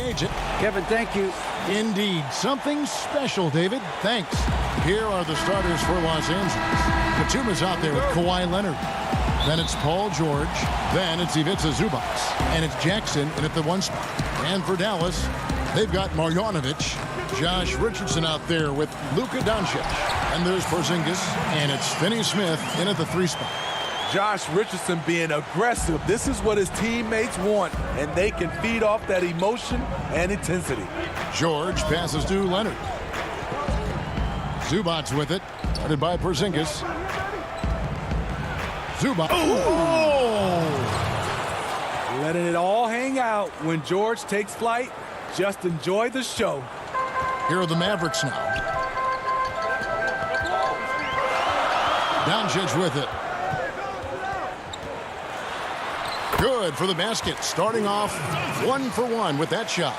engage it. Kevin, thank you. Indeed, something special, David. Thanks. Here are the starters for Los Angeles. Batum's out there with Kawhi Leonard. Then it's Paul George. Then it's Ivica Zubac. And it's Jackson in at the 1 spot. And for Dallas, they've got Marjanovic. Josh Richardson out there with Luka Doncic. And there's Porzingis. And it's Finney-Smith in at the 3 spot. Josh Richardson being aggressive. This is what his teammates want, and they can feed off that emotion and intensity. George passes to Leonard. Zubac with it. Guarded by Porzingis. Zubac. Oh! Letting it all hang out when George takes flight. Just enjoy the show. Here are the Mavericks now. Doncic with it. Good for the basket. Starting off 1 for 1 with that shot.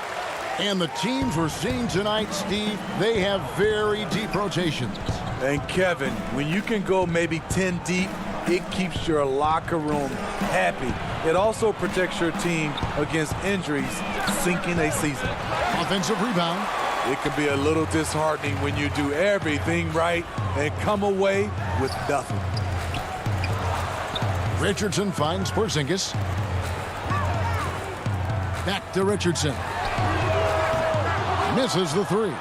And the teams we're seeing tonight, Steve, they have very deep rotations. And Kevin, when you can go maybe 10 deep, it keeps your locker room happy. It also protects your team against injuries sinking a season. Offensive rebound. It can be a little disheartening when you do everything right and come away with nothing. Richardson finds Porzingis. Back to Richardson. Misses the 3.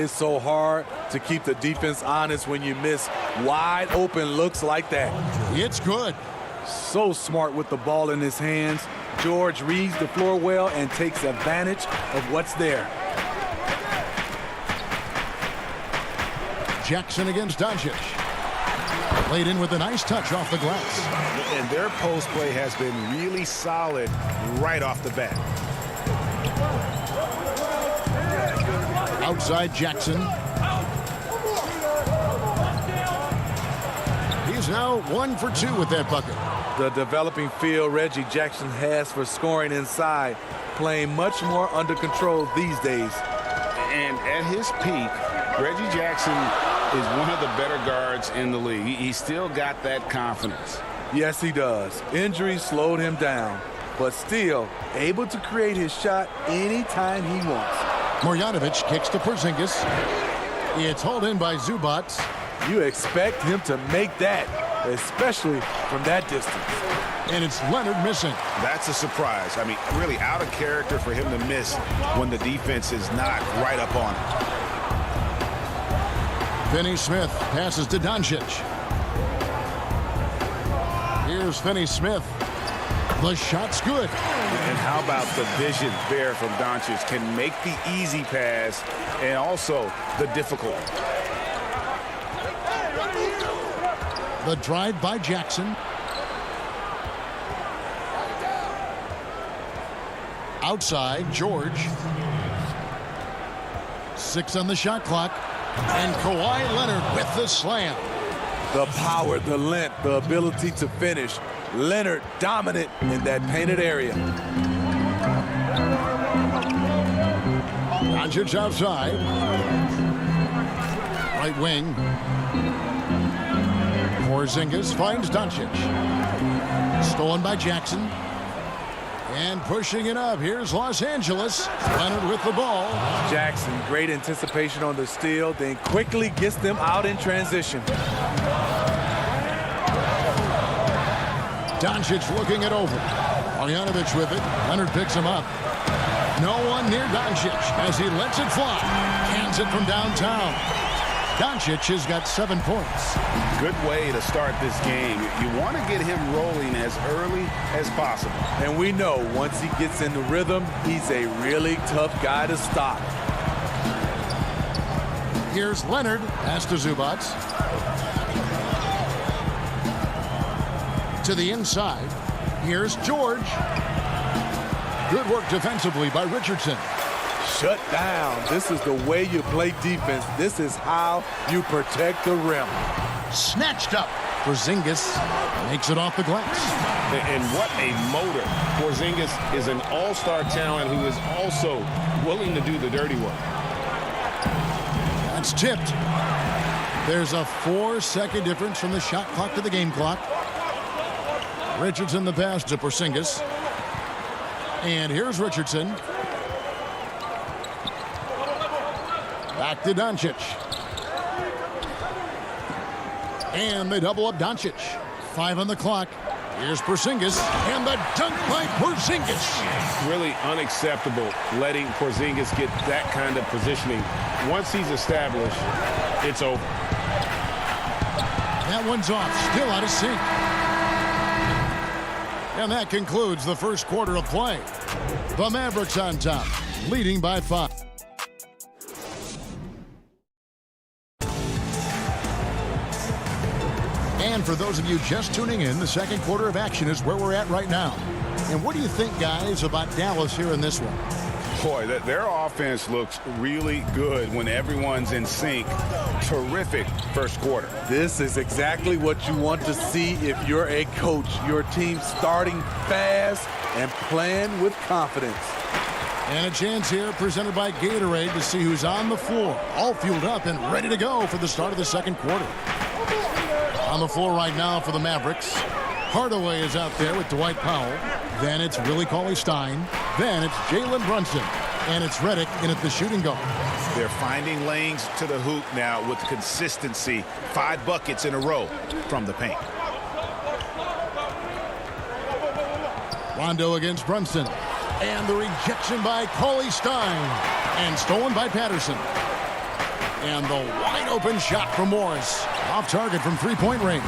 It's so hard to keep the defense honest when you miss wide open looks like that. It's good. So smart with the ball in his hands. George reads the floor well and takes advantage of what's there. Jackson against Doncic. Played in with a nice touch off the glass. And their post play has been really solid right off the bat. Outside Jackson. He's now 1 for 2 with that bucket. The developing feel Reggie Jackson has for scoring inside, playing much more under control these days. And at his peak, Reggie Jackson is one of the better guards in the league. He's still got that confidence. Yes, he does. Injuries slowed him down, but still able to create his shot anytime he wants. Marjanovic kicks to Porzingis. It's hauled in by Zubac. You expect him to make that, especially from that distance. And it's Leonard missing. That's a surprise. I mean, really out of character for him to miss when the defense is not right up on him. Finney-Smith passes to Doncic. Here's Finney-Smith. The shot's good. And how about the vision there from Doncic? Can make the easy pass and also the difficult. The drive by Jackson. Outside, George. 6 on the shot clock. And Kawhi Leonard with the slam. The power, the length, the ability to finish. Leonard dominant in that painted area. Doncic outside. Right wing. Porzingis finds Doncic. Stolen by Jackson. And pushing it up. Here's Los Angeles. Leonard with the ball. Jackson, great anticipation on the steal, then quickly gets them out in transition. Doncic looking it over. Marjanovic with it. Leonard picks him up. No one near Doncic as he lets it fly. Hands it from downtown. Doncic has got 7 points. Good way to start this game. You want to get him rolling as early as possible. And we know once he gets in the rhythm, he's a really tough guy to stop. Here's Leonard. Pass to Zubac. To the inside. Here's George. Good work defensively by Richardson. Shut down. This is the way you play defense. This is how you protect the rim. Snatched up. Porzingis makes it off the glass. And what a motor. Porzingis is an all-star talent who is also willing to do the dirty work. That's tipped. There's a 4-second difference from the shot clock to the game clock. Richardson the pass to Porzingis. And here's Richardson. Back to Doncic. And they double up Doncic. 5 on the clock. Here's Porzingis, and the dunk by Porzingis. Really unacceptable letting Porzingis get that kind of positioning. Once he's established, it's over. That one's off, still out of sync. And that concludes the first quarter of play. The Mavericks on top, leading by 5. And for those of you just tuning in, the second quarter of action is where we're at right now. And what do you think, guys, about Dallas here in this one? Boy, their offense looks really good when everyone's in sync. Terrific first quarter. This is exactly what you want to see if you're a coach. Your team starting fast and playing with confidence. And a chance here presented by Gatorade to see who's on the floor, all fueled up and ready to go for the start of the second quarter. On the floor right now for the Mavericks, Hardaway is out there with Dwight Powell. Then it's Willie Cauley-Stein. Then it's Jalen Brunson. And it's Redick in at the shooting guard. They're finding lanes to the hoop now with consistency. 5 buckets in a row from the paint. Rondo against Brunson. And the rejection by Cauley-Stein. And stolen by Patterson. And the wide open shot from Morris. Off target from three-point range.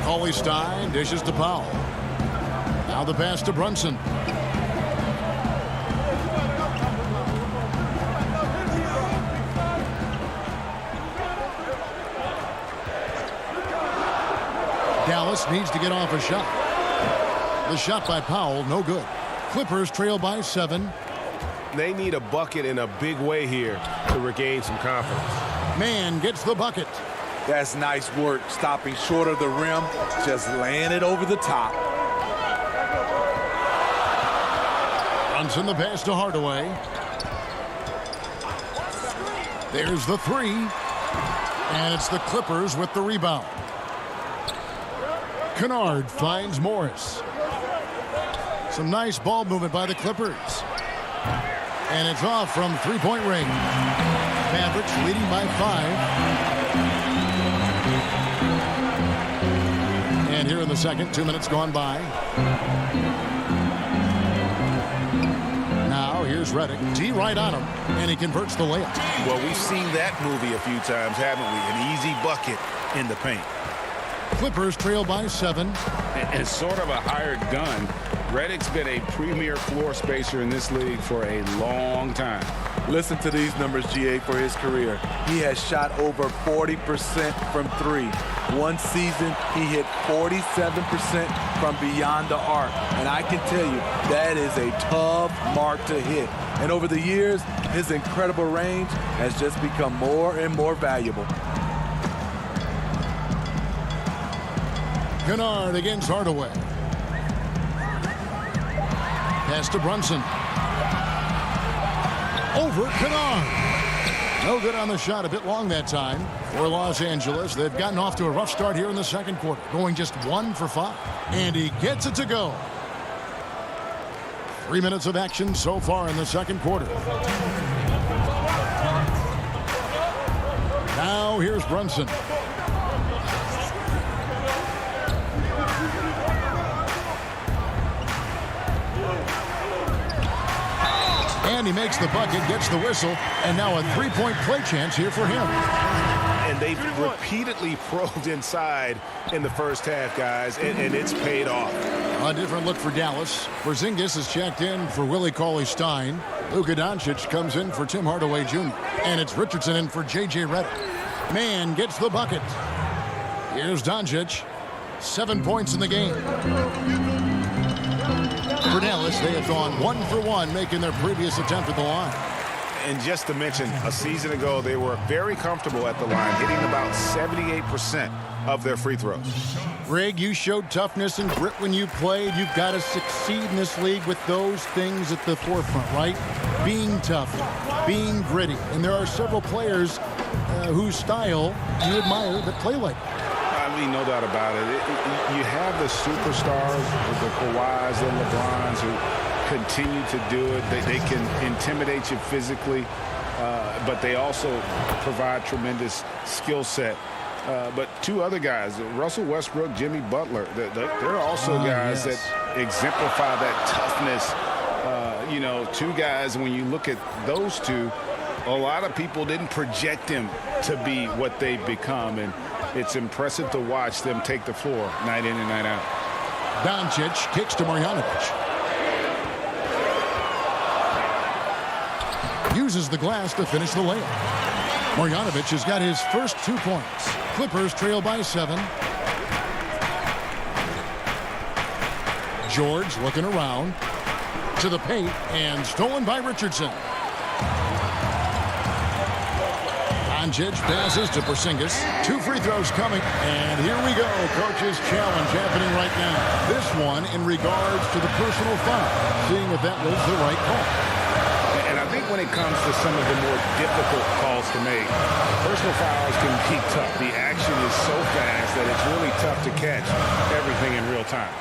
Cauley-Stein dishes to Powell. Now the pass to Brunson. Dallas needs to get off a shot. The shot by Powell, no good. Clippers trail by 7. They need a bucket in a big way here to regain some confidence. Man gets the bucket. That's nice work, stopping short of the rim, just laying it over the top. Brunson the pass to Hardaway. There's the 3. And it's the Clippers with the rebound. Kennard finds Morris. Some nice ball movement by the Clippers. And it's off from three-point range. Mavericks leading by 5. And here in the second, 2 minutes gone by. Now here's Redick. D right on him, and he converts the layup. Well, we've seen that movie a few times, haven't we? An easy bucket in the paint. Clippers trail by 7. And sort of a hired gun. Redick's been a premier floor spacer in this league for a long time. Listen to these numbers, GA, for his career. He has shot over 40% from 3. One season, he hit 47% from beyond the arc. And I can tell you, that is a tough mark to hit. And over the years, his incredible range has just become more and more valuable. Kennard against Hardaway. Pass to Brunson. Over Kennard. No good on the shot. A bit long that time for Los Angeles. They've gotten off to a rough start here in the second quarter, going just 1 for 5. And he gets it to go. 3 minutes of action so far in the second quarter. Now here's Brunson. And he makes the bucket, gets the whistle, and now a three-point play chance here for him. And they've repeatedly probed inside in the first half, guys, and it's paid off. A different look for Dallas. Porzingis is checked in for Willie Cauley-Stein. Luka Doncic comes in for Tim Hardaway Jr. And it's Richardson in for J.J. Redick. Man gets the bucket. Here's Doncic. 7 points in the game. For Dallas, they have gone 1 for 1, making their previous attempt at the line. And just to mention, a season ago, they were very comfortable at the line, hitting about 78% of their free throws. Greg, you showed toughness and grit when you played. You've got to succeed in this league with those things at the forefront, right? Being tough, being gritty. And there are several players whose style you admire that play like that. I mean, no doubt about it. You have the superstars, the Kawhis and LeBrons who continue to do it. They can intimidate you physically, but they also provide tremendous skill set. But two other guys, Russell Westbrook, Jimmy Butler, they're also guys that exemplify that toughness. Two guys, when you look at those two, a lot of people didn't project them to be what they've become, and it's impressive to watch them take the floor night in and night out. Doncic kicks to Marjanovic. Uses the glass to finish the layup. Marjanovic has got his first 2 points. Clippers trail by 7. George looking around to the paint and stolen by Richardson. Doncic passes to Porzingis. 2 free throws coming, and here we go. Coach's challenge happening right now. This one in regards to the personal foul, seeing if that was the right call. And I think when it comes to some of the more difficult calls to make, personal fouls can be tough. The action is so fast that it's really tough to catch everything in real time.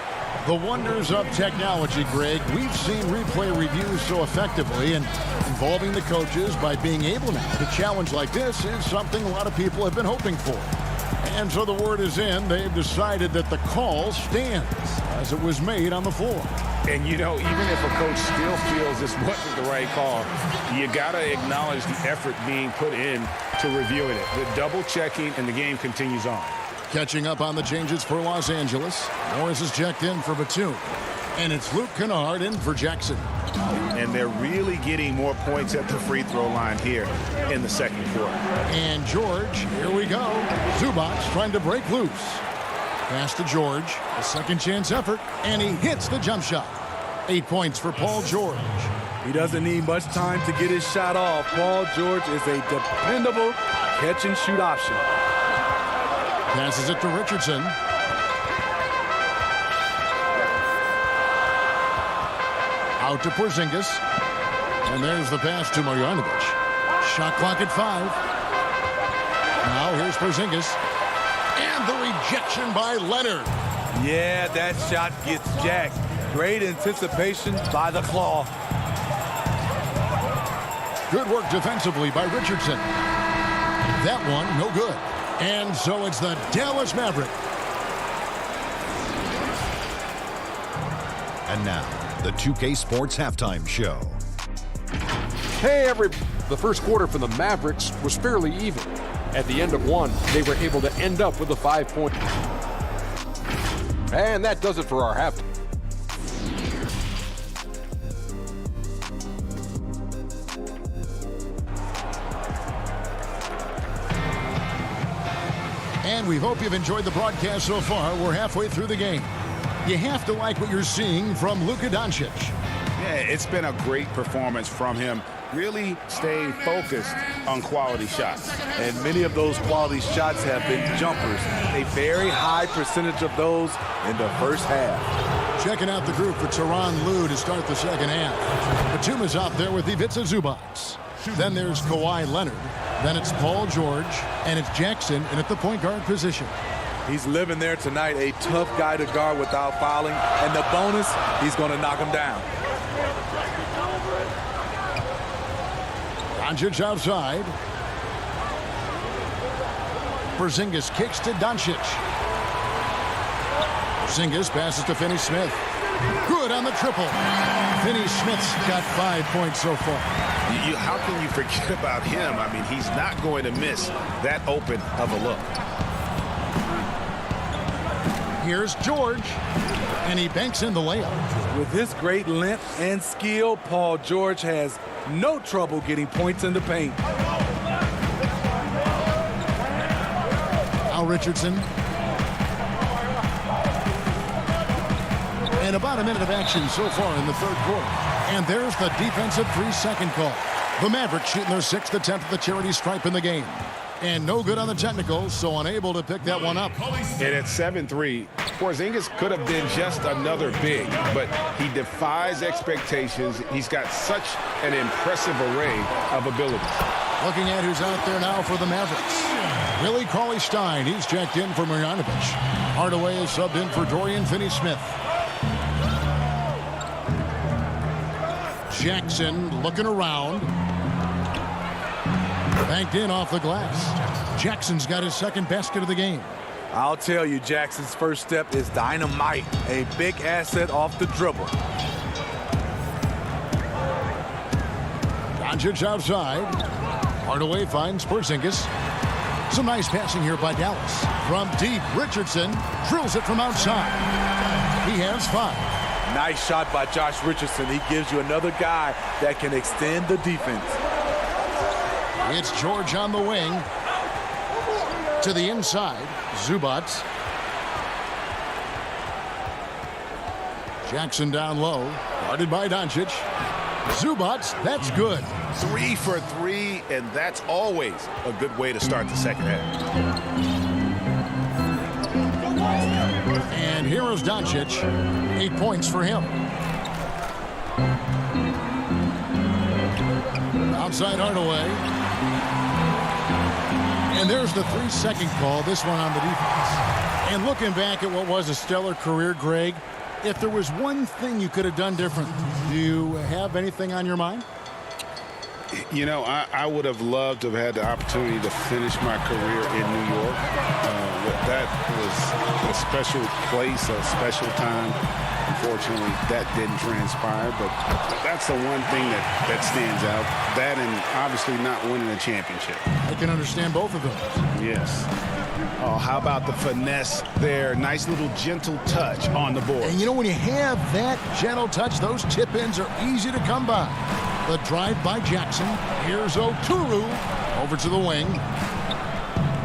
The wonders of technology, Greg. We've seen replay reviews so effectively, and involving the coaches by being able now to challenge like this is something a lot of people have been hoping for. And so the word is in. They've decided that the call stands as it was made on the floor. And, even if a coach still feels this wasn't the right call, you got to acknowledge the effort being put in to reviewing it. The double checking, and the game continues on. Catching up on the changes for Los Angeles. Morris is checked in for Batum. And it's Luke Kennard in for Jackson. And they're really getting more points at the free throw line here in the second quarter. And George, here we go. Zubac trying to break loose. Pass to George. A second chance effort. And he hits the jump shot. 8 points for Paul George. He doesn't need much time to get his shot off. Paul George is a dependable catch-and-shoot option. Passes it to Richardson. Out to Porzingis. And there's the pass to Marjanovic. Shot clock at 5. Now here's Porzingis. And the rejection by Leonard. Yeah, that shot gets jacked. Great anticipation by the claw. Good work defensively by Richardson. That one, no good. And so it's the Dallas Maverick. And now, the 2K Sports Halftime Show. Hey, the first quarter for the Mavericks was fairly even. At the end of one, they were able to end up with a 5-point. And that does it for our halftime. And we hope you've enjoyed the broadcast so far. We're halfway through the game. You have to like what you're seeing from Luka Doncic. Yeah, it's been a great performance from him, really staying focused on quality shots. And many of those quality shots have been jumpers. A very high percentage of those in the first half. Checking out the group for Tyronn Lue to start the second half. Batum is out there with Ivica Zubac. Then there's Kawhi Leonard. Then it's Paul George. And it's Jackson in at the point guard position. He's living there tonight, a tough guy to guard without fouling. And the bonus, he's going to knock him down. Doncic outside. Porzingis kicks to Doncic. Porzingis passes to Finney-Smith. Good on the triple. Finney-Smith's got 5 points so far. How can you forget about him? I mean, he's not going to miss that open of a look. Here's George. And he banks in the layup. With his great length and skill, Paul George has no trouble getting points in the paint. Al Richardson. And about a minute of action so far in the third quarter. And there's the defensive 3-second call. The Mavericks shooting their 6th attempt at the charity stripe in the game. And no good on the technicals, so unable to pick that one up. And at 7-3, Porzingis could have been just another big, but he defies expectations. He's got such an impressive array of abilities. Looking at who's out there now for the Mavericks. Willie Cauley-Stein, he's checked in for Marjanovic. Hardaway is subbed in for Dorian Finney-Smith. Jackson looking around. Banked in off the glass. Jackson's got his second basket of the game. I'll tell you, Jackson's first step is dynamite. A big asset off the dribble. Doncic outside. Hardaway finds Porzingis. Some nice passing here by Dallas. From deep, Richardson drills it from outside. He has 5. Nice shot by Josh Richardson. He gives you another guy that can extend the defense. It's George on the wing. To the inside, Zubac. Jackson down low, guarded by Doncic. Zubac, that's good. 3 for 3, and that's always a good way to start the second half. And here is Doncic. 8 points for him. Outside Hardaway. And there's the 3-second call, this one on the defense. And looking back at what was a stellar career, Greg, if there was one thing you could have done different, do you have anything on your mind? You know, I would have loved to have had the opportunity to finish my career in New York. That was a special place, a special time. Unfortunately, that didn't transpire, but that's the one thing that stands out. That and obviously not winning a championship. I can understand both of those. Yes. Oh, how about the finesse there? Nice little gentle touch on the board. And you know, when you have that gentle touch, those tip-ins are easy to come by. The drive by Jackson. Here's Oturu over to the wing.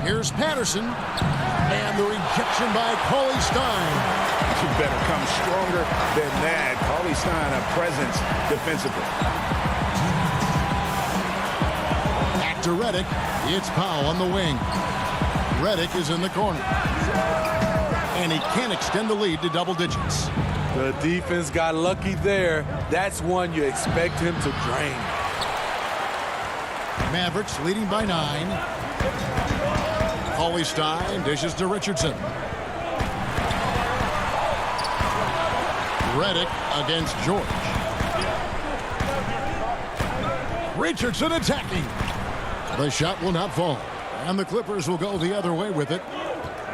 Here's Patterson. And the rejection by Cauley Stein. You better come stronger than that. Cauley Stein, a presence defensively. Back to Redick. It's Powell on the wing. Redick is in the corner. And he can't extend the lead to double digits. The defense got lucky there. That's one you expect him to drain. Mavericks leading by 9. Cauley Stein dishes to Richardson. Redick against George. Richardson attacking. The shot will not fall. And the Clippers will go the other way with it.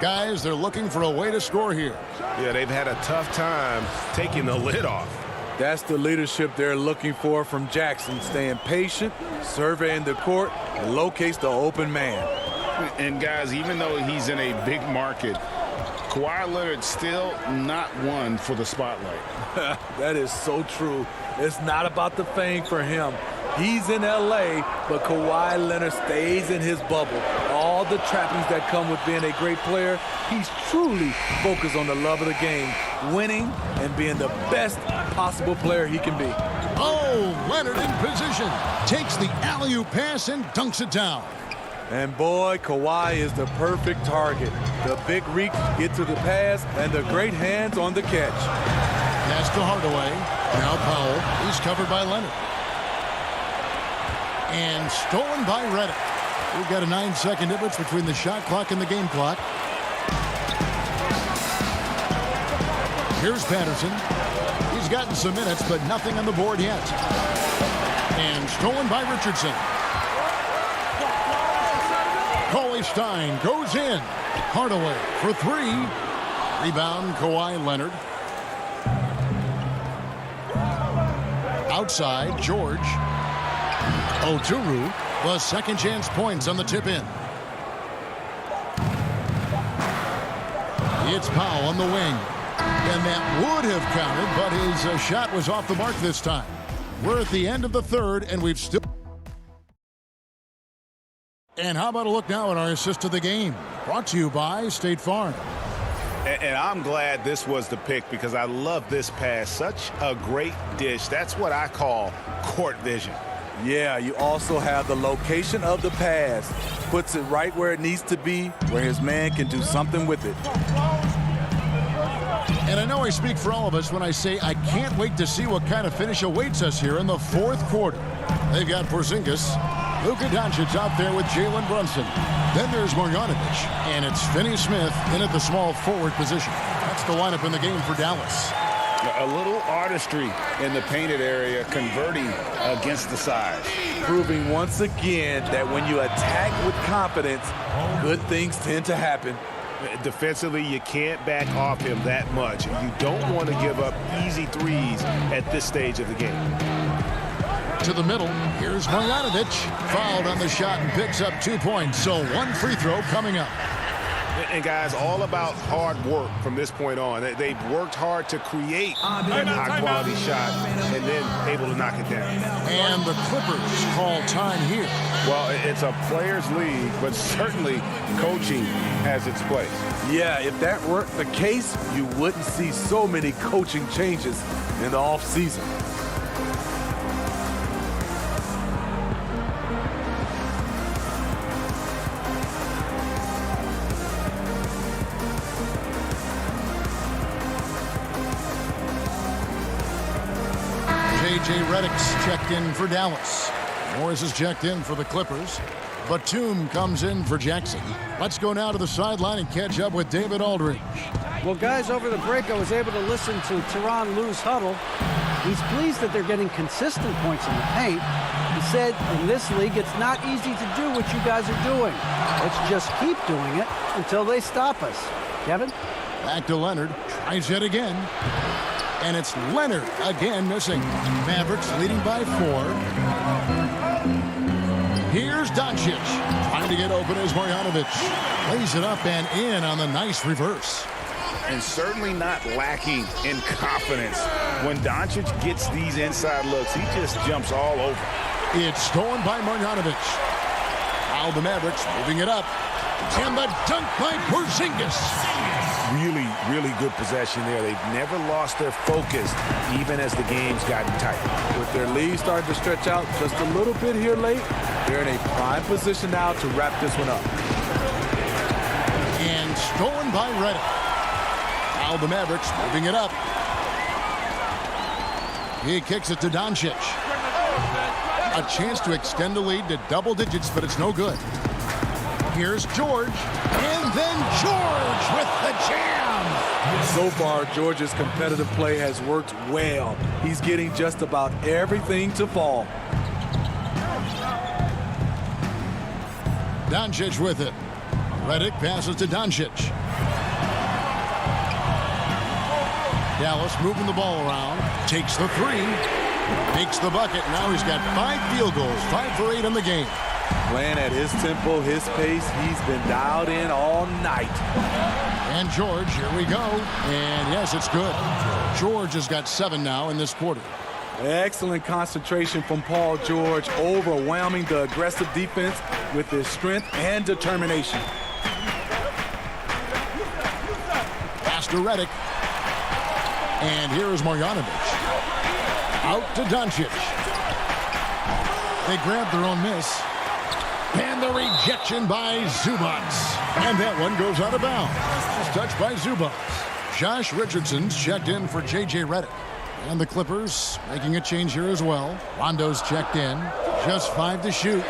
Guys, they're looking for a way to score here. Yeah, they've had a tough time taking the lid off. That's the leadership they're looking for from Jackson. Staying patient, surveying the court, and locates the open man. And guys, even though he's in a big market, Kawhi Leonard's still not one for the spotlight. That is so true. It's not about the fame for him. He's in L.A., but Kawhi Leonard stays in his bubble. All the trappings that come with being a great player, he's truly focused on the love of the game, winning and being the best possible player he can be. Oh, Leonard in position. Takes the alley-oop pass and dunks it down. And boy, Kawhi is the perfect target. The big reach get to the pass and the great hands on the catch. Pass to Hardaway. Now Powell. He's covered by Leonard. And stolen by Redick. We've got a 9-second difference between the shot clock and the game clock. Here's Patterson. He's gotten some minutes, but nothing on the board yet. And stolen by Richardson. Cauley Stein goes in. Hardaway for 3. Rebound, Kawhi Leonard. Outside, George. Oturu, the second chance points on the tip in. It's Powell on the wing. And that would have counted, but his shot was off the mark this time. We're at the end of the third, and we've still... And how about a look now at our assist of the game? Brought to you by State Farm. And I'm glad this was the pick because I love this pass. Such a great dish. That's what I call court vision. Yeah, you also have the location of the pass. Puts it right where it needs to be, where his man can do something with it. And I know I speak for all of us when I say I can't wait to see what kind of finish awaits us here in the fourth quarter. They've got Porzingis, Luka Doncic out there with Jalen Brunson. Then there's Marjanovic, and it's Finney Smith in at the small forward position. That's the lineup in the game for Dallas. A little artistry in the painted area, converting against the size. Proving once again that when you attack with confidence, good things tend to happen. Defensively, you can't back off him that much. You don't want to give up easy threes at this stage of the game. To the middle, here's Marjanovic. Fouled on the shot and picks up 2 points. So one free throw coming up. And guys, all about hard work from this point on. They've worked hard to create that high-quality shot and then able to knock it down. And the Clippers call time here. Well, it's a players' league, but certainly coaching has its place. Yeah, if that weren't the case, you wouldn't see so many coaching changes in the offseason. J.J. Redick's checked in for Dallas. Morris is checked in for the Clippers. Batum comes in for Jackson. Let's go now to the sideline and catch up with David Aldridge. Well, guys, over the break, I was able to listen to Tyronn Lue's huddle. He's pleased that they're getting consistent points in the paint. He said, in this league, it's not easy to do what you guys are doing. Let's just keep doing it until they stop us. Kevin? Back to Leonard. Tries it again. And it's Leonard again missing. Mavericks leading by 4. Here's Doncic. Trying to get open as Marjanovic. Lays it up and in on the nice reverse. And certainly not lacking in confidence. When Doncic gets these inside looks, he just jumps all over. It's stolen by Marjanovic. Now the Mavericks moving it up. And the dunk by Porzingis. Really, really good possession there. They've never lost their focus, even as the game's gotten tight. With their lead starting to stretch out just a little bit here late, they're in a prime position now to wrap this one up. And stolen by Redick. Now the Mavericks moving it up. He kicks it to Doncic. A chance to extend the lead to double digits, but it's no good. Here's George, and then George with the jam. So far, George's competitive play has worked well. He's getting just about everything to fall. Doncic with it. Redick passes to Doncic. Dallas moving the ball around. Takes the 3. Makes the bucket. Now he's got 5 field goals. 5 for 8 in the game. Playing at his tempo, his pace, he's been dialed in all night. And George, here we go. And yes, it's good. George has got 7 now in this quarter. Excellent concentration from Paul George, overwhelming the aggressive defense with his strength and determination. Pass to Redick. And here is Marjanovic. Out to Doncic. They grab their own miss. And the rejection by Zubac. And that one goes out of bounds. It's touched by Zubac. Josh Richardson's checked in for J.J. Redick. And the Clippers making a change here as well. Rondo's checked in. Just 5 to shoot.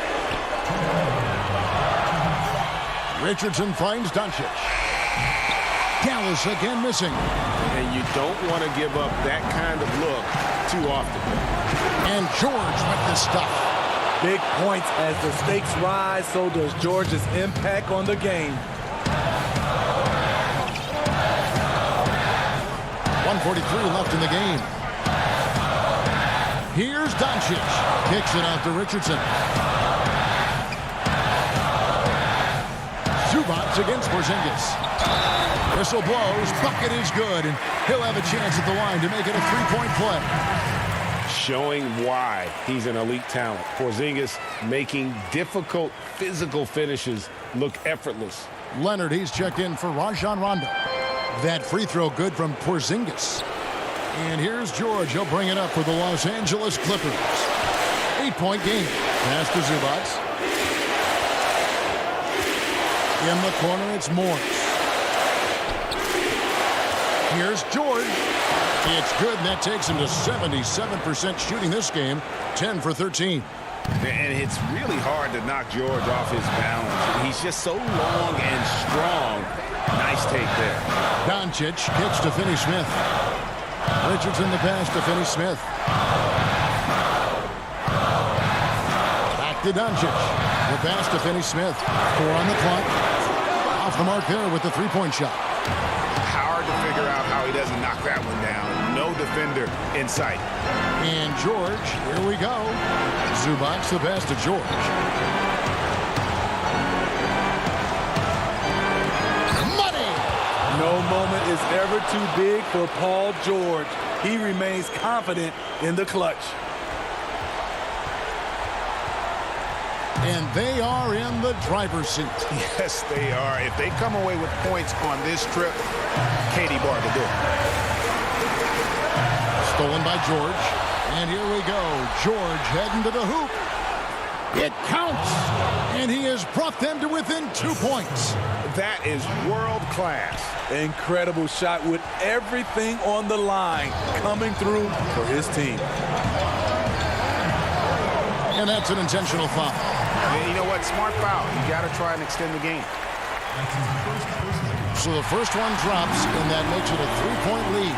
Richardson finds Doncic. Dallas again missing. And you don't want to give up that kind of look too often. And George with the stuff. Big points as the stakes rise, so does George's impact on the game. 1:43 left in the game. Here's Doncic. Kicks it out to Richardson. Zubac against Porzingis. Whistle blows. Bucket is good. And he'll have a chance at the line to make it a 3-point play. Showing why he's an elite talent. Porzingis making difficult physical finishes look effortless. Leonard, he's checked in for Rajon Rondo. That free throw good from Porzingis. And here's George. He'll bring it up for the Los Angeles Clippers. 8-point game. Pass to Zubac. In the corner, it's Morris. Here's George. It's good, and that takes him to 77% shooting this game, 10 for 13. And it's really hard to knock George off his balance. He's just so long and strong. Nice take there. Doncic kicks to Finney-Smith. Richardson the pass to Finney-Smith. Back to Doncic. The pass to Finney-Smith. 4 on the clock. Off the mark there with the three-point shot. Hard to figure out how he doesn't knock that one down. No defender in sight. And George, here we go. Zubac the pass to George. Money! No moment is ever too big for Paul George. He remains confident in the clutch. And they are in the driver's seat. Yes, they are. If they come away with points on this trip, Katie barred the door. Stolen by George. And here we go. George heading to the hoop. It counts. And he has brought them to within 2 points. That is world class. Incredible shot with everything on the line coming through for his team. And that's an intentional foul. Yeah, you know what? Smart foul. You got to try and extend the game. So the first one drops, and that makes it a 3-point lead.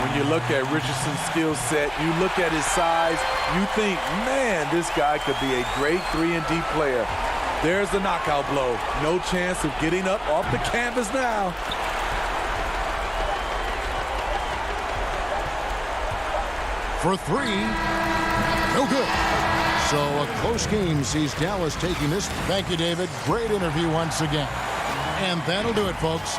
When you look at Richardson's skill set, you look at his size, you think, man, this guy could be a great 3-and-D player. There's the knockout blow. No chance of getting up off the canvas now. For 3, no good. So a close game sees Dallas taking this. Thank you, David. Great interview once again. And that'll do it, folks.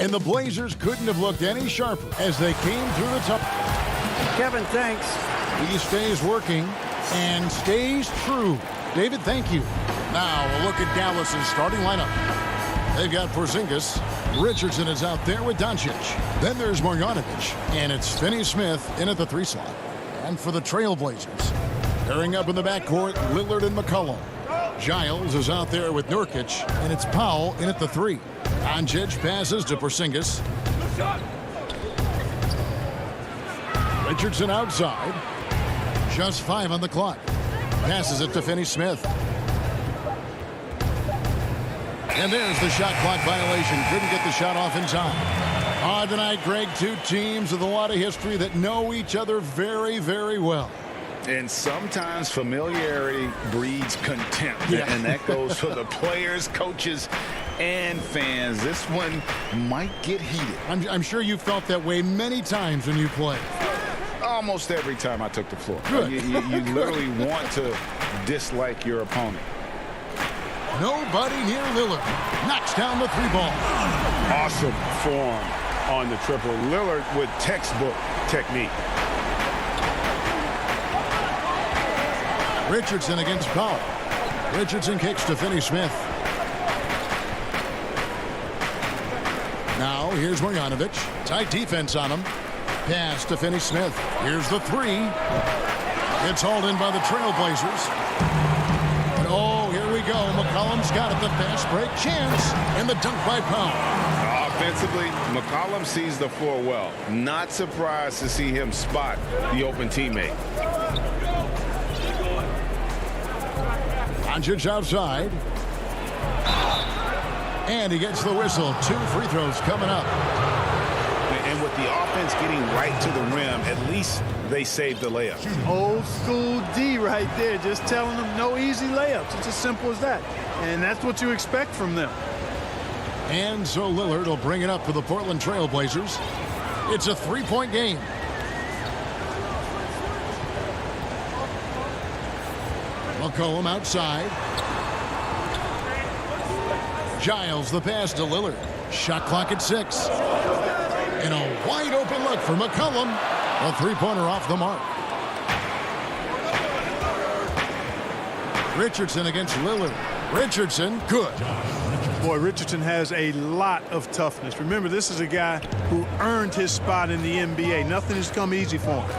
And the Blazers couldn't have looked any sharper as they came through the top. Kevin, thanks. He stays working and stays true. David, thank you. Now a look at Dallas's starting lineup. They've got Porzingis. Richardson is out there with Doncic. Then there's Marjanovic. And it's Finney-Smith in at the 3 slot. And for the Trailblazers, pairing up in the backcourt, Lillard and McCollum. Giles is out there with Nurkic. And it's Powell in at the 3. Doncic passes to Porzingis. Richardson outside. Just 5 on the clock. Passes it to Finney-Smith. And there's the shot clock violation. Couldn't get the shot off in time. On tonight, Greg, two teams with a lot of history that know each other very, very well. And sometimes familiarity breeds contempt. Yeah. And that goes for the players, coaches, and fans. This one might get heated. I'm sure you felt that way many times when you played. Almost every time I took the floor. Good. You literally want to dislike your opponent. Nobody near Lillard. Knocks down the 3 ball. Awesome form on the triple. Lillard with textbook technique. Richardson against Powell. Richardson kicks to Finney-Smith. Now here's Marjanovic. Tight defense on him. Pass to Finney-Smith. Here's the 3. It's hauled in by the Trailblazers. And oh, here we go. McCollum's got it. The fast break chance. And the dunk by Powell. Offensively, McCollum sees the floor well. Not surprised to see him spot the open teammate. Doncic outside. And he gets the whistle. 2 free throws coming up. And with the offense getting right to the rim, at least they saved the layup. Old school D right there, just telling them no easy layups. It's as simple as that. and that's what you expect from them. And so Lillard will bring it up for the Portland Trail Blazers. It's a three-point game. McCollum outside. Giles the pass to Lillard. Shot clock at 6. And a wide open look for McCollum. A three-pointer off the mark. Richardson against Lillard. Richardson, good. Boy, Richardson has a lot of toughness. Remember, this is a guy who earned his spot in the NBA. Nothing has come easy for him.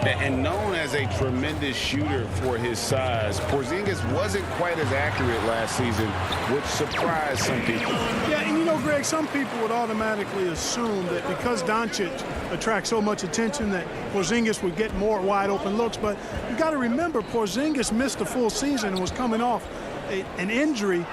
And known as a tremendous shooter for his size, Porzingis wasn't quite as accurate last season, which surprised some people. Yeah, and you know, Greg, some people would automatically assume that because Doncic attracts so much attention that Porzingis would get more wide open looks. But you got to remember, Porzingis missed a full season and was coming off an injury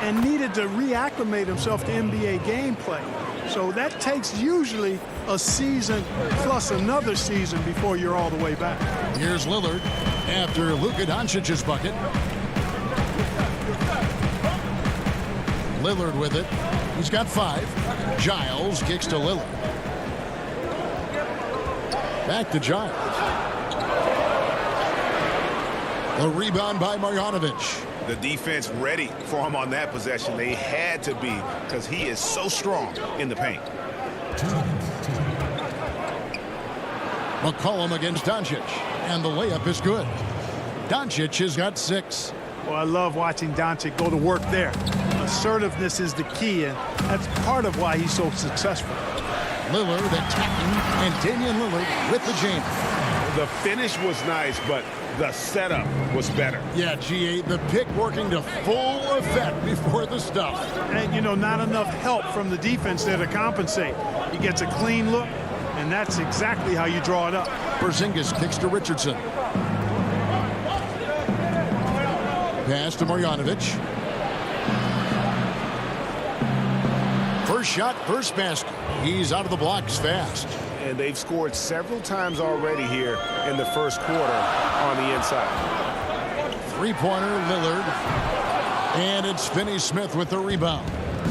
and needed to reacclimate himself to NBA gameplay. So that takes usually a season plus another season before you're all the way back. Here's Lillard after Luka Doncic's bucket. Lillard with it. He's got 5. Giles kicks to Lillard. Back to Giles. A rebound by Marjanovic. The defense ready for him on that possession. They had to be, because he is so strong in the paint. McCollum against Doncic, and the layup is good. Doncic has got 6. Well, I love watching Doncic go to work there. Assertiveness is the key, and that's part of why he's so successful. Lillard attacking, and Damian Lillard with the jam. The finish was nice, but the setup was better. Yeah, G8, the pick working to full effect before the stuff. And, you know, not enough help from the defense there to compensate. He gets a clean look, and that's exactly how you draw it up. Porzingis kicks to Richardson. Pass to Marjanovic. First shot, first basket. He's out of the blocks fast. And they've scored several times already here in the first quarter on the inside. Three-pointer, Lillard. And it's Finney-Smith with the rebound.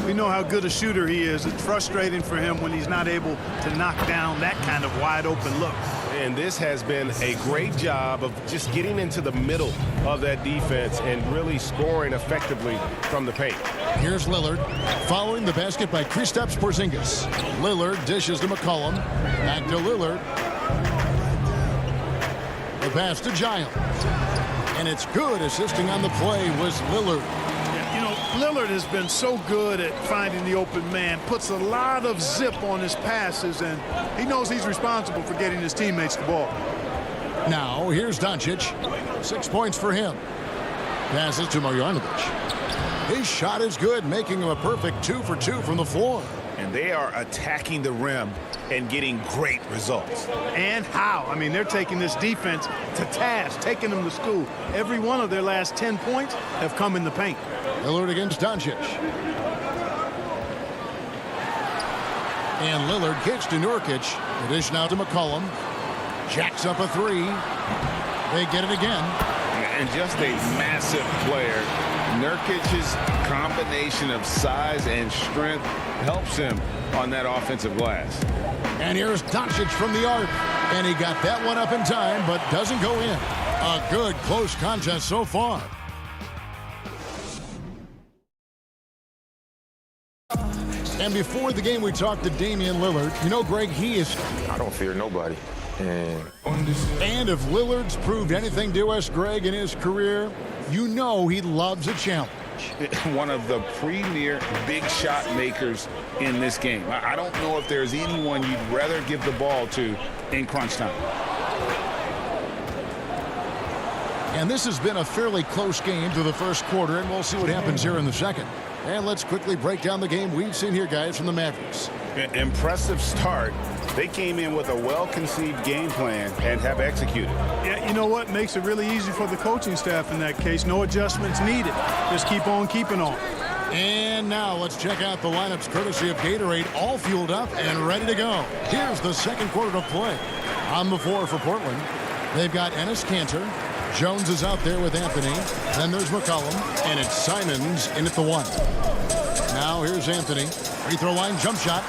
We know how good a shooter he is. It's frustrating for him when he's not able to knock down that kind of wide-open look. And this has been a great job of just getting into the middle of that defense and really scoring effectively from the paint. Here's Lillard, following the basket by Kristaps Porzingis. Lillard dishes to McCollum. Back to Lillard. The pass to Giles. And it's good. Assisting on the play was Lillard. Yeah, you know, Lillard has been so good at finding the open man, puts a lot of zip on his passes, and he knows he's responsible for getting his teammates the ball. Now, here's Doncic. 6 points for him. Passes to Marjanovic. His shot is good, making him a perfect 2 for 2 from the floor. And they are attacking the rim and getting great results. And how? I mean, they're taking this defense to task, taking them to school. Every one of their last 10 points have come in the paint. Lillard against Doncic. And Lillard kicks to Nurkic. The dish now to McCollum. Jacks up a 3. They get it again. And just a massive player. Nurkic's combination of size and strength helps him on that offensive glass. And here's Doncic from the arc. And he got that one up in time, but doesn't go in. A good close contest so far. And before the game, we talked to Damian Lillard. You know, Greg, he is... I don't fear nobody. And if Lillard's proved anything to us, Greg, in his career, you know he loves a challenge. One of the premier big shot makers in this game. I don't know if there's anyone you'd rather give the ball to in crunch time. And this has been a fairly close game to the first quarter, and we'll see what happens here in the second. And let's quickly break down the game we've seen here, guys, from the Mavericks. Impressive start. They came in with a well-conceived game plan and have executed. Yeah, you know what? Makes it really easy for the coaching staff in that case. No adjustments needed. Just keep on keeping on. And now let's check out the lineups courtesy of Gatorade, all fueled up and ready to go. Here's the second quarter of play. On the floor for Portland, they've got Enes Kanter, Jones is out there with Anthony. Then there's McCollum. And it's Simons in at the 1. Now here's Anthony. Free throw line jump shot.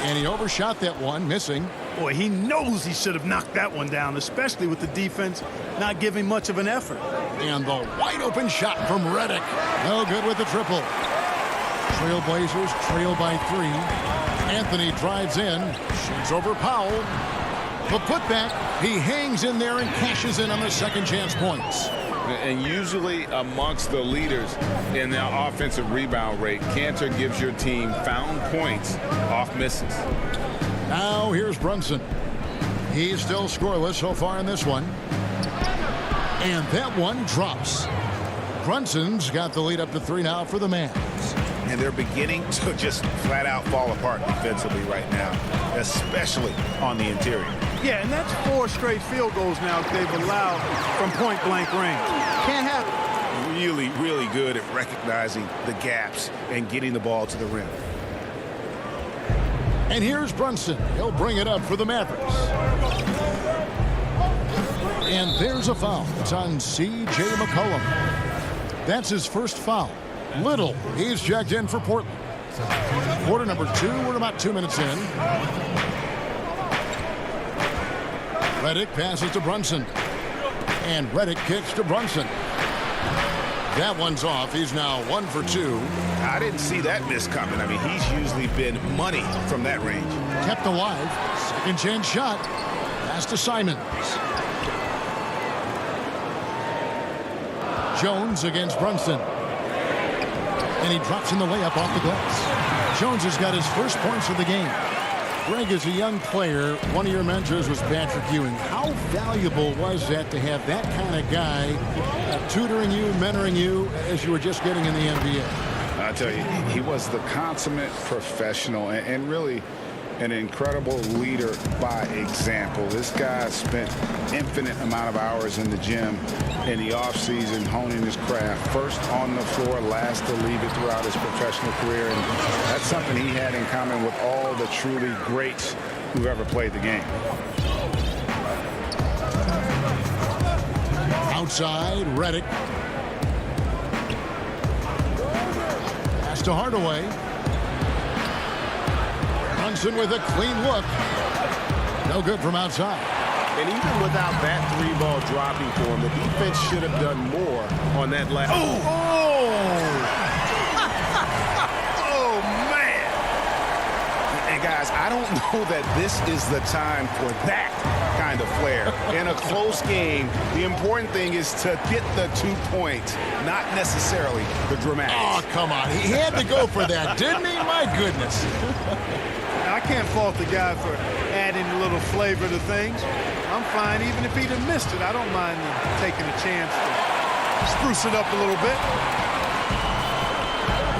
And he overshot that one, missing. Boy, he knows he should have knocked that one down, especially with the defense not giving much of an effort. And the wide open shot from Redick. No good with the triple. Trailblazers trail by 3. Anthony drives in. Shoots over Powell. The putback. He hangs in there and cashes in on the second chance points. And usually amongst the leaders in the offensive rebound rate, Cantor gives your team found points off misses. Now here's Brunson. He's still scoreless so far in this one. And that one drops. Brunson's got the lead up to 3 now for the Mavs. And they're beginning to just flat out fall apart defensively right now, especially on the interior. Yeah, and that's 4 straight field goals now they've allowed from point-blank range. Can't happen. Really, really good at recognizing the gaps and getting the ball to the rim. And here's Brunson. He'll bring it up for the Mavericks. And there's a foul. It's on C.J. McCollum. That's his first foul. Little, he's checked in for Portland. Quarter number 2, we're about 2 minutes in. Redick passes to Brunson. And Redick kicks to Brunson. That one's off. He's now 1 for 2. I didn't see that miss coming. I mean, he's usually been money from that range. Kept alive. Second chance shot. Pass to Simons. Jones against Brunson. And he drops in the layup off the glass. Jones has got his first points of the game. Greg, as a young player, one of your mentors was Patrick Ewing. How valuable was that to have that kind of guy tutoring you, mentoring you as you were just getting in the NBA? I tell you, he was the consummate professional and really an incredible leader by example. This guy spent infinite amount of hours in the gym in the offseason honing his craft. First on the floor, last to leave it throughout his professional career. And that's something he had in common with all the truly greats who've ever played the game. Outside, Redick. Pass to Hardaway. Brunson with a clean look. No good from outside. And even without that 3-ball dropping for him, the defense should have done more on that last. Oh, man. And guys, I don't know that this is the time for that kind of flair. In a close game, the important thing is to get the 2 points, not necessarily the dramatics. Oh, come on. He had to go for that, didn't he? My goodness. I can't fault the guy for adding a little flavor to things. I'm fine even if he'd have missed it. I don't mind taking a chance to spruce it up a little bit.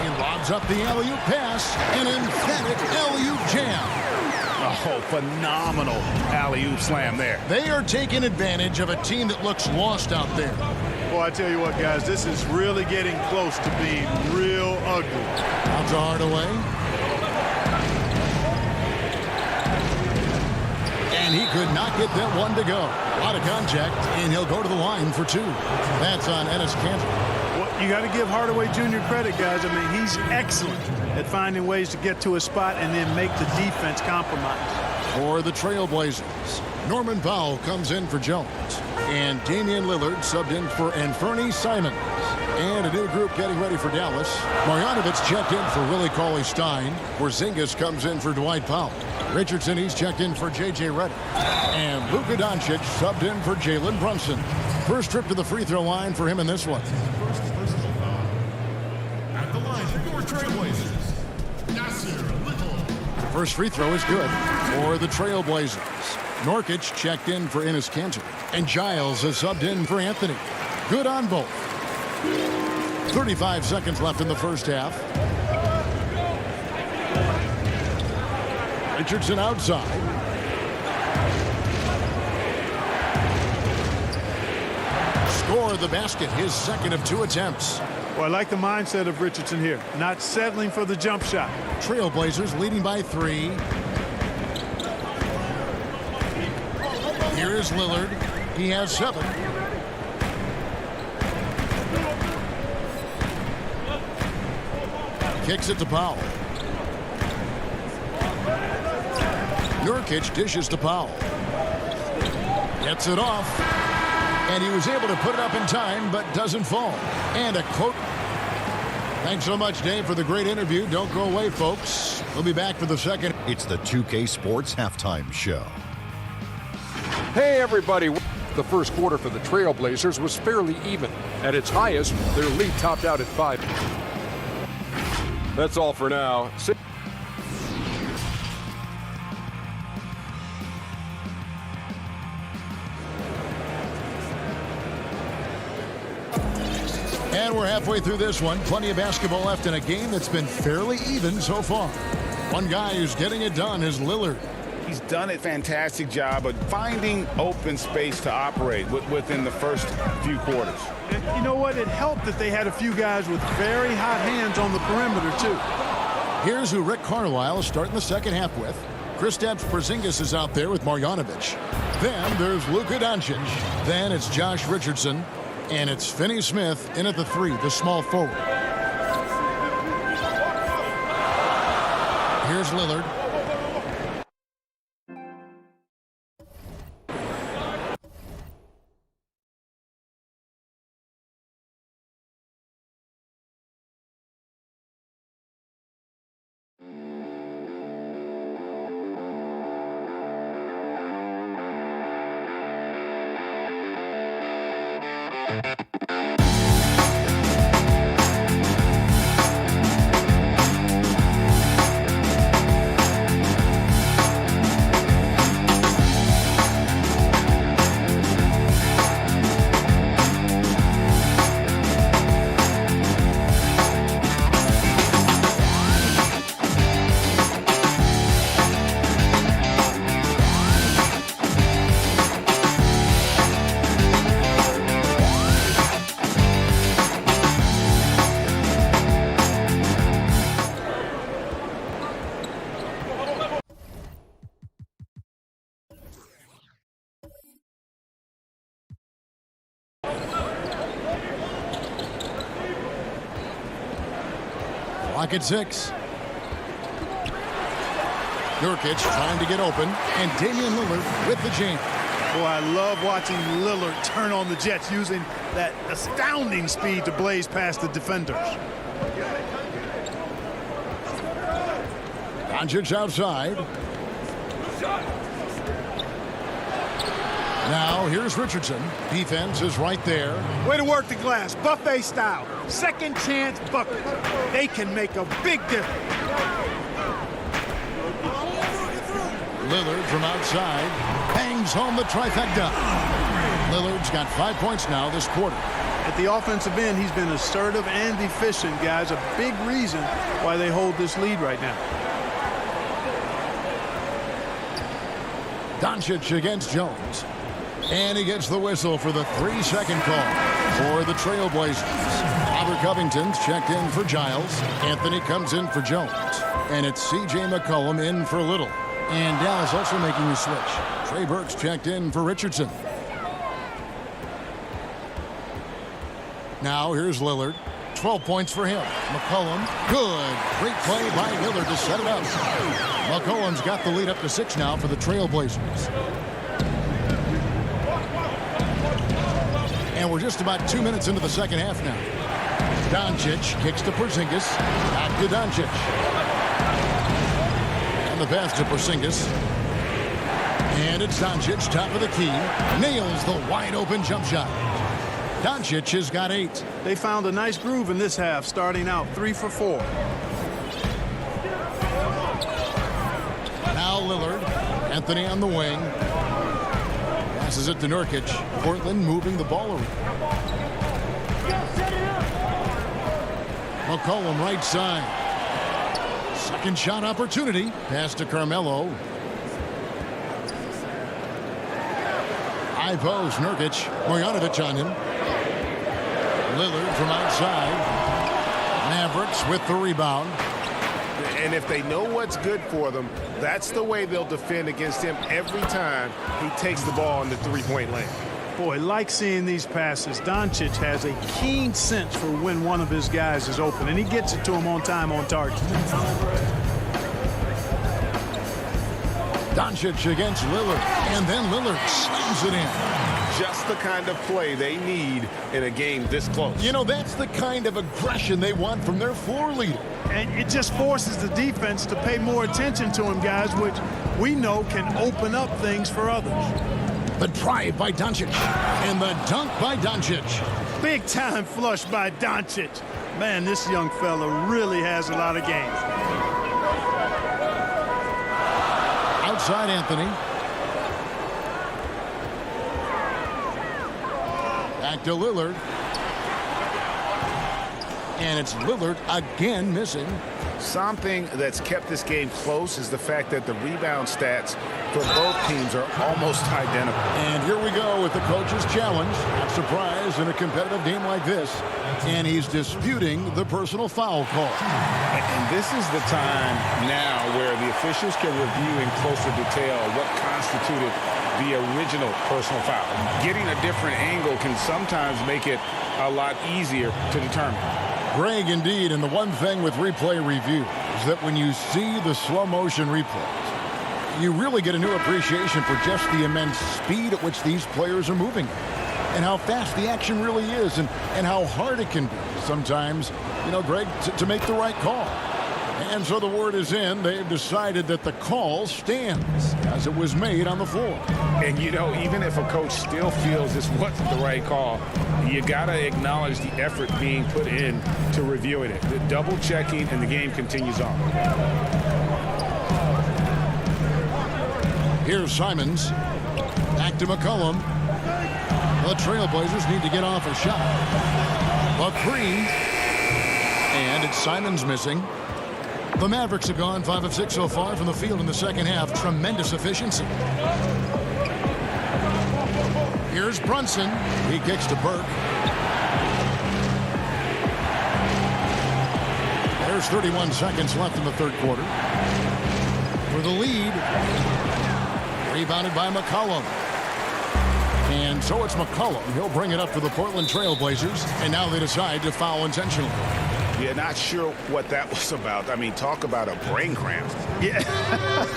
He lobs up the alley-oop pass. An emphatic alley-oop jam. Oh, phenomenal alley-oop slam there. They are taking advantage of a team that looks lost out there. Boy, I tell you what, guys, this is really getting close to being real ugly. Out to Hardaway. And he could not get that one to go. A lot of contact, and he'll go to the line for 2. That's on Enes Kanter. Well, you got to give Hardaway Jr. credit, guys. I mean, he's excellent at finding ways to get to a spot and then make the defense compromise. For the Trailblazers, Norman Powell comes in for Jones. And Damian Lillard subbed in for Anthony Simons. And a new group getting ready for Dallas. Marjanovic checked in for Willie Cauley-Stein. Porzingis comes in for Dwight Powell. Richardson, he's checked in for J.J. Redick. And Luka Doncic subbed in for Jalen Brunson. First trip to the free throw line for him in this one. At the line for your Trailblazers, Nasir Little. First free throw is good for the Trailblazers. Nurkic checked in for Enes Kanter. And Giles has subbed in for Anthony. Good on both. 35 seconds left in the first half. Richardson outside. Score the basket, his second of 2 attempts. Well, I like the mindset of Richardson here, not settling for the jump shot. Trailblazers leading by 3. Here is Lillard. He has 7. kicks it to Powell. Nurkic dishes to Powell. Gets it off. And he was able to put it up in time, but doesn't fall. And a quote. Thanks so much, Dave, for the great interview. Don't go away, folks. We'll be back for the second. It's the 2K Sports Halftime Show. Hey, everybody. The first quarter for the Trailblazers was fairly even. At its highest, their lead topped out at 5. That's all for now. And we're halfway through this one. Plenty of basketball left in a game that's been fairly even so far. One guy who's getting it done is Lillard. He's done a fantastic job of finding open space to operate within the first few quarters. You know what? It helped that they had a few guys with very hot hands on the perimeter, too. Here's who Rick Carlisle is starting the second half with. Kristaps Porzingis is out there with Marjanovic. Then there's Luka Doncic. Then it's Josh Richardson. And it's Finney Smith in at the 3, the small forward. Here's Lillard. Clock at 6. Nurkic trying to get open, and Damian Lillard with the jam. Boy, I love watching Lillard turn on the Jets using that astounding speed to blaze past the defenders. Doncic outside. Now here's Richardson. Defense is right there. Way to work the glass, buffet style. Second chance buckets. They can make a big difference. Lillard from outside bangs home the trifecta. Lillard's got 5 points now this quarter. At the offensive end, he's been assertive and efficient, guys. A big reason why they hold this lead right now. Doncic against Jones. And he gets the whistle for the 3-second call for the Trailblazers. Robert Covington's checked in for Giles. Anthony comes in for Jones. And it's C.J. McCollum in for Little. And Dallas also making the switch. Trey Burks checked in for Richardson. Now here's Lillard. 12 points for him. McCollum, good. Great play by Lillard to set it up. McCollum's got the lead up to 6 now for the Trailblazers. And we're just about 2 minutes into the second half now. Doncic kicks to Porzingis. Back to Doncic. And the pass to Porzingis. And it's Doncic, top of the key. Nails the wide open jump shot. Doncic has got 8. They found a nice groove in this half, starting out 3 for 4. Now Lillard. Anthony on the wing. Passes it to Nurkic. Portland moving the ball around. McCollum right side. Second shot opportunity. Pass to Carmelo. High post. Nurkic. Marjanovic on him. Lillard from outside. Mavericks with the rebound. And if they know what's good for them, that's the way they'll defend against him every time he takes the ball in the three-point lane. Boy, like seeing these passes. Doncic has a keen sense for when one of his guys is open, and he gets it to him on time, on target. Doncic against Lillard, and then Lillard slams it in. Just the kind of play they need in a game this close. You know, that's the kind of aggression they want from their floor leader. And it just forces the defense to pay more attention to him, guys, which we know can open up things for others. The drive by Doncic, and the dunk by Doncic. Big time flush by Doncic. Man, this young fella really has a lot of game. Outside Anthony. Back to Lillard. And it's Lillard again missing. Something that's kept this game close is the fact that the rebound stats for both teams are almost identical. And here we go with the coach's challenge. Not surprised in a competitive game like this. And he's disputing the personal foul call. And this is the time now where the officials can review in closer detail what constituted the original personal foul. Getting a different angle can sometimes make it a lot easier to determine. Greg, indeed, and the one thing with replay review is that when you see the slow motion replays, you really get a new appreciation for just the immense speed at which these players are moving and how fast the action really is and how hard it can be sometimes, you know, Greg, to make the right call. And so the word is in. They've decided that the call stands as it was made on the floor. And, you know, even if a coach still feels this wasn't the right call, you got to acknowledge the effort being put in to reviewing it. The double checking, and the game continues on. Here's Simons. Back to McCollum. The Trailblazers need to get off a shot. A three. And it's Simons missing. The Mavericks have gone 5 of 6 so far from the field in the second half. Tremendous efficiency. Here's Brunson. He kicks to Burke. There's 31 seconds left in the third quarter. For the lead. Rebounded by McCollum. And so it's McCollum. He'll bring it up for the Portland Trailblazers. And now they decide to foul intentionally. Yeah, not sure what that was about. I mean, talk about a brain cramp. Yeah,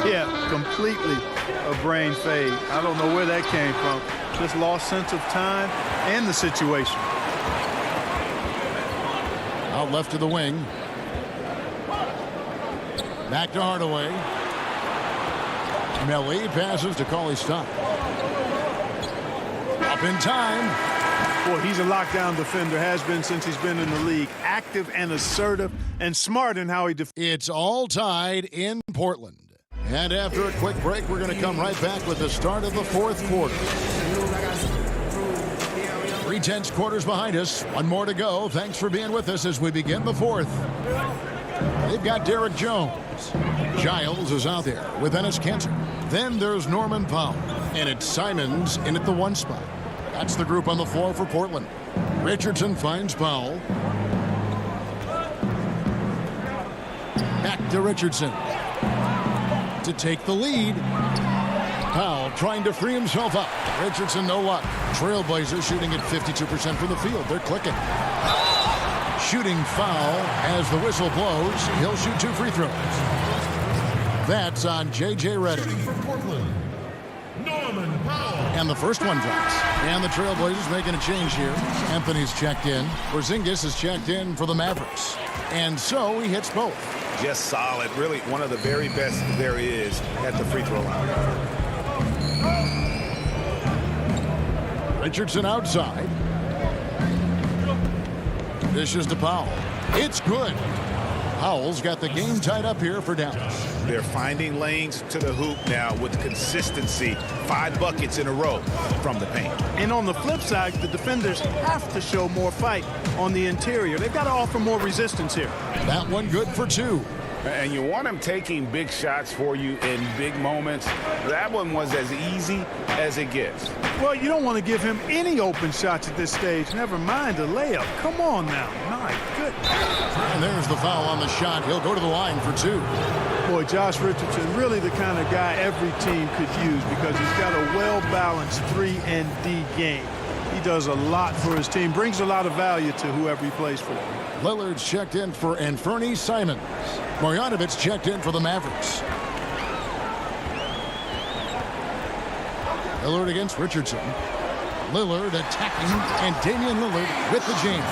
yeah, completely a brain fade. I don't know where that came from. Just lost sense of time and the situation. Out left to the wing. Back to Hardaway. Melly passes to Cauley-Stein. Up in time. Boy, he's a lockdown defender, has been since he's been in the league. Active and assertive and smart in how he defends. It's all tied in Portland. And after a quick break, we're going to come right back with the start of the fourth quarter. 3/10 quarters behind us. One more to go. Thanks for being with us as we begin the fourth. They've got Derek Jones. Giles is out there with Enes Kanter. Then there's Norman Powell. And it's Simons in at the one spot. That's the group on the floor for Portland. Richardson finds Powell. Back to Richardson. To take the lead. Powell trying to free himself up. Richardson, no luck. Trailblazers shooting at 52% from the field. They're clicking. Shooting foul as the whistle blows. He'll shoot 2 free throws. That's on J.J. Redick. And the first one drops. And the Trailblazers making a change here. Anthony's checked in. Porzingis is checked in for the Mavericks. And so he hits both. Just solid. Really one of the very best there is at the free throw line. Richardson outside. Dishes to Powell. It's good. Powell's got the game tied up here for Dallas. They're finding lanes to the hoop now with consistency. 5 buckets in a row from the paint. And on the flip side, the defenders have to show more fight on the interior. They've got to offer more resistance here. That one good for 2. And you want him taking big shots for you in big moments. That one was as easy as it gets. Well, you don't want to give him any open shots at this stage. Never mind a layup. Come on now. My goodness. And there's the foul on the shot. He'll go to the line for 2. Boy, Josh Richardson, really the kind of guy every team could use because he's got a well-balanced 3 and D game. He does a lot for his team, brings a lot of value to whoever he plays for. Lillard's checked in for Anthony Simons. Marjanovic checked in for the Mavericks. Lillard against Richardson. Lillard attacking, and Damian Lillard with the jam.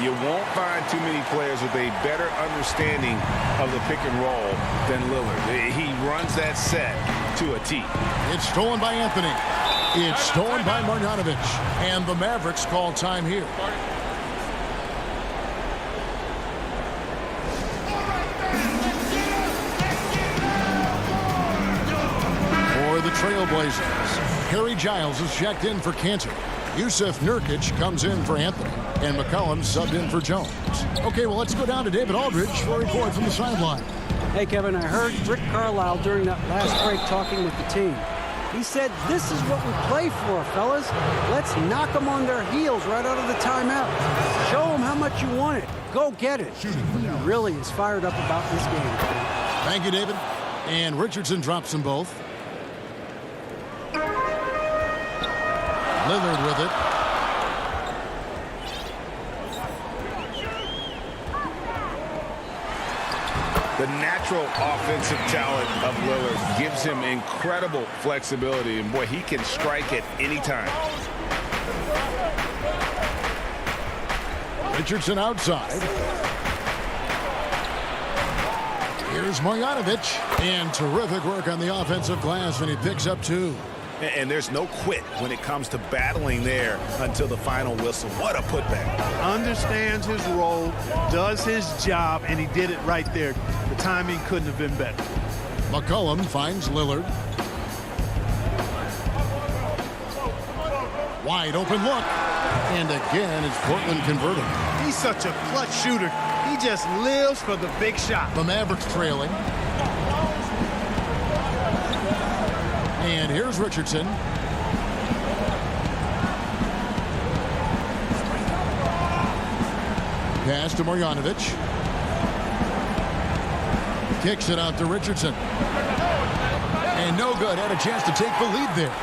You won't find too many players with a better understanding of the pick and roll than Lillard. He runs that set to a T. It's stolen by Anthony. It's stolen by Marjanovic. And the Mavericks call time here. For the Trailblazers, Harry Giles is checked in for Cantor. Yusuf Nurkic comes in for Anthony. And McCollum subbed in for Jones. Okay, well, let's go down to David Aldridge for a report from the sideline. Hey, Kevin, I heard Rick Carlisle during that last break talking with the team. He said, this is what we play for, fellas. Let's knock them on their heels right out of the timeout. Show them how much you want it. Go get it. He really is fired up about this game. Thank you, David. And Richardson drops them both. Lillard with it. The natural offensive talent of Lillard gives him incredible flexibility, and boy, he can strike at any time. Richardson outside. Here's Marjanovic, and terrific work on the offensive glass, and he picks up 2. And there's no quit when it comes to battling there until the final whistle. What a putback. Understands his role, does his job, and he did it right there. The timing couldn't have been better. McCollum finds Lillard. Wide open look. And again, it's Portland converting. He's such a clutch shooter. He just lives for the big shot. The Mavericks trailing. And here's Richardson. Pass to Marjanovic. Kicks it out to Richardson. And no good. Had a chance to take the lead there.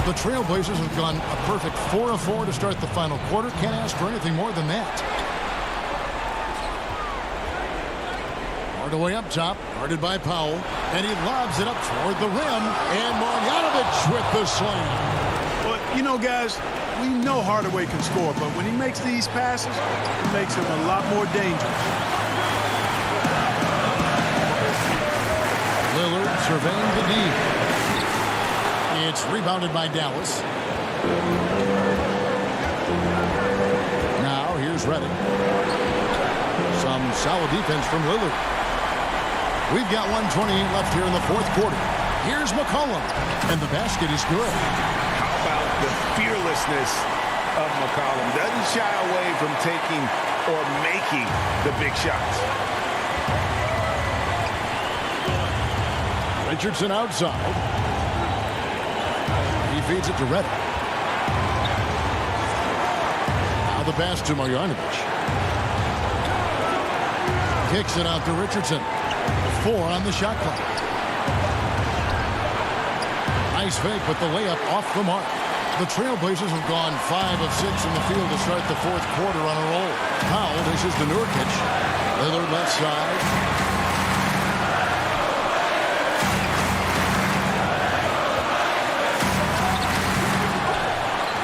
The Trailblazers have gone a perfect 4 of 4 to start the final quarter. Can't ask for anything more than that. Hardaway up top, guarded by Powell, and he lobs it up toward the rim, and Marjanovic with the slam. Well, you know, guys, we know Hardaway can score, but when he makes these passes, it makes him a lot more dangerous. Lillard surveying the D. It's rebounded by Dallas. Now here's Redding. Some solid defense from Lillard. We've got 1:28 left here in the fourth quarter. Here's McCollum, and the basket is good. How about the fearlessness of McCollum? Doesn't shy away from taking or making the big shots. Richardson outside. He feeds it to Redding. Now the pass to Marjanovic. Kicks it out to Richardson. 4 on the shot clock. Nice fake, but the layup off the mark. The Trailblazers have gone 5 of 6 in the field to start the fourth quarter on a roll. Powell dishes to Nurkic. Lillard left side.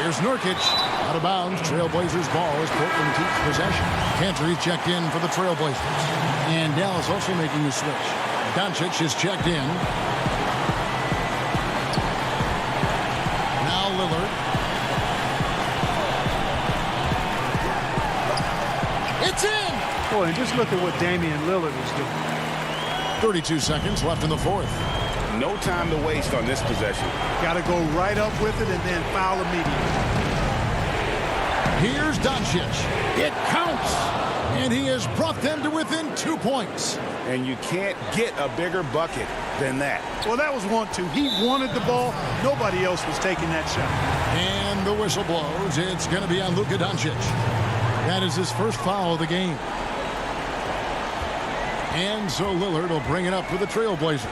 Here's Nurkic. Out of bounds. Trailblazers ball as Portland keeps possession. Cantor checked in for the Trailblazers. And Dallas also making the switch. Doncic is checked in. Now Lillard. It's in! Boy, and just look at what Damian Lillard is doing. 32 seconds left in the fourth. No time to waste on this possession. Got to go right up with it and then foul immediately. Here's Doncic. It counts. And he has brought them to within 2 points. And you can't get a bigger bucket than that. Well, that was 1-2. He wanted the ball. Nobody else was taking that shot. And the whistle blows. It's going to be on Luka Doncic. That is his first foul of the game. And so Lillard will bring it up for the Trailblazers.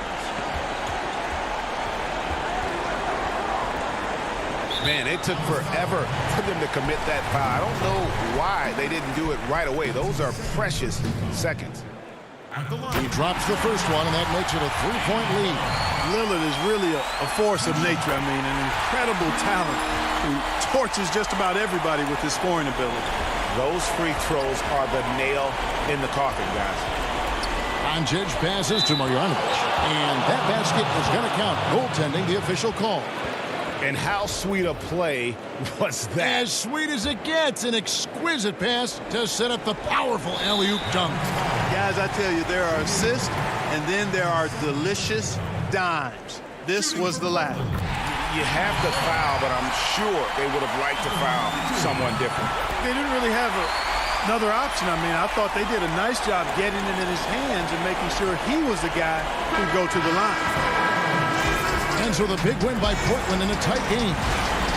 Man, it took forever for them to commit that foul. I don't know why they didn't do it right away. Those are precious seconds. He drops the first one, and that makes it a 3-point lead. Lillard is really a force of nature. I mean, an incredible talent who torches just about everybody with his scoring ability. Those free throws are the nail in the coffin, guys. Doncic passes to Marjanovic, and that basket is going to count. Goaltending, the official call. And how sweet a play was that? As sweet as it gets, an exquisite pass to set up the powerful alley-oop dunk. Guys, I tell you, there are assists, and then there are delicious dimes. This was the latter. You have to foul, but I'm sure they would have liked to foul someone different. They didn't really have another option. I mean, I thought they did a nice job getting it in his hands and making sure he was the guy who'd go to the line. And so the big win by Portland in a tight game.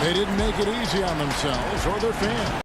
They didn't make it easy on themselves or their fans.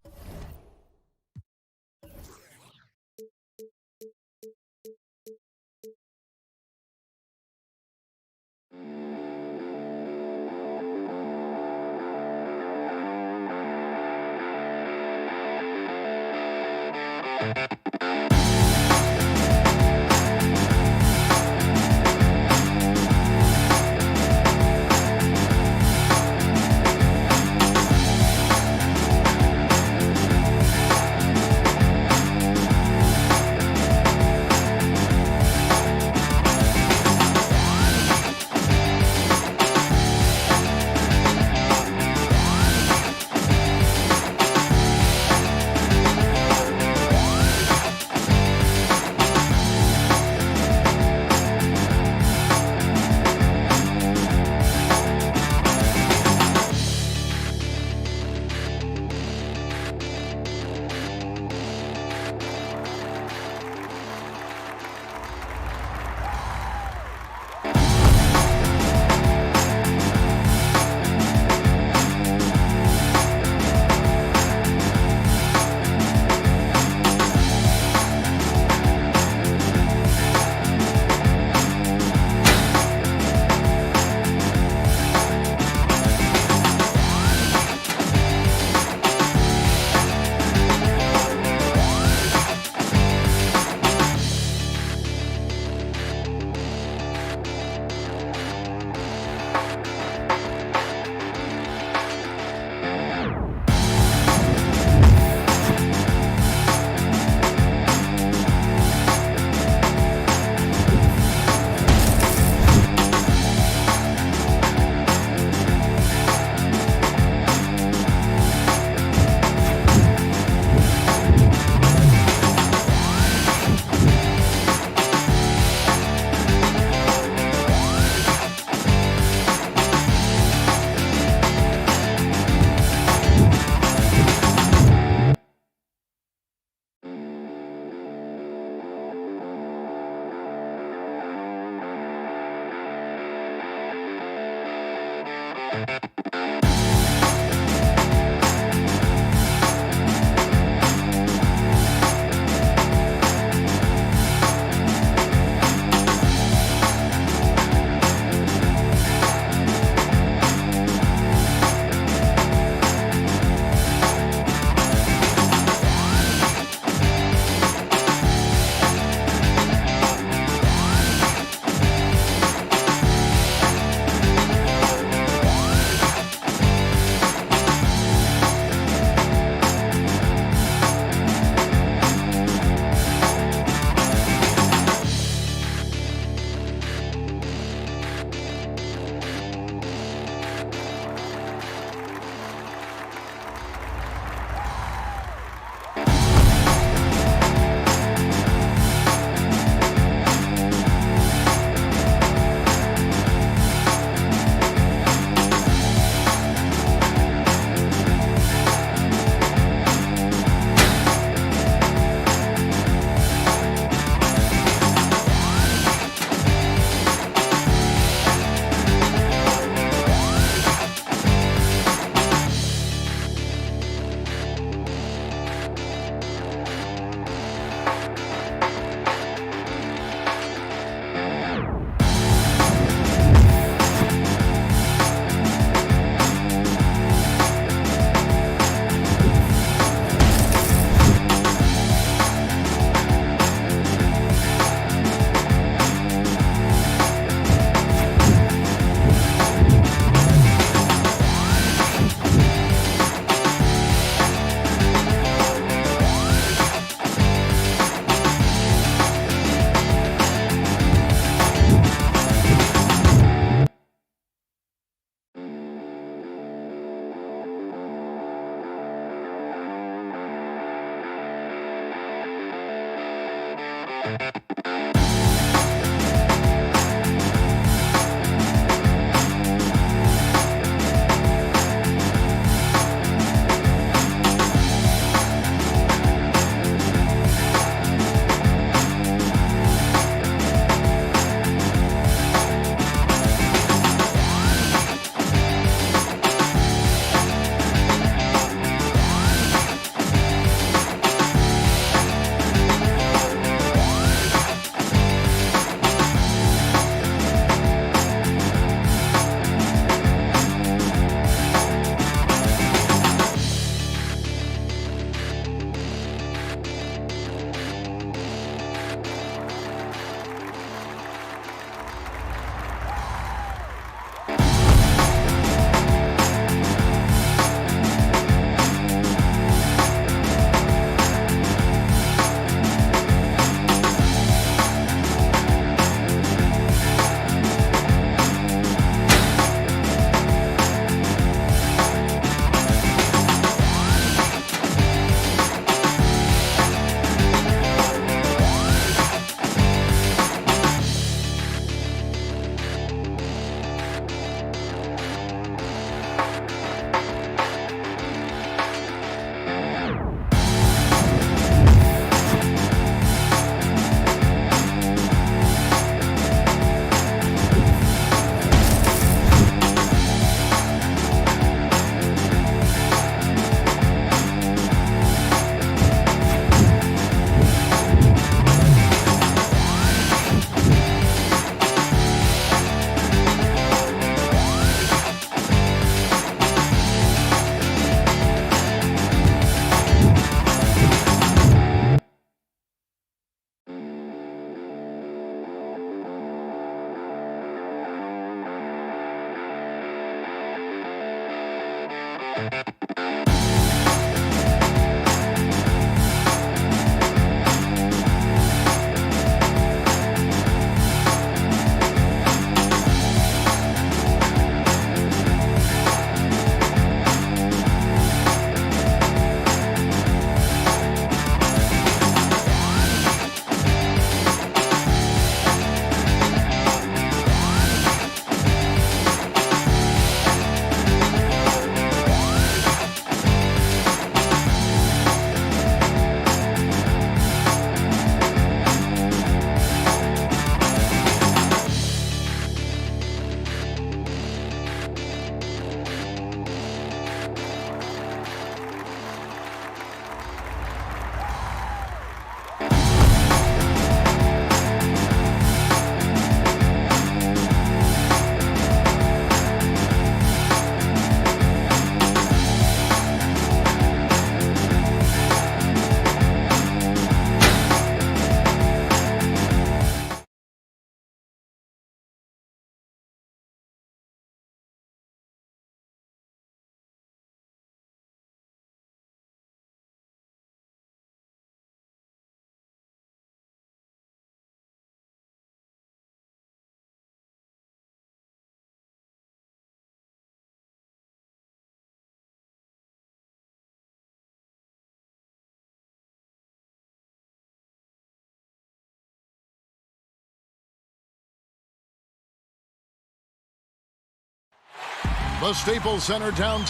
The Staples Center down.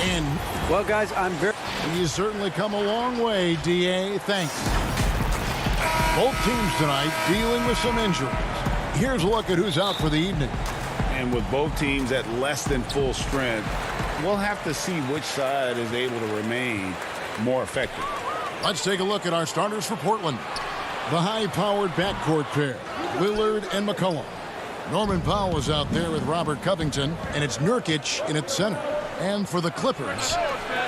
And, well, guys, you certainly come a long way, D.A. Thanks. Both teams tonight dealing with some injuries. Here's a look at who's out for the evening. And with both teams at less than full strength, we'll have to see which side is able to remain more effective. Let's take a look at our starters for Portland. The high-powered backcourt pair, Lillard and McCollum. Norman Powell is out there with Robert Covington, and it's Nurkic in its center. And for the Clippers,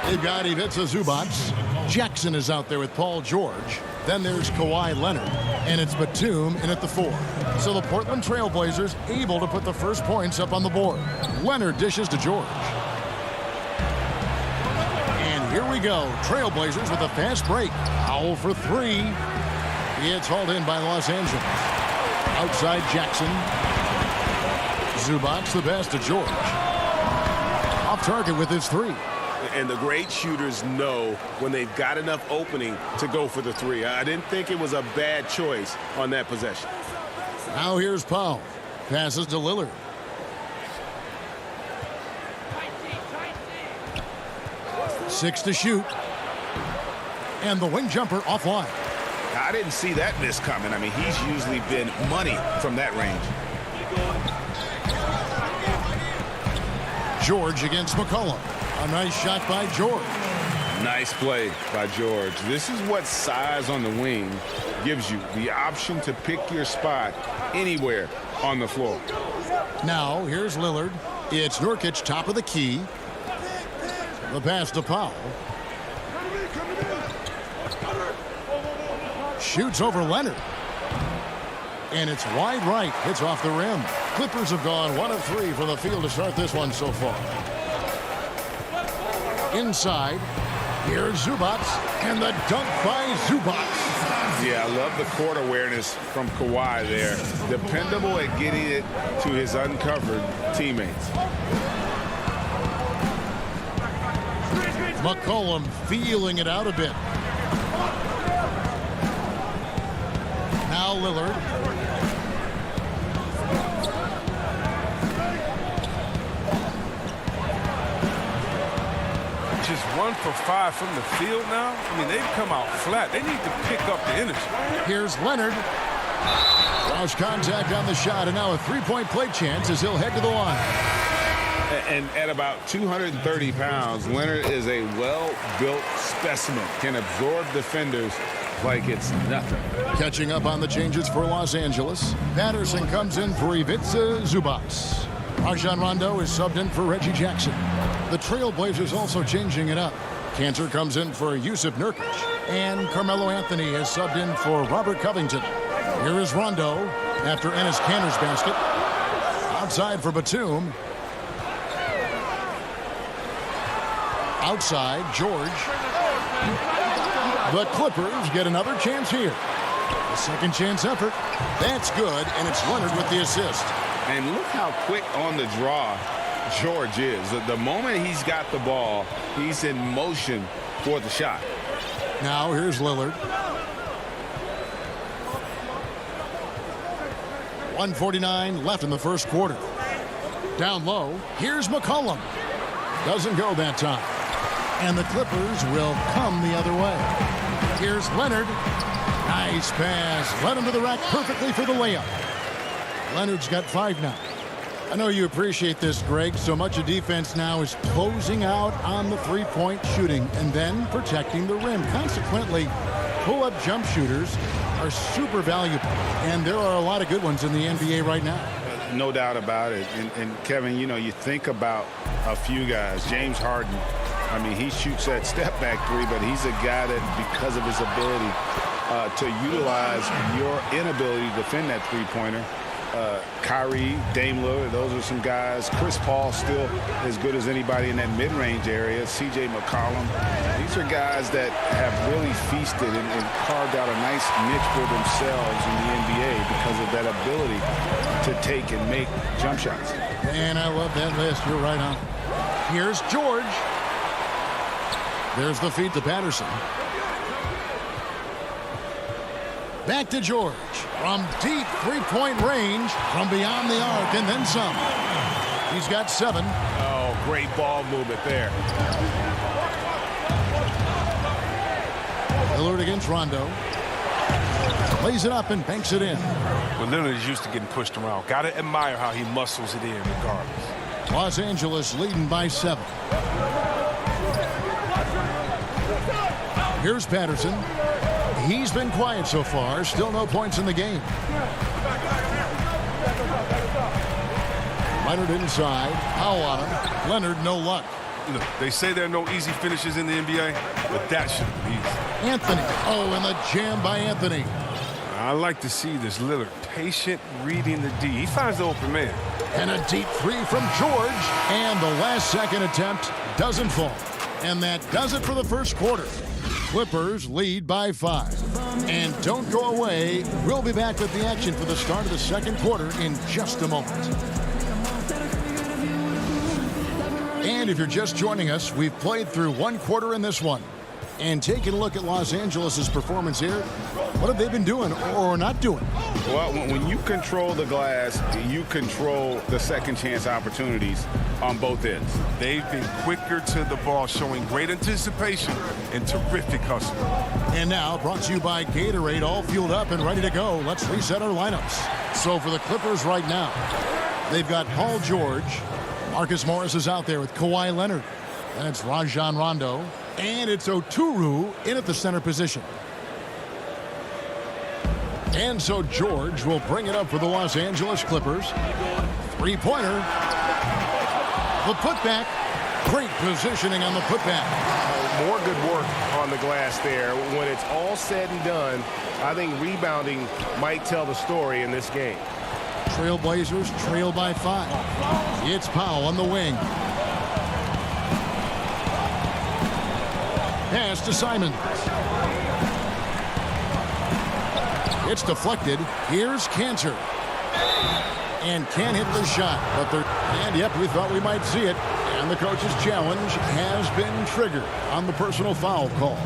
they've got Ivica Zubac. Jackson is out there with Paul George. Then there's Kawhi Leonard, and it's Batum in at the 4. So the Portland Trailblazers able to put the first points up on the board. Leonard dishes to George. And here we go. Trailblazers with a fast break. Powell for 3. It's hauled in by Los Angeles. Outside Jackson. Zubac the pass to George. Off target with his 3. And the great shooters know when they've got enough opening to go for the 3. I didn't think it was a bad choice on that possession. Now here's Powell. Passes to Lillard. Six to shoot. And the wing jumper offline. I didn't see that miss coming. I mean, he's usually been money from that range. George against McCollum. A nice shot by George. Nice play by George. This is what size on the wing gives you, the option to pick your spot anywhere on the floor. Now, here's Lillard. It's Nurkic, top of the key. The pass to Powell. Shoots over Leonard. And it's wide right. Hits off the rim. Clippers have gone 1 of 3 from the field to start this one so far. Inside, here's Zubac, and the dunk by Zubac. Yeah, I love the court awareness from Kawhi there. Dependable at getting it to his uncovered teammates. McCollum feeling it out a bit. Now Lillard. Just 1 for 5 from the field now. I mean, they've come out flat. They need to pick up the energy. Here's Leonard. Cross contact on the shot, and now a 3-point play chance as he'll head to the line. And at about 230 pounds, Leonard is a well-built specimen. Can absorb defenders like it's nothing. Catching up on the changes for Los Angeles. Patterson comes in for Ivica Zubac. Rajon Rondo is subbed in for Reggie Jackson. The Trailblazers also changing it up. Cantor comes in for Yusuf Nurkic. And Carmelo Anthony is subbed in for Robert Covington. Here is Rondo after Enes Kanter's basket. Outside for Batum. Outside, George. The Clippers get another chance here. A second chance effort. That's good, and it's Leonard with the assist. And look how quick on the draw George is. The moment he's got the ball, he's in motion for the shot. Now here's Lillard. 1:49 left in the first quarter. Down low, here's McCollum. Doesn't go that time. And the Clippers will come the other way. Here's Leonard. Nice pass. Led him to the rack perfectly for the layup. Leonard's got 5 now. I know you appreciate this, Greg. So much of defense now is closing out on the three-point shooting and then protecting the rim. Consequently, pull-up jump shooters are super valuable. And there are a lot of good ones in the NBA right now. No doubt about it. And Kevin, you know, you think about a few guys. James Harden, I mean, he shoots that step-back 3, but he's a guy that, because of his ability to utilize your inability to defend that three-pointer, Kyrie, Dame Lillard, those are some guys. Chris Paul still as good as anybody in that mid-range area. C.J. McCollum. These are guys that have really feasted and carved out a nice niche for themselves in the NBA because of that ability to take and make jump shots. And I love that list. You're right on. Here's George. There's the feed to Patterson. Back to George. From deep three-point range, from beyond the arc, and then some. He's got 7. great ball movement there. Lillard against Rondo. Lays it up and banks it in. Well, Lillard is used to getting pushed around. Got to admire how he muscles it in regardless. Los Angeles leading by 7. Here's Patterson. He's been quiet so far. Still no points in the game. Leonard inside. Powell on him. Leonard, no luck. Look, they say there are no easy finishes in the NBA, but that should be easy. Anthony. Oh, and the jam by Anthony. I like to see this Lillard patient reading the D. He finds the open man. And a deep three from George. And the last second attempt doesn't fall. And that does it for the first quarter. Clippers lead by 5. And don't go away. We'll be back with the action for the start of the second quarter in just a moment. And if you're just joining us, we've played through one quarter in this one. And taking a look at Los Angeles' performance here, what have they been doing or not doing? Well, when you control the glass, you control the second chance opportunities on both ends. They've been quicker to the ball, showing great anticipation and terrific hustle. And now, brought to you by Gatorade, all fueled up and ready to go. Let's reset our lineups. So for the Clippers right now, they've got Paul George. Marcus Morris is out there with Kawhi Leonard. And it's Rajon Rondo. And it's Oturu in at the center position. And so George will bring it up for the Los Angeles Clippers. Three-pointer. The putback. Great positioning on the putback. More good work on the glass there. When it's all said and done, I think rebounding might tell the story in this game. Trailblazers trail by 5. It's Powell on the wing. Pass to Simons. It's deflected. Here's Cantor. And can't hit the shot. And yep, we thought we might see it. And the coach's challenge has been triggered on the personal foul call.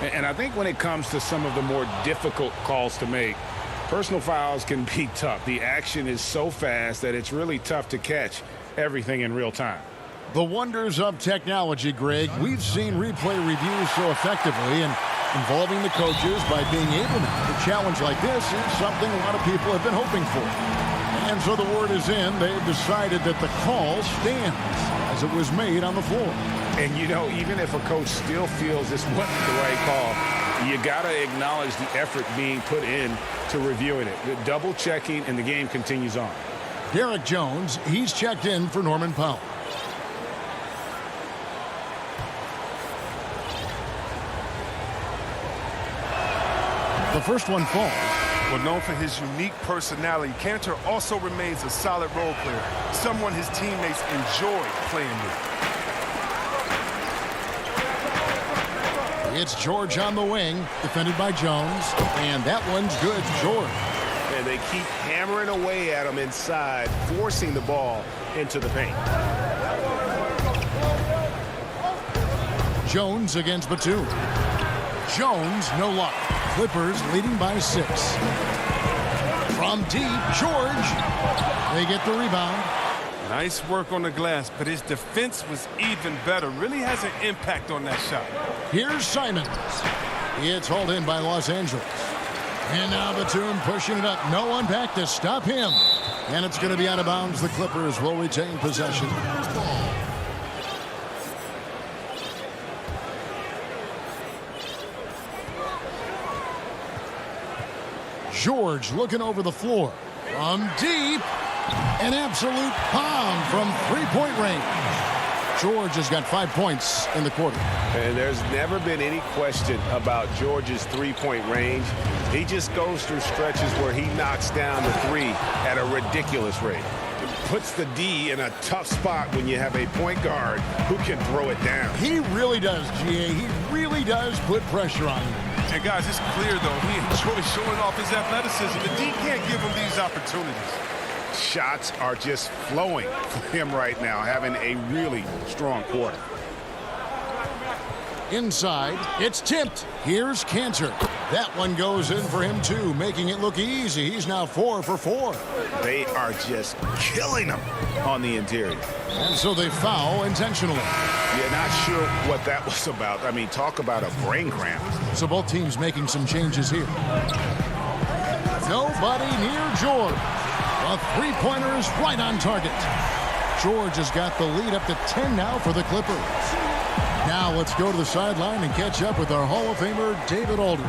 And I think when it comes to some of the more difficult calls to make, personal fouls can be tough. The action is so fast that it's really tough to catch everything in real time. The wonders of technology, Greg. We've seen replay reviews so effectively, and involving the coaches by being able to challenge like this is something a lot of people have been hoping for. And so the word is in. They've decided that the call stands as it was made on the floor. And, you know, even if a coach still feels this wasn't the right call, you got to acknowledge the effort being put in to reviewing it. The double checking, and the game continues on. Derek Jones, he's checked in for Norman Powell. The first one falls. Well, known for his unique personality, Cantor also remains a solid role player, someone his teammates enjoy playing with. It's George on the wing, defended by Jones, and that one's good. George. And they keep hammering away at him inside, forcing the ball into the paint. Jones against Batum. Jones, no luck. Clippers leading by 6. From deep, George. They get the rebound. Nice work on the glass, but his defense was even better. Really has an impact on that shot. Here's Simons. It's hauled in by Los Angeles. And now Batum pushing it up. No one back to stop him. And it's going to be out of bounds. The Clippers will retain possession. George looking over the floor. From deep. An absolute bomb from three-point range. George has got 5 points in the quarter. And there's never been any question about George's three-point range. He just goes through stretches where he knocks down the three at a ridiculous rate. It puts the D in a tough spot when you have a point guard who can throw it down. He really does, GA. He really does put pressure on him. And guys, it's clear, though, he enjoys showing off his athleticism. The D can't give him these opportunities. Shots are just flowing for him right now, having a really strong quarter. Inside, it's tipped. Here's Cantor. That one goes in for him, too, making it look easy. He's now 4 for 4. They are just killing him on the interior. And so they foul intentionally. Yeah, not sure what that was about. I mean, talk about a brain cramp. So both teams making some changes here. Nobody near George. A three-pointer is right on target. George has got the lead up to 10 now for the Clippers. Now let's go to the sideline and catch up with our Hall of Famer, David Aldridge.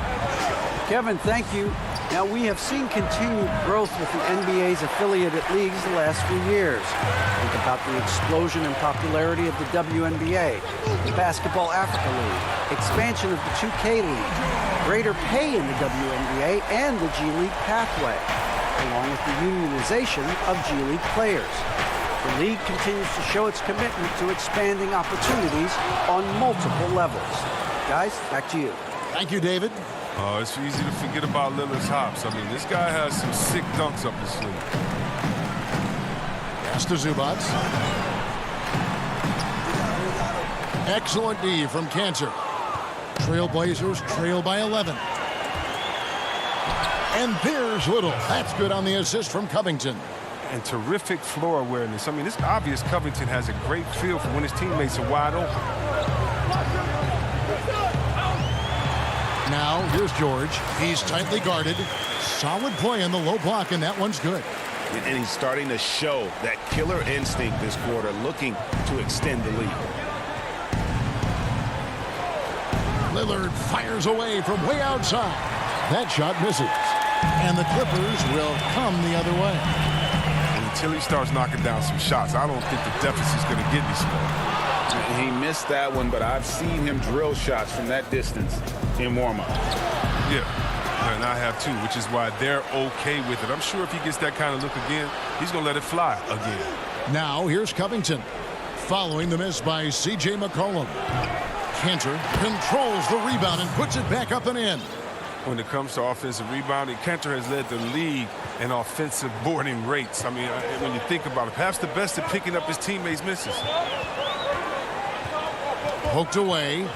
Kevin, thank you. Now, we have seen continued growth with the NBA's affiliated leagues the last few years. Think about the explosion in popularity of the WNBA, the Basketball Africa League, expansion of the 2K League, greater pay in the WNBA, and the G League pathway, along with the unionization of G League players. The league continues to show its commitment to expanding opportunities on multiple levels. Guys, back to you. Thank you, David. It's easy to forget about Lillard's hops. I mean, this guy has some sick dunks up his sleeve. Pass to Zubats. Excellent D from Cantor. Trailblazers trail by 11. And there's Little. That's good on the assist from Covington. And terrific floor awareness. I mean, it's obvious Covington has a great feel for when his teammates are wide open. Now, here's George. He's tightly guarded. Solid play in the low block, and that one's good. And he's starting to show that killer instinct this quarter, looking to extend the lead. Lillard fires away from way outside. That shot misses. And the Clippers will come the other way. Until he starts knocking down some shots, I don't think the deficit's going to get any smaller. He missed that one, but I've seen him drill shots from that distance in warm-up. Yeah, and I have too, which is why they're okay with it. I'm sure if he gets that kind of look again, he's going to let it fly again. Now here's Covington. Following the miss by C.J. McCollum. Cantor controls the rebound and puts it back up and in. When it comes to offensive rebounding, Cantor has led the league in offensive boarding rates. I mean, when you think about it, perhaps the best at picking up his teammates' misses. Poked away.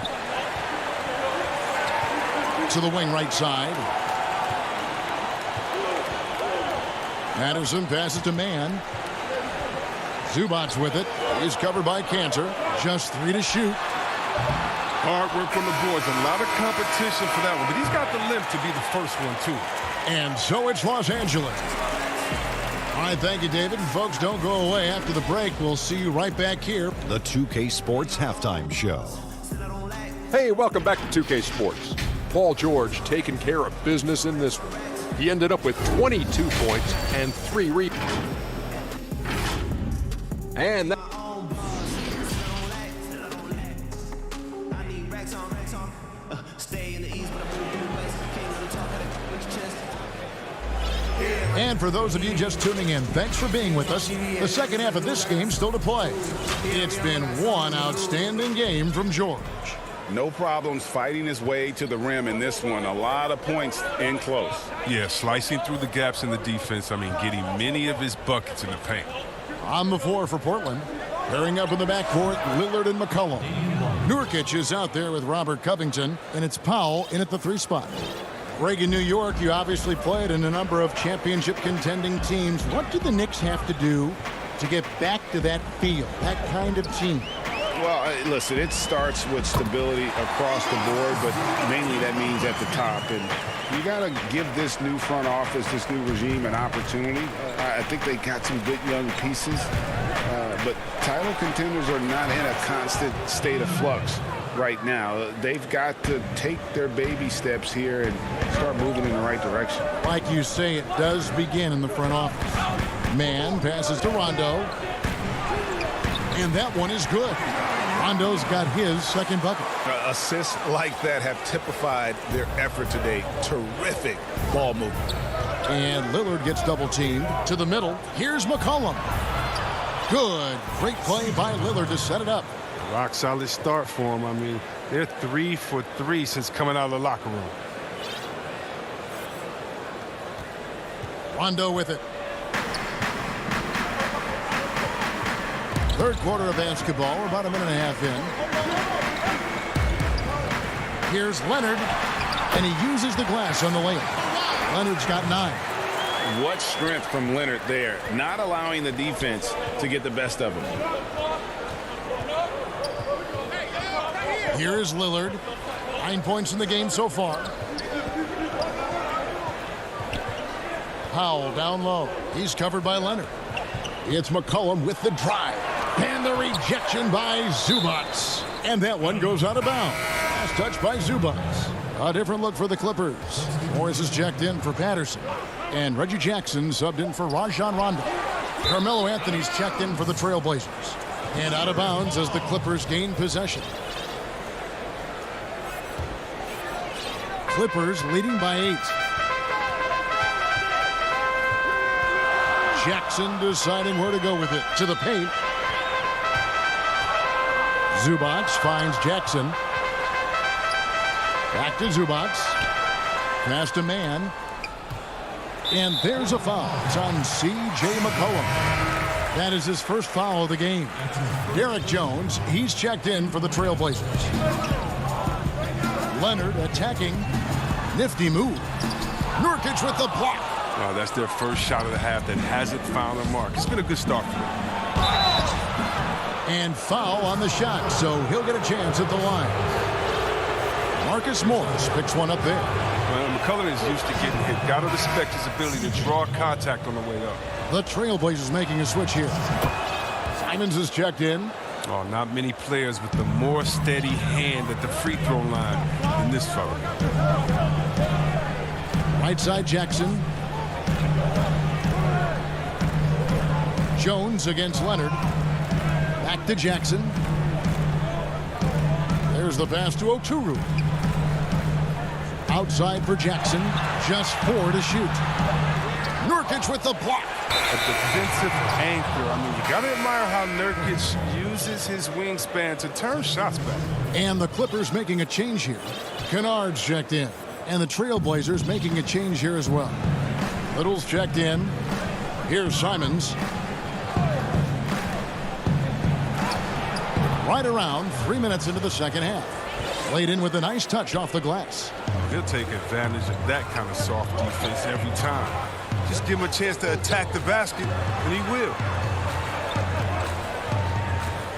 To the wing right side. Madison passes to Mann. Zubats with it. He's covered by Cantor. Just 3 to shoot. Hard work from the boards. A lot of competition for that one, but he's got the lift to be the first one, too. And so it's Los Angeles. All right, thank you, David. And folks, don't go away. After the break, we'll see you right back here. The 2K Sports Halftime Show. Hey, welcome back to 2K Sports. Paul George taking care of business in this one. He ended up with 22 points and 3 rebounds. And that And for those of you just tuning in, thanks for being with us. The second half of this game still to play. It's been one outstanding game from George. No problems fighting his way to the rim in this one. A lot of points in close. Yeah, slicing through the gaps in the defense. I mean, getting many of his buckets in the paint. On the floor for Portland. Pairing up in the backcourt, Lillard and McCollum. Nurkic is out there with Robert Covington, and it's Powell in at the 3 spot. Greg, in New York, you obviously played in a number of championship contending teams. What do the Knicks have to do to get back to that feel, that kind of team? Well, listen, it starts with stability across the board, but mainly that means at the top. And you got to give this new front office, this new regime, an opportunity. I think they got some good young pieces, but title contenders are not in a constant state of flux right now. They've got to take their baby steps here and start moving in the right direction. Like you say, it does begin in the front office. Mann passes to Rondo. And that one is good. Rondo's got his second bucket. Assists like that have typified their effort today. Terrific ball movement. And Lillard gets double teamed to the middle. Here's McCollum. Good. Great play by Lillard to set it up. Rock solid start for him. I mean, they're 3 for 3 since coming out of the locker room. Rondo with it. Third quarter of basketball. We're about a minute and a half Here's Leonard, and he uses the glass on the layup. Leonard's got 9. What strength from Leonard there, not allowing the defense to get the best of him. Here is Lillard. 9 points in the game so far. Powell down low. He's covered by Leonard. It's McCollum with the drive. And the rejection by Zubac. And that one goes out of bounds. Last touch by Zubac. A different look for the Clippers. Morris is checked in for Patterson. And Reggie Jackson subbed in for Rajon Rondo. Carmelo Anthony's checked in for the Trailblazers. And out of bounds as the Clippers gain possession. Clippers leading by 8. Jackson deciding where to go with it. To the paint. Zubac finds Jackson. Back to Zubac. Pass to man. And there's a foul. It's on C.J. McCollum. That is his first foul of the game. Derek Jones, he's checked in for the Trailblazers. Leonard attacking. Nifty move. Nurkic with the block. Well, that's their first shot of the half that hasn't found a mark. It's been a good start for them. And foul on the shot, so he'll get a chance at the line. Marcus Morris picks one up there. Well, McCullough is used to getting hit. Got to respect his ability to draw contact on the way up. The Trailblazers making a switch here. Simons is checked in. Oh, not many players with the more steady hand at the free throw line than this fella. Right side Jackson. Jones against Leonard. Back to Jackson. There's the pass to Oturu. Outside for Jackson. Just 4 to shoot. Nurkic with the block. A defensive anchor. I mean, you got to admire how Nurkic uses his wingspan to turn shots back. And the Clippers making a change here. Kennard's checked in. And the Trailblazers making a change here as well. Little's checked in. Here's Simons. Right around 3 minutes into the second half. Laid in with a nice touch off the glass. He'll take advantage of that kind of soft defense every time. Just give him a chance to attack the basket, and he will.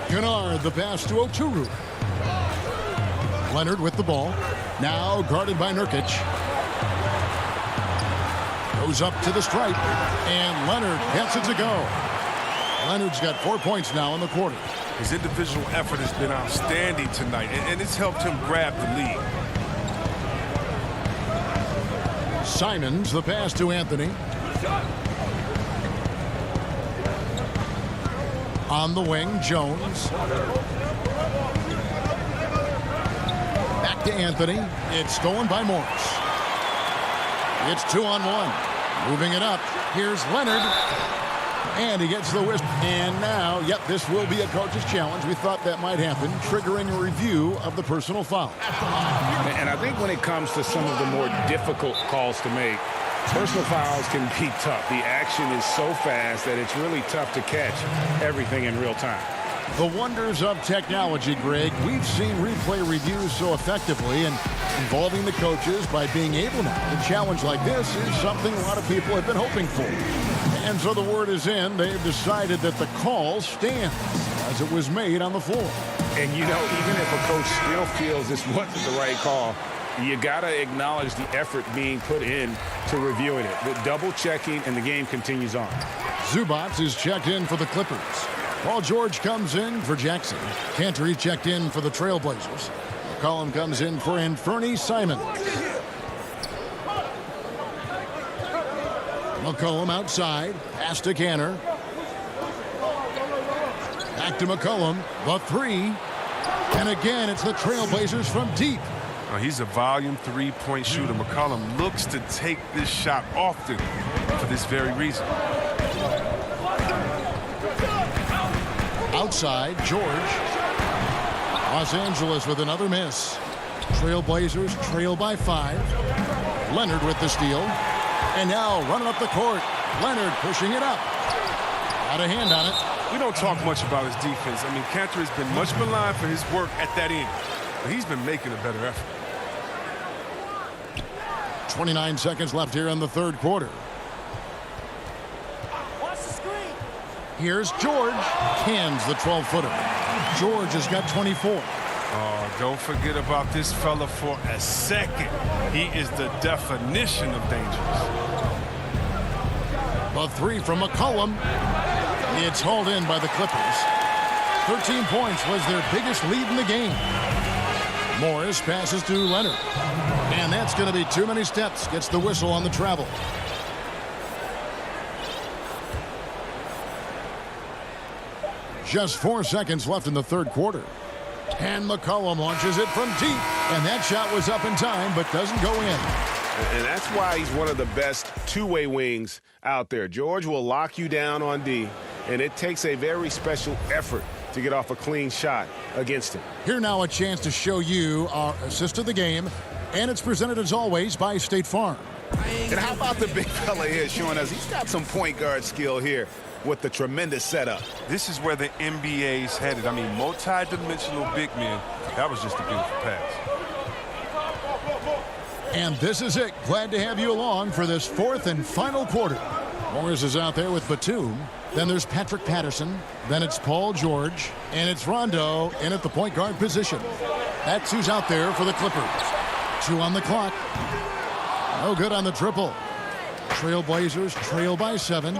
Kennard, the pass to Oturu. Leonard with the ball. Now guarded by Nurkic. Goes up to the stripe. And Leonard gets it to go. Leonard's got 4 points now in the quarter. His individual effort has been outstanding tonight, and it's helped him grab the lead. Simons, the pass to Anthony. On the wing, Jones. Back to Anthony. It's stolen by Morris. It's 2-on-1. Moving it up. Here's Leonard. And he gets the whistle. And now, yep, this will be a coach's challenge. We thought that might happen, triggering a review of the personal foul. And I think when it comes to some of the more difficult calls to make, personal fouls can be tough. The action is so fast that it's really tough to catch everything in real time. The wonders of technology, Greg. We've seen replay reviews so effectively, and involving the coaches by being able now to challenge like this is something a lot of people have been hoping for. And so the word is in. They've decided that the call stands as it was made on the floor. And, you know, even if a coach still feels this wasn't the right call, you got to acknowledge the effort being put in to reviewing it. The double checking, and the game continues on. Zubac is checked in for the Clippers. Paul George comes in for Jackson. Cantor checked in for the Trailblazers. McCollum comes in for Anthony Simons. McCollum outside. Pass to Cantor. Back to McCollum. The 3. And again, it's the Trailblazers from deep. He's a volume three-point shooter. McCollum looks to take this shot often for this very reason. Outside, George. Los Angeles with another miss. Trailblazers trail by 5. Leonard with the steal. And now running up the court. Leonard pushing it up. Got a hand on it. We don't talk much about his defense. I mean, Cantor has been much maligned for his work at that end. But he's been making a better effort. 29 seconds left here in the third quarter. Here's George. Cans the 12-footer. George has got 24. Oh, don't forget about this fella for a second. He is the definition of dangerous. A three from McCollum. It's hauled in by the Clippers. 13 points was their biggest lead in the game. Morris passes to Leonard. And that's going to be too many steps. Gets the whistle on the travel. Just 4 seconds left in the third quarter. And McCollum launches it from deep. And that shot was up in time, but doesn't go in. And that's why he's one of the best two-way wings out there. George will lock you down on D, and it takes a very special effort to get off a clean shot against him. Here now a chance to show you our assist of the game. And it's presented as always by State Farm. And how about the big fella here showing us he's got some point guard skill here with the tremendous setup. This is where the NBA's headed. I mean, multi-dimensional big men. That was just a beautiful pass. And this is it. Glad to have you along for this fourth and final quarter. Morris is out there with Batum. Then there's Patrick Patterson. Then it's Paul George. And it's Rondo in at the point guard position. That's who's out there for the Clippers. 2 on the clock. No good on the triple. Trailblazers trail by 7.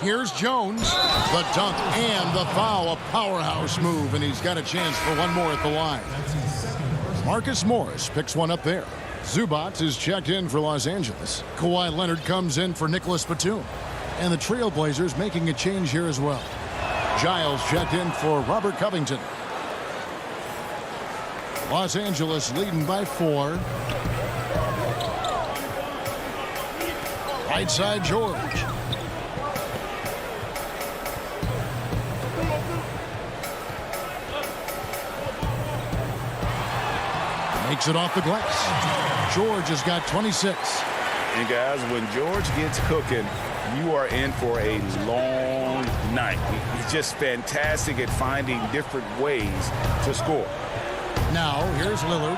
Here's Jones. The dunk and the foul. A powerhouse move. And he's got a chance for one more at the line. Marcus Morris picks one up there. Zubac is checked in for Los Angeles. Kawhi Leonard comes in for Nicholas Batum. And the Trailblazers making a change here as well. Giles checked in for Robert Covington. Los Angeles leading by 4. Right side George. Makes it off the glass. George has got 26. And guys, when George gets cooking, you are in for a long night. He's just fantastic at finding different ways to score. Now, here's Lillard.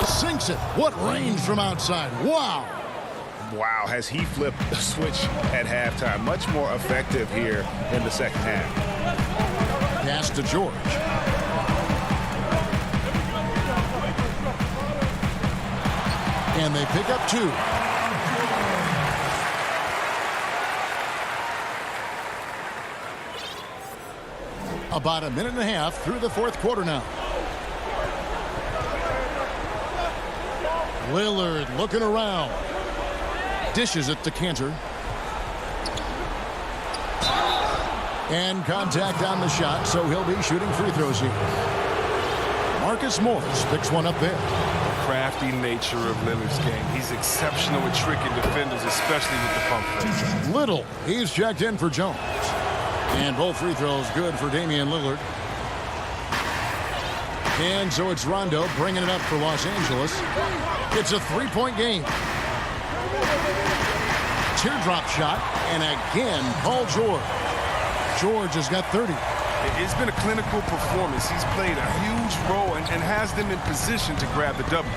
Sinks it. What range from outside. Wow. Wow, has he flipped the switch at halftime. Much more effective here in the second half. Pass to George. And they pick up 2. About a minute and a half through the fourth quarter now. Lillard looking around. Dishes it to Cantor. And contact on the shot, so he'll be shooting free throws here. Marcus Morris picks one up there. The crafty nature of Lillard's game. He's exceptional at tricking defenders, especially with the pump fake. Little, he's checked in for Jones. And both free throws good for Damian Lillard. And so it's Rondo bringing it up for Los Angeles. It's a 3-point game. Teardrop shot, and again, Paul George. George has got 30. It's been a clinical performance. He's played a huge role and has them in position to grab the W.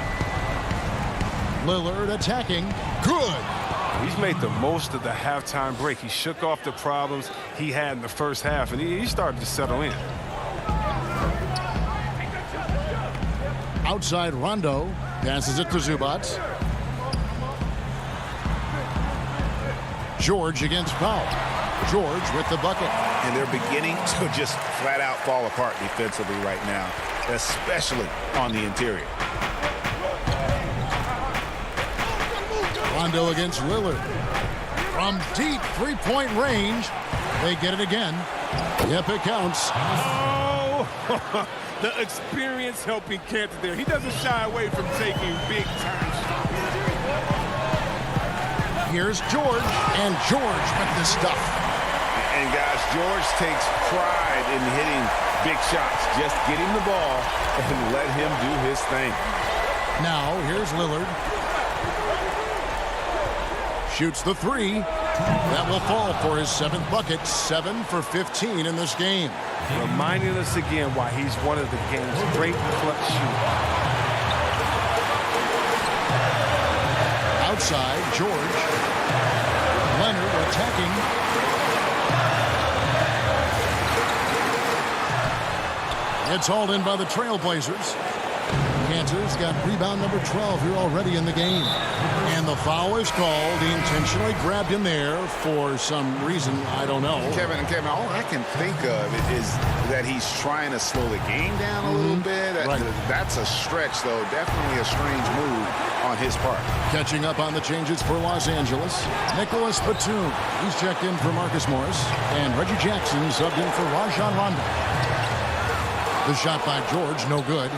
Lillard attacking. Good. He's made the most of the halftime break. He shook off the problems he had in the first half, and he started to settle in. Outside Rondo. Passes it to Zubac. George against Powell. George with the bucket. And they're beginning to just flat out fall apart defensively right now, especially on the interior. Rondo against Lillard. From deep 3-point range. They get it again. Yep, it counts. Oh, the experience helping Cantor there. He doesn't shy away from taking big-time shots. Here's George, and George with the stuff. And guys, George takes pride in hitting big shots. Just get him the ball and let him do his thing. Now, here's Lillard. Shoots the 3. That will fall for his 7th bucket. 7 for 15 in this game. Reminding us again why he's one of the game's great clutch shooters. side. George. Leonard attacking. It's hauled in by the Trailblazers. Cantor's got rebound number 12 here already in the game. And the foul is called. He intentionally grabbed him there for some reason. I don't know. Kevin, all I can think of is that he's trying to slow the game down a little bit. Right. That's a stretch, though. Definitely a strange move on his part. Catching up on the changes for Los Angeles. Nicholas Batum. He's checked in for Marcus Morris. And Reggie Jackson subbed in for Rajon Rondo. The shot by George, no good.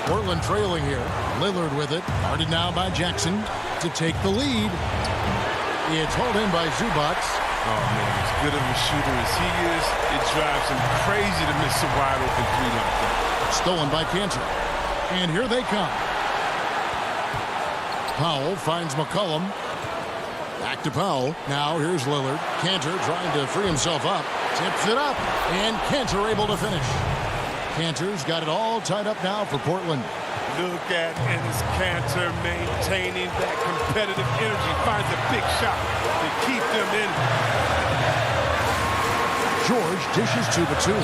Portland trailing here. Lillard with it. Guarded now by Jackson to take the lead. It's hauled in by Zubac. Oh, man, as good of a shooter as he is, it drives him crazy to miss a wide open three like that. Stolen by Cantor. And here they come. Powell finds McCollum. Back to Powell. Now here's Lillard. Cantor trying to free himself up. Tips it up. And Cantor able to finish. Cantor's got it all tied up now for Portland. Look at Enes Kanter maintaining that competitive energy. Finds a big shot to keep them in. George dishes to Batum.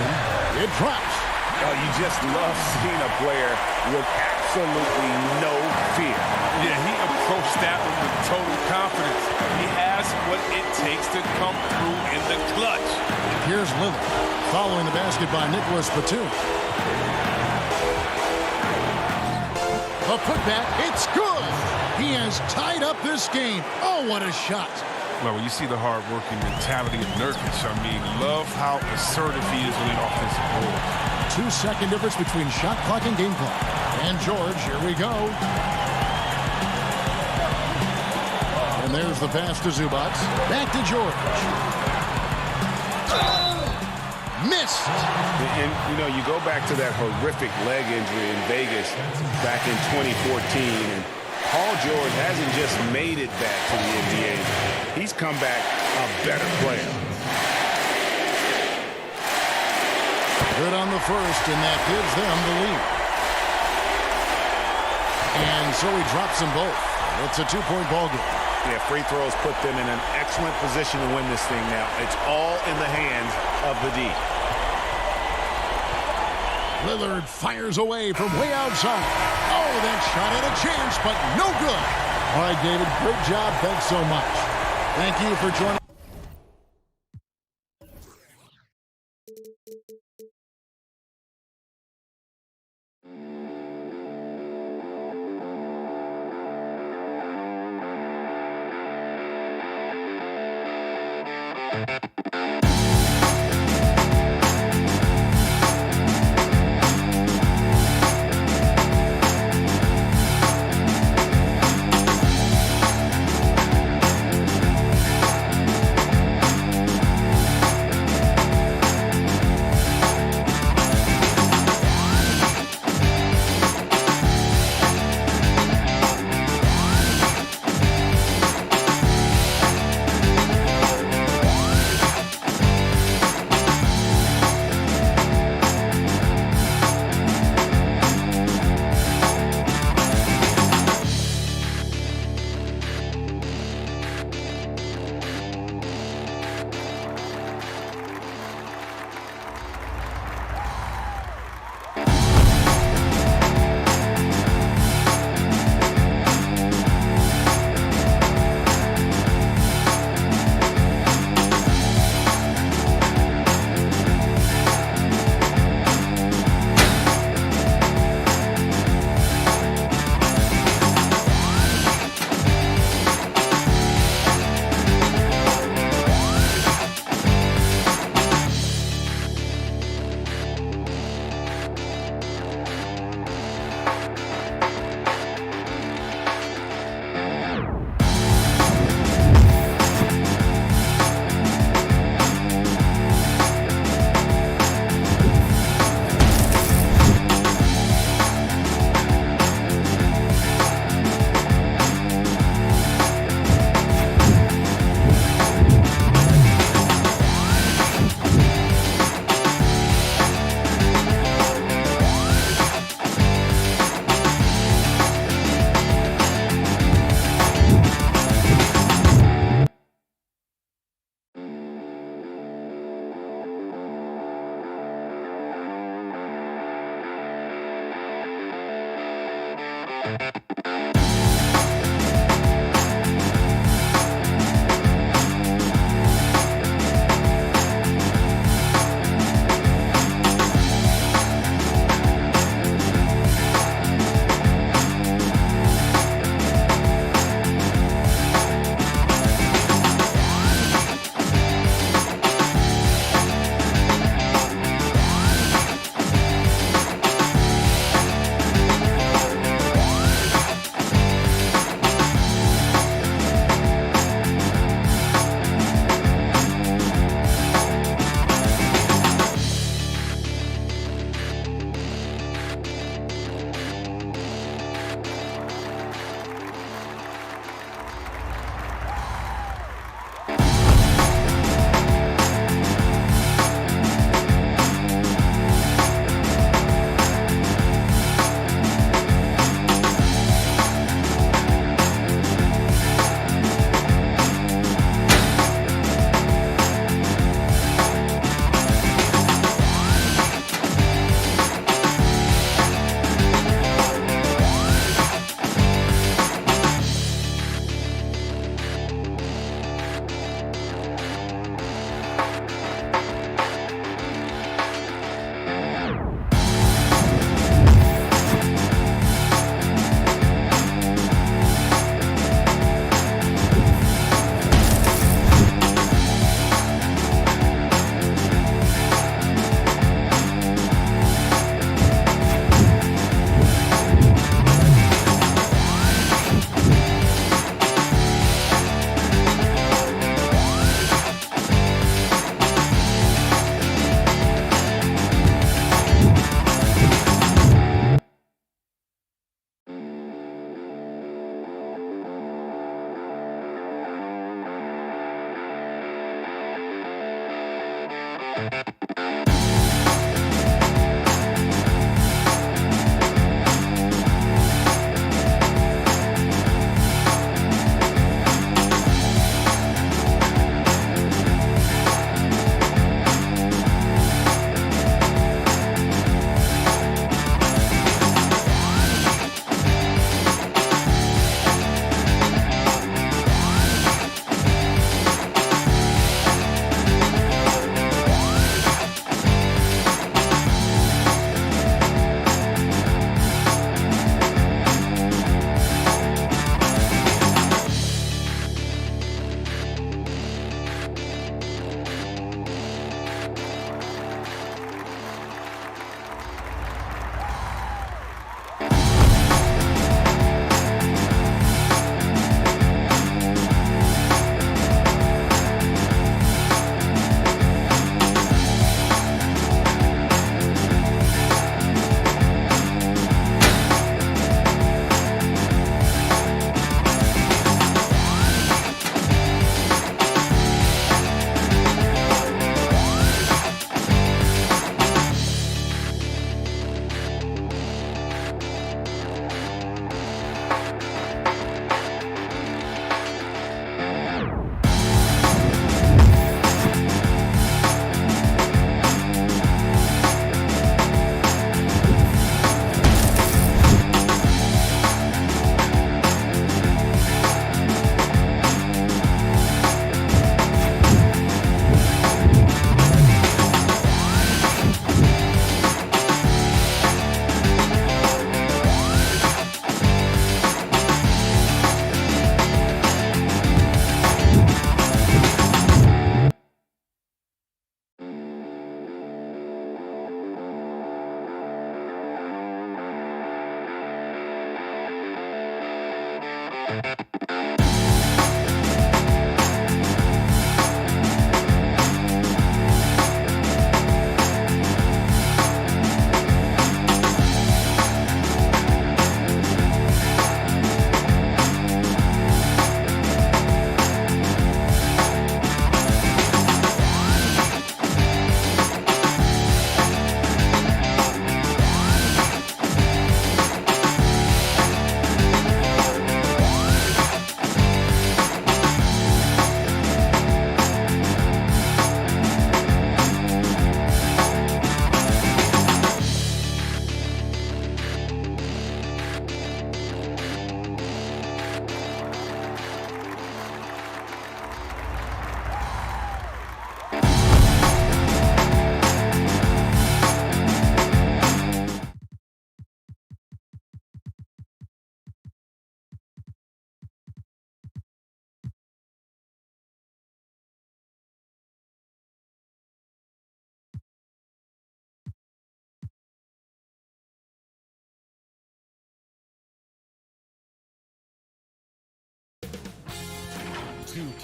It drops. Oh, you just love seeing a player with absolutely no fear. Yeah, he approached that one with total confidence. He has what it takes to come through in the clutch. Here's Lillard following the basket by Nicholas Batum. A putback, it's good. He has tied up this game. Oh, what a shot. Well, when you see the hard-working mentality of Nurkic, I mean, love how assertive he is on the offensive board. 2-second difference between shot clock and game clock. And George, here we go. And there's the pass to Zubac. Back to George. Missed. And, you know, you go back to that horrific leg injury in Vegas back in 2014, and Paul George hasn't just made it back to the NBA. He's come back a better player. Good on the first, and that gives them the lead. And so he drops them both. It's a two-point ball game. Yeah, free throws put them in an excellent position to win this thing now. It's all in the hands of the D. Lillard fires away from way outside. Oh, that shot had a chance, but no good. All right, David, great job. Thanks so much. Thank you for joining.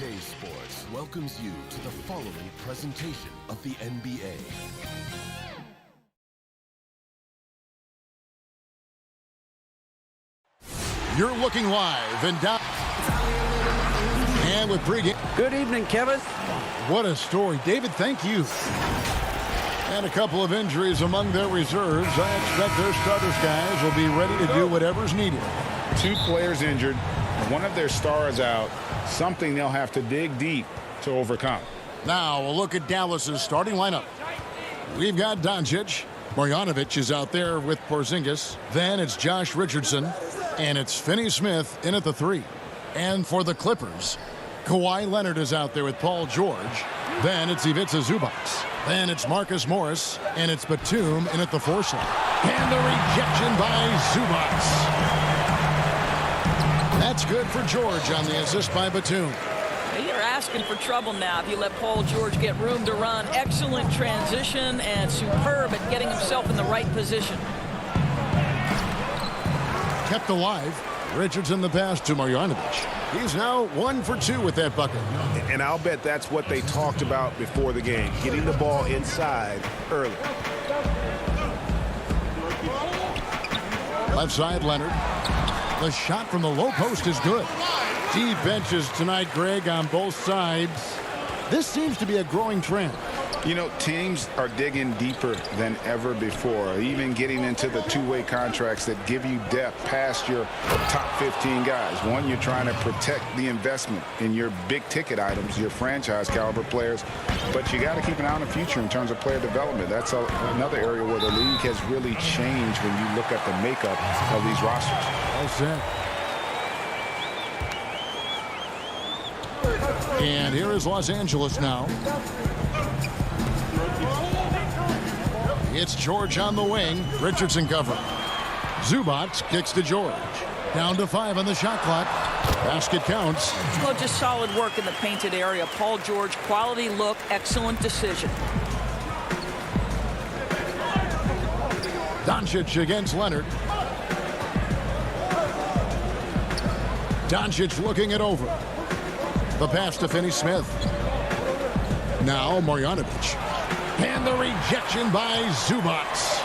2K Sports welcomes you to the following presentation of the NBA. You're looking live and down. And with pregame. Good evening, Kevin. What a story. David, thank you. And a couple of injuries among their reserves. I expect their starters guys will be ready to do whatever's needed. 2 players injured, one of their stars out, something they'll have to dig deep to overcome. Now a look at Dallas's starting lineup. We've got Doncic. Marjanovic is out there with Porzingis. Then it's Josh Richardson. And it's Finney Smith in at the 3. And for the Clippers, Kawhi Leonard is out there with Paul George. Then it's Ivica Zubac. Then it's Marcus Morris. And it's Batum in at the 4 slot. And the rejection by Zubac. That's good for George on the assist by Batum. You're asking for trouble now if you let Paul George get room to run. Excellent transition and superb at getting himself in the right position. Kept alive. Richardson the pass to Marjanovic. He's now 1 for 2 with that bucket. And I'll bet that's what they talked about before the game, getting the ball inside early. Left side, Leonard. The shot from the low post is good. Deep benches tonight, Greg, on both sides. This seems to be a growing trend. You know, teams are digging deeper than ever before, even getting into the two-way contracts that give you depth past your top 15 guys. One, you're trying to protect the investment in your big-ticket items, your franchise-caliber players, but you got to keep an eye on the future in terms of player development. That's another area where the league has really changed when you look at the makeup of these rosters. Well said. And here is Los Angeles now. It's George on the wing. Richardson covering. Zubac kicks to George. Down to 5 on the shot clock. Basket counts. Well, just solid work in the painted area. Paul George, quality look, excellent decision. Doncic against Leonard. Doncic looking it over. The pass to Finney Smith. Now Marjanovic. And the rejection by Zubac.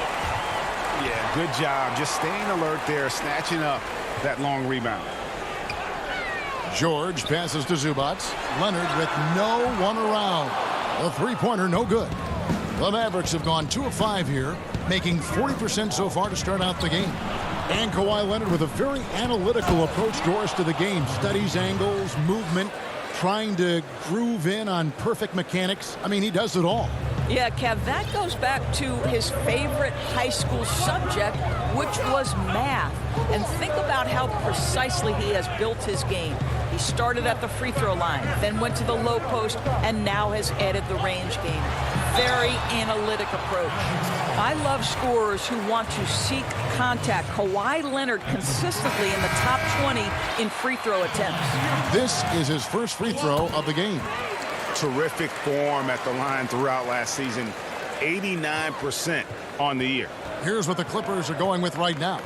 Yeah, good job. Just staying alert there, snatching up that long rebound. George passes to Zubac. Leonard with no one around. The three-pointer no good. The Mavericks have gone 2 of 5 here, making 40% so far to start out the game. And Kawhi Leonard with a very analytical approach, Doris, to the game. Studies angles, movement, trying to groove in on perfect mechanics. I mean, he does it all. Yeah, Kev, that goes back to his favorite high school subject, which was math. And think about how precisely he has built his game. He started at the free throw line, then went to the low post, and now has added the range game. Very analytic approach. I love scorers who want to seek contact. Kawhi Leonard consistently in the top 20 in free throw attempts. This is his first free throw of the game. Terrific form at the line throughout last season. 89% on the year. Here's what the Clippers are going with right now.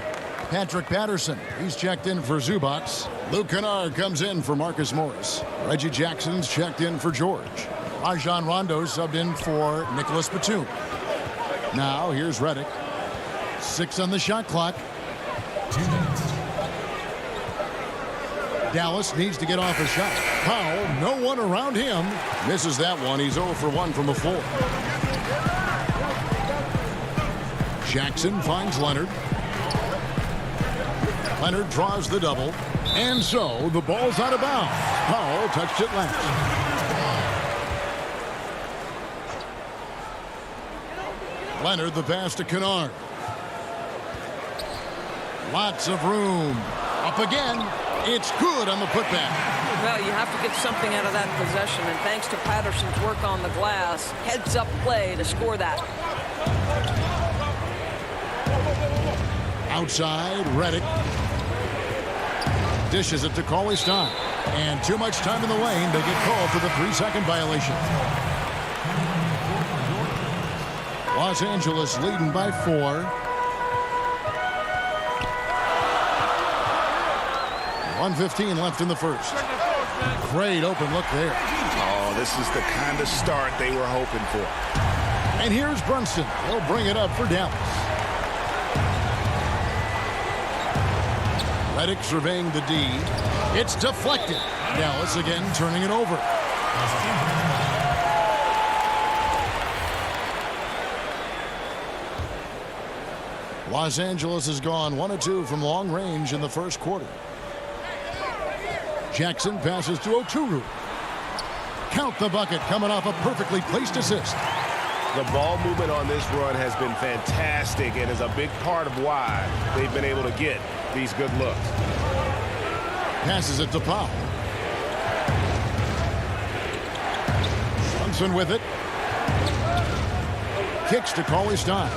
Patrick Patterson, he's checked in for Zubac. Luke Kennard comes in for Marcus Morris. Reggie Jackson's checked in for George. Rajon Rondo subbed in for Nicholas Batum. Now here's Redick. 6 on the shot clock. 2 minutes. Dallas needs to get off a shot. Powell, no one around him. Misses that one. He's 0 for 1 from the floor. Jackson finds Leonard. Leonard draws the double. And so the ball's out of bounds. Powell touched it last. Leonard the pass to Kennard. Lots of room. Up again. It's good on the putback. Well, you have to get something out of that possession, and thanks to Patterson's work on the glass, heads-up play to score that. Outside, Redick. Dishes it to Cauley Stein. And too much time in the lane. They get called for the 3-second violation. Los Angeles leading by 4. 1:15 left in the first. Great open look there. Oh, this is the kind of start they were hoping for. And here's Brunson. He'll bring it up for Dallas. Reddick surveying the D. It's deflected. Dallas again turning it over. Los Angeles has gone 1 of 2 from long range in the first quarter. Jackson passes to Oturu. Count the bucket, coming off a perfectly placed assist. The ball movement on this run has been fantastic and is a big part of why they've been able to get these good looks. Passes it to Powell. Thompson with it. Kicks to Cauley Stein.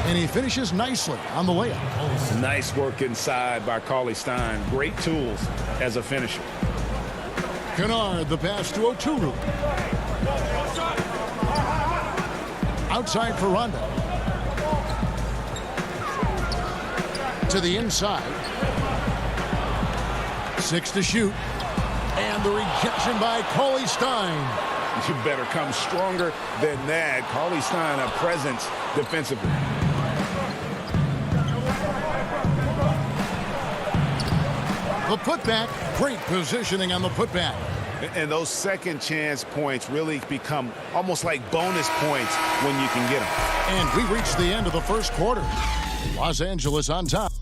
And he finishes nicely on the layup. Nice work inside by Cauley Stein. Great tools as a finisher. Kennard, the pass to Oturu. Outside for Rondo. To the inside. 6 to shoot. And the rejection by Cauley Stein. You better come stronger than that. Cauley Stein, a presence defensively. The putback, great positioning on the putback. And those second chance points really become almost like bonus points when you can get them. And we reach the end of the first quarter. Los Angeles on top.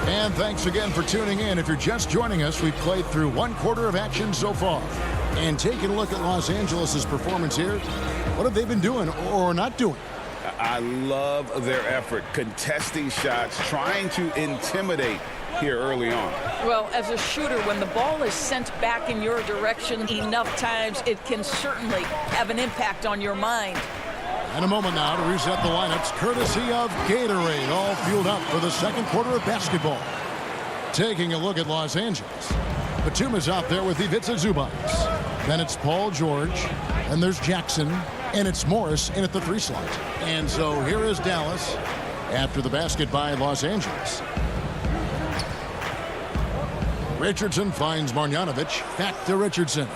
And thanks again for tuning in. If you're just joining us, we've played through 1 quarter of action so far. And taking a look at Los Angeles' performance here, what have they been doing or not doing? I love their effort, contesting shots, trying to intimidate here early on. Well, as a shooter, when the ball is sent back in your direction enough times, it can certainly have an impact on your mind. And a moment now to reset the lineups, courtesy of Gatorade, all fueled up for the second quarter of basketball. Taking a look at Los Angeles. Batum is out there with Ivica Zubac. Then it's Paul George, and there's Jackson, and it's Morris in at the 3 slot. And so here is Dallas after the basket by Los Angeles. Richardson finds Marjanovic. Back to Richardson.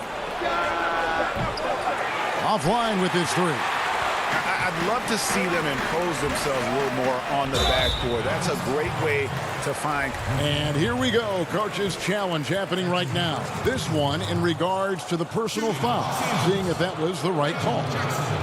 Offline with his 3. I'd love to see them impose themselves a little more on the backboard. That's a great way to find. And here we go. Coach's challenge happening right now. This one in regards to the personal foul, seeing if that was the right call.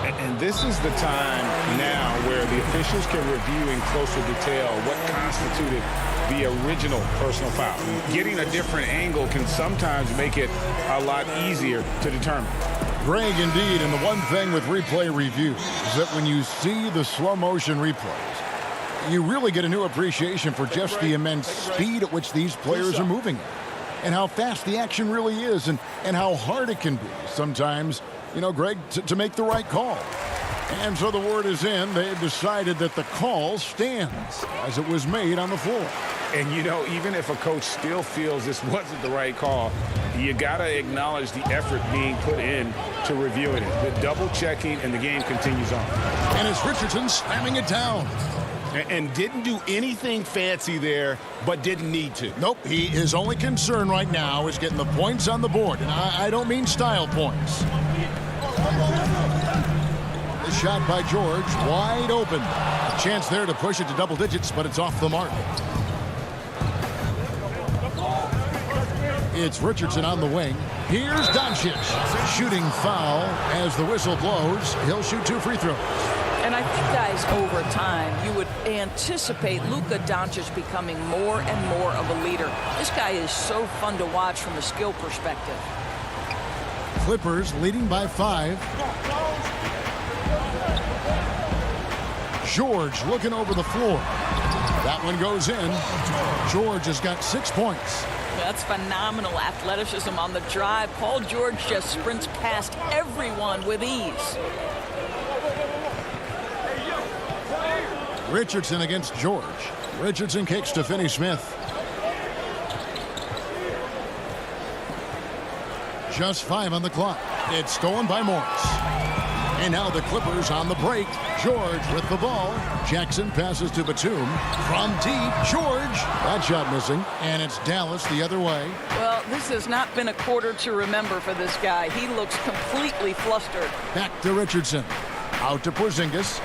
And this is the time now where the officials can review in closer detail what constituted the original personal foul. Getting a different angle can sometimes make it a lot easier to determine. Greg, indeed, and the one thing with replay review is that when you see the slow motion replays, you really get a new appreciation for just the immense speed at which these players are moving and how fast the action really is and how hard it can be sometimes, you know, Greg, to make the right call. And so the word is in. They've decided that the call stands as it was made on the floor. And, you know, even if a coach still feels this wasn't the right call, you got to acknowledge the effort being put in to reviewing it. The double checking, and the game continues on. And it's Richardson slamming it down. And didn't do anything fancy there, but didn't need to. Nope, his only concern right now is getting the points on the board. And I don't mean style points. The shot by George, wide open. A chance there to push it to double digits, but it's off the mark. It's Richardson on the wing. Here's Doncic. Shooting foul as the whistle blows. He'll shoot 2 free throws. And I think, guys, over time, you would anticipate Luka Doncic becoming more and more of a leader. This guy is so fun to watch from a skill perspective. Clippers leading by 5. George looking over the floor. That one goes in. George has got 6 points. That's phenomenal athleticism on the drive. Paul George just sprints past everyone with ease. Richardson against George. Richardson kicks to Finney-Smith. Just 5 on the clock. It's stolen by Morris. And now the Clippers on the break. George with the ball. Jackson passes to Batum. From deep, George. That shot missing. And it's Dallas the other way. Well, this has not been a quarter to remember for this guy. He looks completely flustered. Back to Richardson. Out to Porzingis.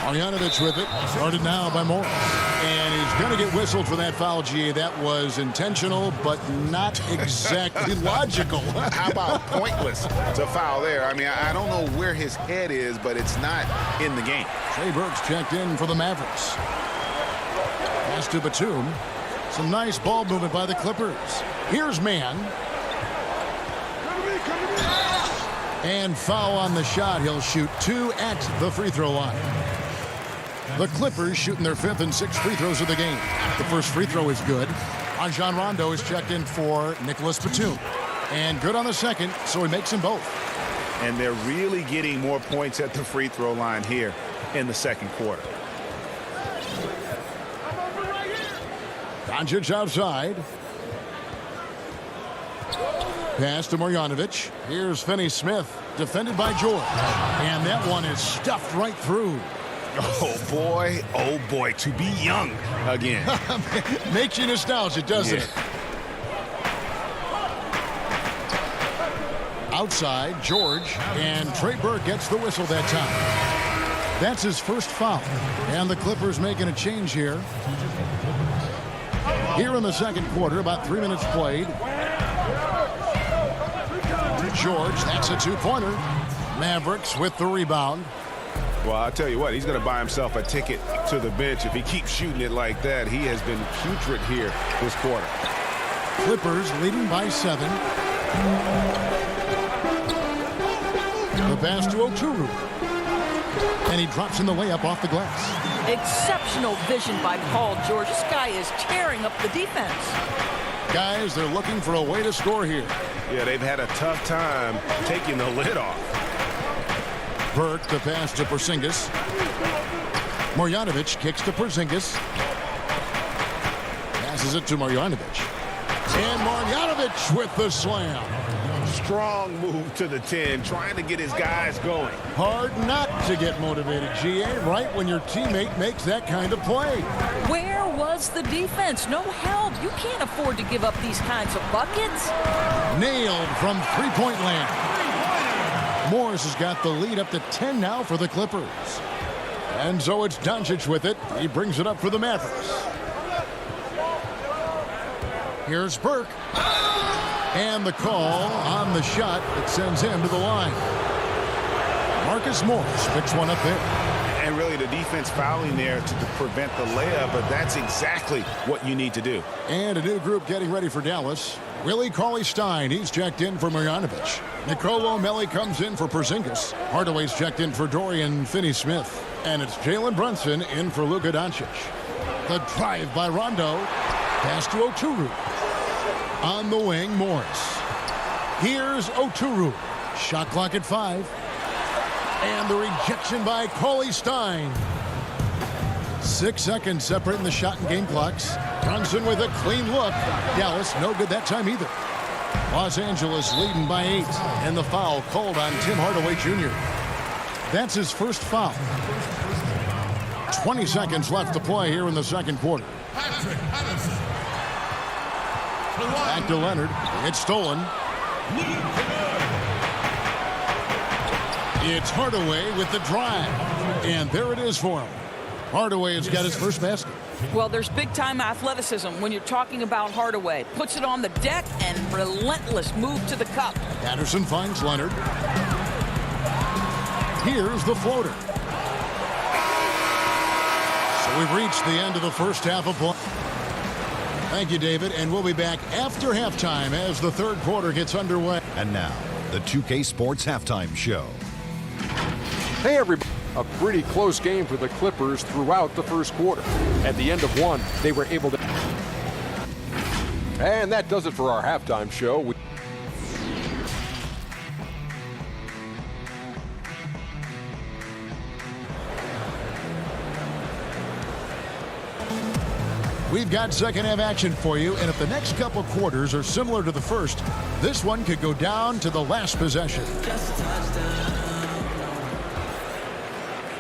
Marjanovic with it. Started now by Morris. And he's going to get whistled for that foul, GA. That was intentional, but not exactly logical. How about pointless to foul there? I mean, I don't know where his head is, but it's not in the game. Trey Burke's checked in for the Mavericks. Pass to Batum. Some nice ball movement by the Clippers. Here's Mann. And foul on the shot. He'll shoot 2 at the free throw line. The Clippers shooting their 5th and 6th free throws of the game. The first free throw is good. Rajon Rondo is checked in for Nicholas Batum. And good on the second, so he makes them both. And they're really getting more points at the free throw line here in the second quarter. Doncic outside. Pass to Marjanovic. Here's Finney-Smith, defended by George. And that one is stuffed right through. Oh boy, to be young again. Makes you nostalgic, doesn't it? Outside, George, and Trey Burke gets the whistle that time. That's his first foul. And the Clippers making a change here. Here in the second quarter, about 3 minutes played. George, that's a 2-pointer. Mavericks with the rebound. Well, I'll tell you what, he's going to buy himself a ticket to the bench. If he keeps shooting it like that, he has been putrid here this quarter. Clippers leading by 7. The pass to Oturu. And he drops in the layup off the glass. Exceptional vision by Paul George. This guy is tearing up the defense. Guys, they're looking for a way to score here. Yeah, they've had a tough time taking the lid off. Burke the pass to Porzingis. Marjanovic kicks to Porzingis. Passes it to Marjanovic. And Marjanovic with the slam. Strong move to the 10, trying to get his guys going. Hard not to get motivated, GA, right when your teammate makes that kind of play. Where was the defense? No help. You can't afford to give up these kinds of buckets. Nailed from three-point land. Morris has got the lead up to 10 now for the Clippers. And so it's Doncic with it. He brings it up for the Mavericks. Here's Burke. And the call on the shot that sends him to the line. Marcus Morris picks one up there. And really the defense fouling there to prevent the layup, but that's exactly what you need to do. And a new group getting ready for Dallas. Willie Cauley-Stein, he's checked in for Marjanovic. Nicolo Melli comes in for Porzingis. Hardaway's checked in for Dorian Finney-Smith. And it's Jalen Brunson in for Luka Doncic. The drive by Rondo. Pass to Oturu. On the wing, Morris. Here's Oturu. Shot clock at 5. And the rejection by Cauley-Stein. 6 seconds separating the shot and game clocks. Brunson with a clean look. Dallas no good that time either. Los Angeles leading by 8. And the foul called on Tim Hardaway Jr. That's his first foul. 20 seconds left to play here in the second quarter. Back to Leonard. It's stolen. It's Hardaway with the drive. And there it is for him. Hardaway has got his first basket. Well, there's big-time athleticism when you're talking about Hardaway. Puts it on the deck and relentless move to the cup. Patterson finds Leonard. Here's the floater. So we've reached the end of the first half of play. Thank you, David, and we'll be back after halftime as the third quarter gets underway. And now, the 2K Sports Halftime Show. Hey, everybody. A pretty close game for the Clippers throughout the first quarter. At the end of one, they were able to... And that does it for our halftime show. We've got second half action for you, and if the next couple quarters are similar to the first, this one could go down to the last possession.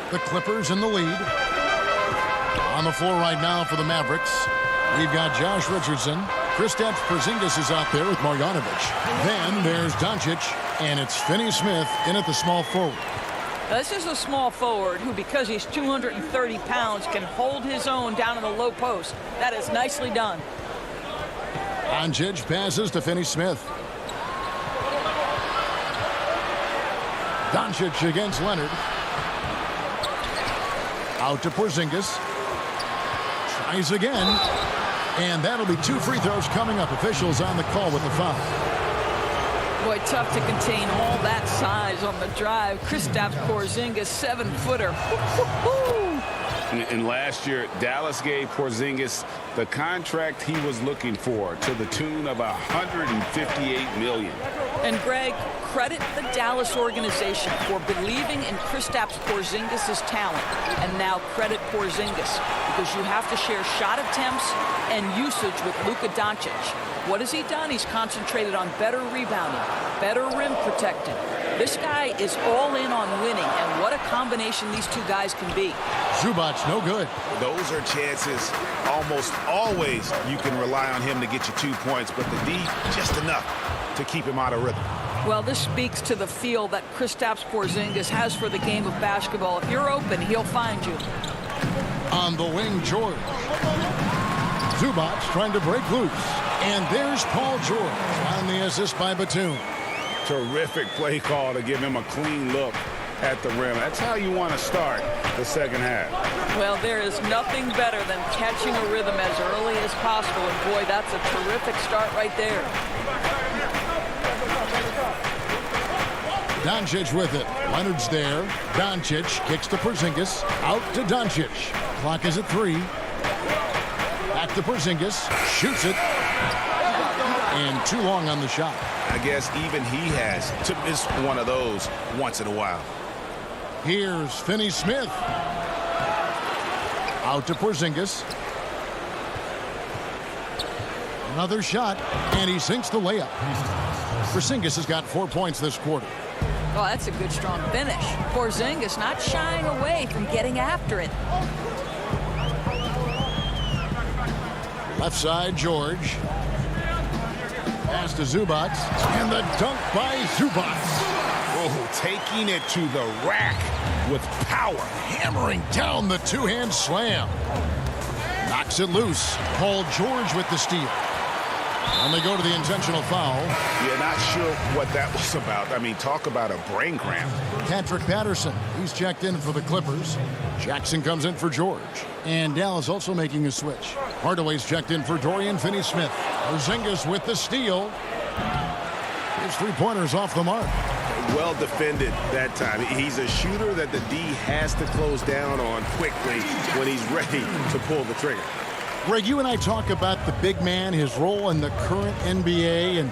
The Clippers in the lead. On the floor right now for the Mavericks, we've got Josh Richardson. Kristaps Porzingis is out there with Marjanovic. Then there's Doncic, and it's Finney Smith in at the small forward. Now, this is a small forward who, because he's 230 pounds, can hold his own down in the low post. That is nicely done. Doncic passes to Finney Smith. Doncic against Leonard. Out to Porzingis. Tries again. And that'll be 2 free throws coming up. Officials on the call with the foul. Boy, tough to contain all that size on the drive. Kristaps Porzingis, 7-footer. And last year, Dallas gave Porzingis the contract he was looking for to the tune of $158 million. And Greg, credit the Dallas organization for believing in Kristaps Porzingis' talent. And now credit Porzingis, because you have to share shot attempts and usage with Luka Doncic. What has he done? He's concentrated on better rebounding, better rim protecting. This guy is all in on winning, and what a combination these two guys can be. Zubac, no good. Those are chances almost always you can rely on him to get you 2 points, but the D, just enough to keep him out of rhythm. Well, this speaks to the feel that Kristaps Porzingis has for the game of basketball. If you're open, he'll find you. On the wing, George. Zubac trying to break loose. And there's Paul George on the assist by Batum. Terrific play call to give him a clean look at the rim. That's how you want to start the second half. Well, there is nothing better than catching a rhythm as early as possible. And boy, that's a terrific start right there. Doncic with it. Leonard's there. Doncic kicks to Porzingis. Out to Doncic. Clock is at 3. Back to Porzingis. Shoots it. And too long on the shot. I guess even he has to miss one of those once in a while. Here's Finney Smith. Out to Porzingis. Another shot, and he sinks the layup. Porzingis has got 4 points this quarter. Oh, that's a good, strong finish. Porzingis not shying away from getting after it. Left side, George. Pass to Zubac, and the dunk by Zubac. Oh, taking it to the rack with power. Hammering down the two-hand slam. Knocks it loose. Paul George with the steal. And they go to the intentional foul. Yeah, not sure what that was about. I mean, talk about a brain cramp. Patrick Patterson, he's checked in for the Clippers. Jackson comes in for George. And Dallas also making a switch. Hardaway's checked in for Dorian Finney-Smith. Porzingis with the steal. His three-pointer's off the mark. Well defended that time. He's a shooter that the D has to close down on quickly when he's ready to pull the trigger. Greg, you and I talk about the big man, his role in the current NBA, and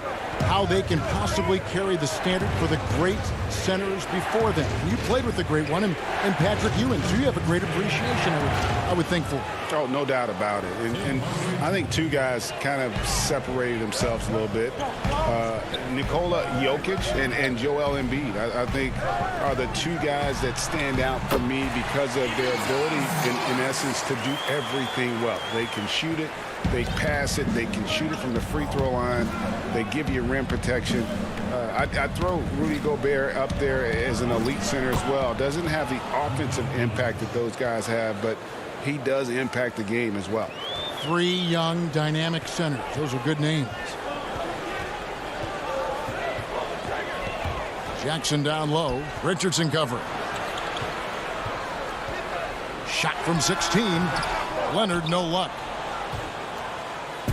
how they can possibly carry the standard for the great centers before them. You played with the great one, and Patrick Ewing, so you have a great appreciation, I would think, for. Oh, no doubt about it. And I think two guys kind of separated themselves a little bit. Nikola Jokic and Joel Embiid, I think, are the two guys that stand out for me because of their ability, in essence, to do everything well. They can shoot it, they pass it, they can shoot it from the free throw line, they give you rim protection. I'd throw Rudy Gobert up there as an elite center as well. Doesn't have the offensive impact that those guys have, but he does impact the game as well. 3 young, dynamic centers. Those are good names. Jackson down low. Richardson covering. Shot from 16. Leonard, no luck.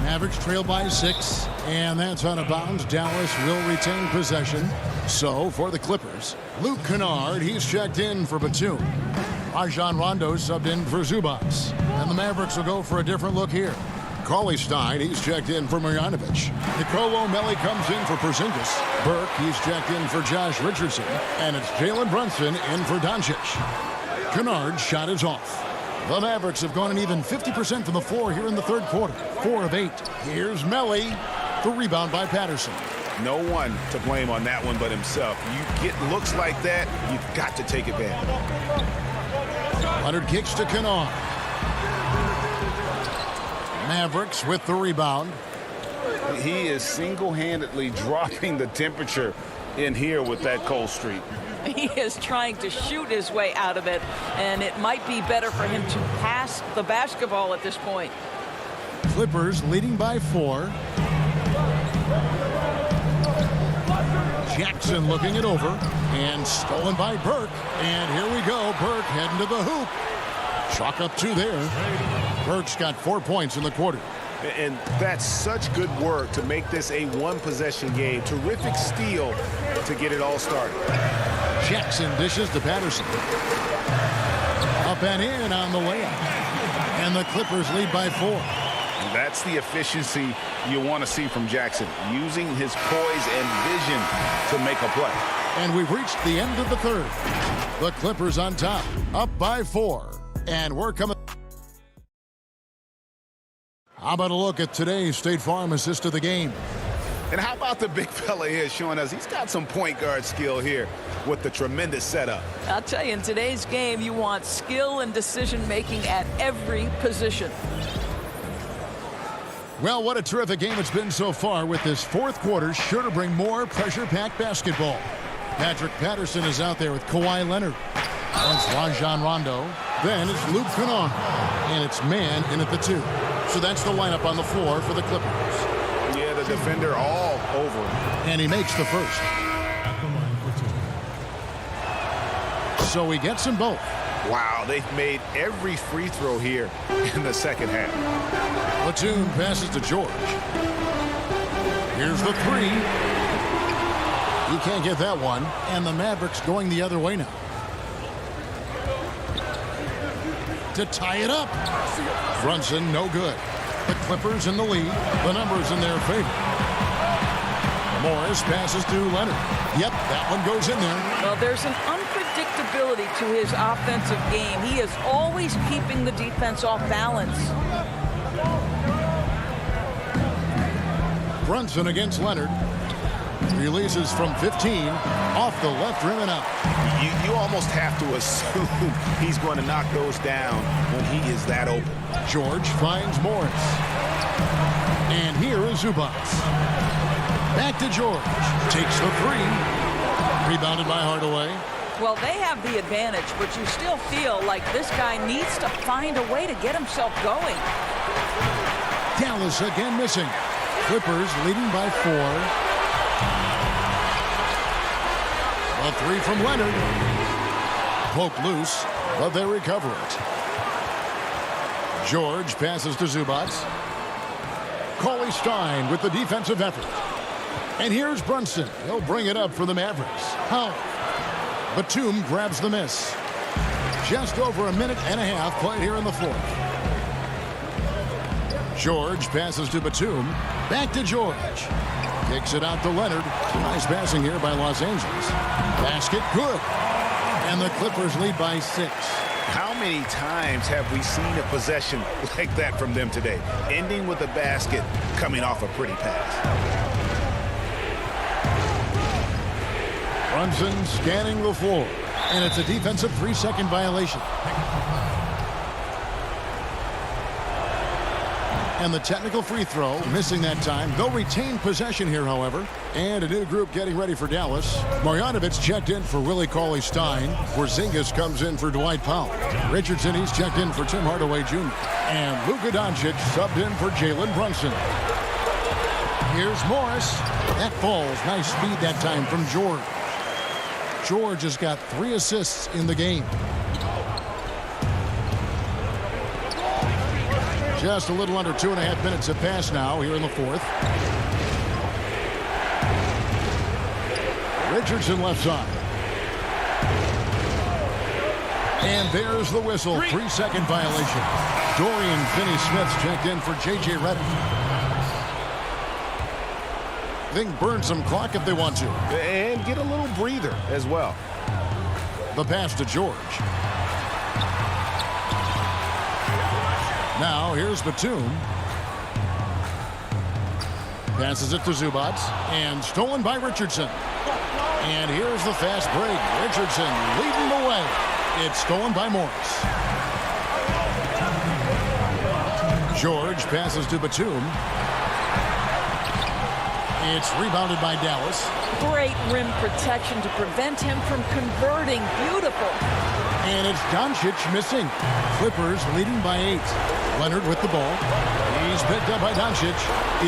Mavericks trail by 6, and that's out of bounds. Dallas will retain possession. So, for the Clippers, Luke Kennard, he's checked in for Batum. Rajon Rondo subbed in for Zubac. And the Mavericks will go for a different look here. Cauley-Stein, he's checked in for Marjanovic. Nicolo Melli comes in for Porzingis. Burke, he's checked in for Josh Richardson. And it's Jalen Brunson in for Doncic. Kennard's shot is off. The Mavericks have gone an even 50% from the floor here in the third quarter. 4 of 8. Here's Melly. The rebound by Patterson. No one to blame on that one but himself. You get looks like that, you've got to take advantage. Leonard kicks to Kennard. Mavericks with the rebound. He is single-handedly dropping the temperature in here with that cold streak. He is trying to shoot his way out of it, and it might be better for him to pass the basketball at this point. Clippers leading by 4. Jackson looking it over, and stolen by Burke. And here we go, Burke heading to the hoop. Chalk up 2 there. Burke's got 4 points in the quarter. And that's such good work to make this a one-possession game. Terrific steal to get it all started. Jackson dishes to Patterson. Up and in on the layup. And the Clippers lead by 4. That's the efficiency you want to see from Jackson, using his poise and vision to make a play. And we've reached the end of the third. The Clippers on top, up by 4. And we're coming. How about a look at today's State Farm assist of the game? And how about the big fella here showing us he's got some point guard skill here with the tremendous setup. I'll tell you, in today's game, you want skill and decision-making at every position. Well, what a terrific game it's been so far, with this fourth quarter sure to bring more pressure-packed basketball. Patrick Patterson is out there with Kawhi Leonard. That's Rajon Rondo. Then it's Luke Kennard. And it's man in at the 2. So that's the lineup on the floor for the Clippers. Yeah, the defender all over. And he makes the first. So he gets them both. Wow, they've made every free throw here in the second half. Platoon passes to George. Here's the 3. He can't get that one. And the Mavericks going the other way now. To tie it up. Brunson, no good. The Clippers in the lead. The numbers in their favor. Morris passes to Leonard. Yep, that one goes in there. Well, there's an unpredictability to his offensive game. He is always keeping the defense off balance. Brunson against Leonard. Releases from 15. Off the left rim and out. You almost have to assume he's going to knock those down when he is that open. George finds Morris. And here is Zubac. Back to George. Takes the 3. Rebounded by Hardaway. Well, they have the advantage, but you still feel like this guy needs to find a way to get himself going. Dallas again missing. Clippers leading by 4. A 3 from Leonard. Poked loose, but they recover it. George passes to Zubac. Cauley Stein with the defensive effort. And here's Brunson. He'll bring it up for the Mavericks. How? Batum grabs the miss. Just over a minute and a half played here in the fourth. George passes to Batum. Back to George. Kicks it out to Leonard. Nice passing here by Los Angeles. Basket good. And the Clippers lead by 6. How many times have we seen a possession like that from them today? Ending with a basket, coming off a pretty pass. Brunson scanning the floor. And it's a defensive 3-second violation. And the technical free throw, missing that time. They'll retain possession here, however. And a new group getting ready for Dallas. Marjanovic checked in for Willie Cauley-Stein. Porzingis comes in for Dwight Powell. Richardson, he's checked in for Tim Hardaway Jr. And Luka Doncic subbed in for Jalen Brunson. Here's Morris. That falls. Nice speed that time from George. George has got 3 assists in the game. Just a little under 2.5 minutes have passed now here in the fourth. Richardson left side. And there's the whistle. 3-second violation. Dorian Finney-Smith checked in for J.J. Redick. They can burn some clock if they want to. And get a little breather as well. The pass to George. Now here's Batum. Passes it to Zubac, and stolen by Richardson. And here's the fast break. Richardson leading the way. It's stolen by Morris. George passes to Batum. It's rebounded by Dallas. Great rim protection to prevent him from converting. Beautiful. And it's Doncic missing. Clippers leading by 8. Leonard with the ball. He's picked up by Doncic.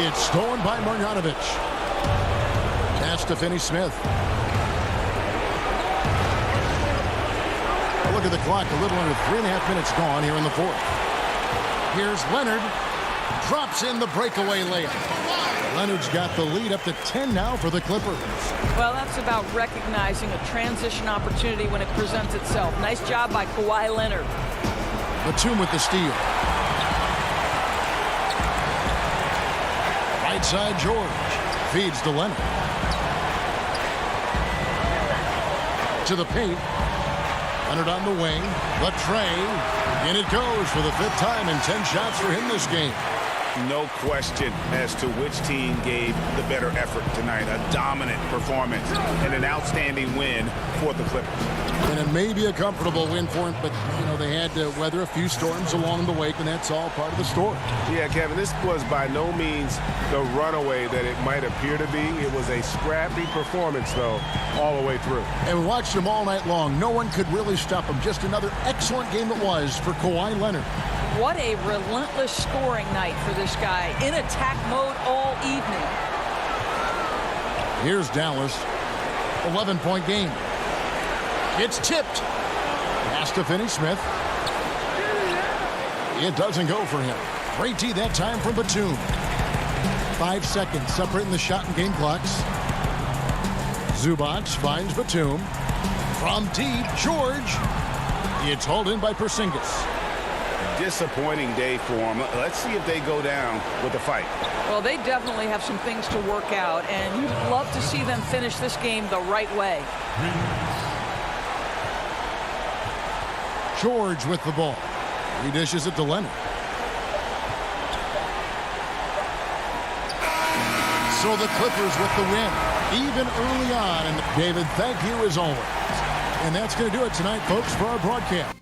It's stolen by Marjanovic. Pass to Finney-Smith. Look at the clock. A little under 3.5 minutes gone here in the fourth. Here's Leonard. Drops in the breakaway layup. Leonard's got the lead up to 10 now for the Clippers. Well, that's about recognizing a transition opportunity when it presents itself. Nice job by Kawhi Leonard. Batum with the steal. Right side, George. Feeds to Leonard. To the paint. Leonard on the wing. The tray. And it goes for the 5th time in 10 shots for him this game. No question as to which team gave the better effort tonight. A dominant performance and an outstanding win for the Clippers. And it may be a comfortable win for him, but, you know, they had to weather a few storms along the way, and that's all part of the story. Yeah, Kevin, this was by no means the runaway that it might appear to be. It was a scrappy performance, though, all the way through. And we watched him all night long. No one could really stop him. Just another excellent game it was for Kawhi Leonard. What a relentless scoring night for this guy. In attack mode all evening. Here's Dallas. 11-point game. It's tipped. Pass to Finney-Smith. It doesn't go for him. Great D that time from Batum. 5 seconds separating the shot and game clocks. Zubac finds Batum. From deep, George. It's hauled in by Porzingis. Disappointing day for them. Let's see if they go down with a fight. Well, they definitely have some things to work out, and you'd love to see them finish this game the right way. George with the ball. He dishes it to Leonard. So the Clippers with the win, even early on. And David, thank you as always. And that's going to do it tonight, folks, for our broadcast.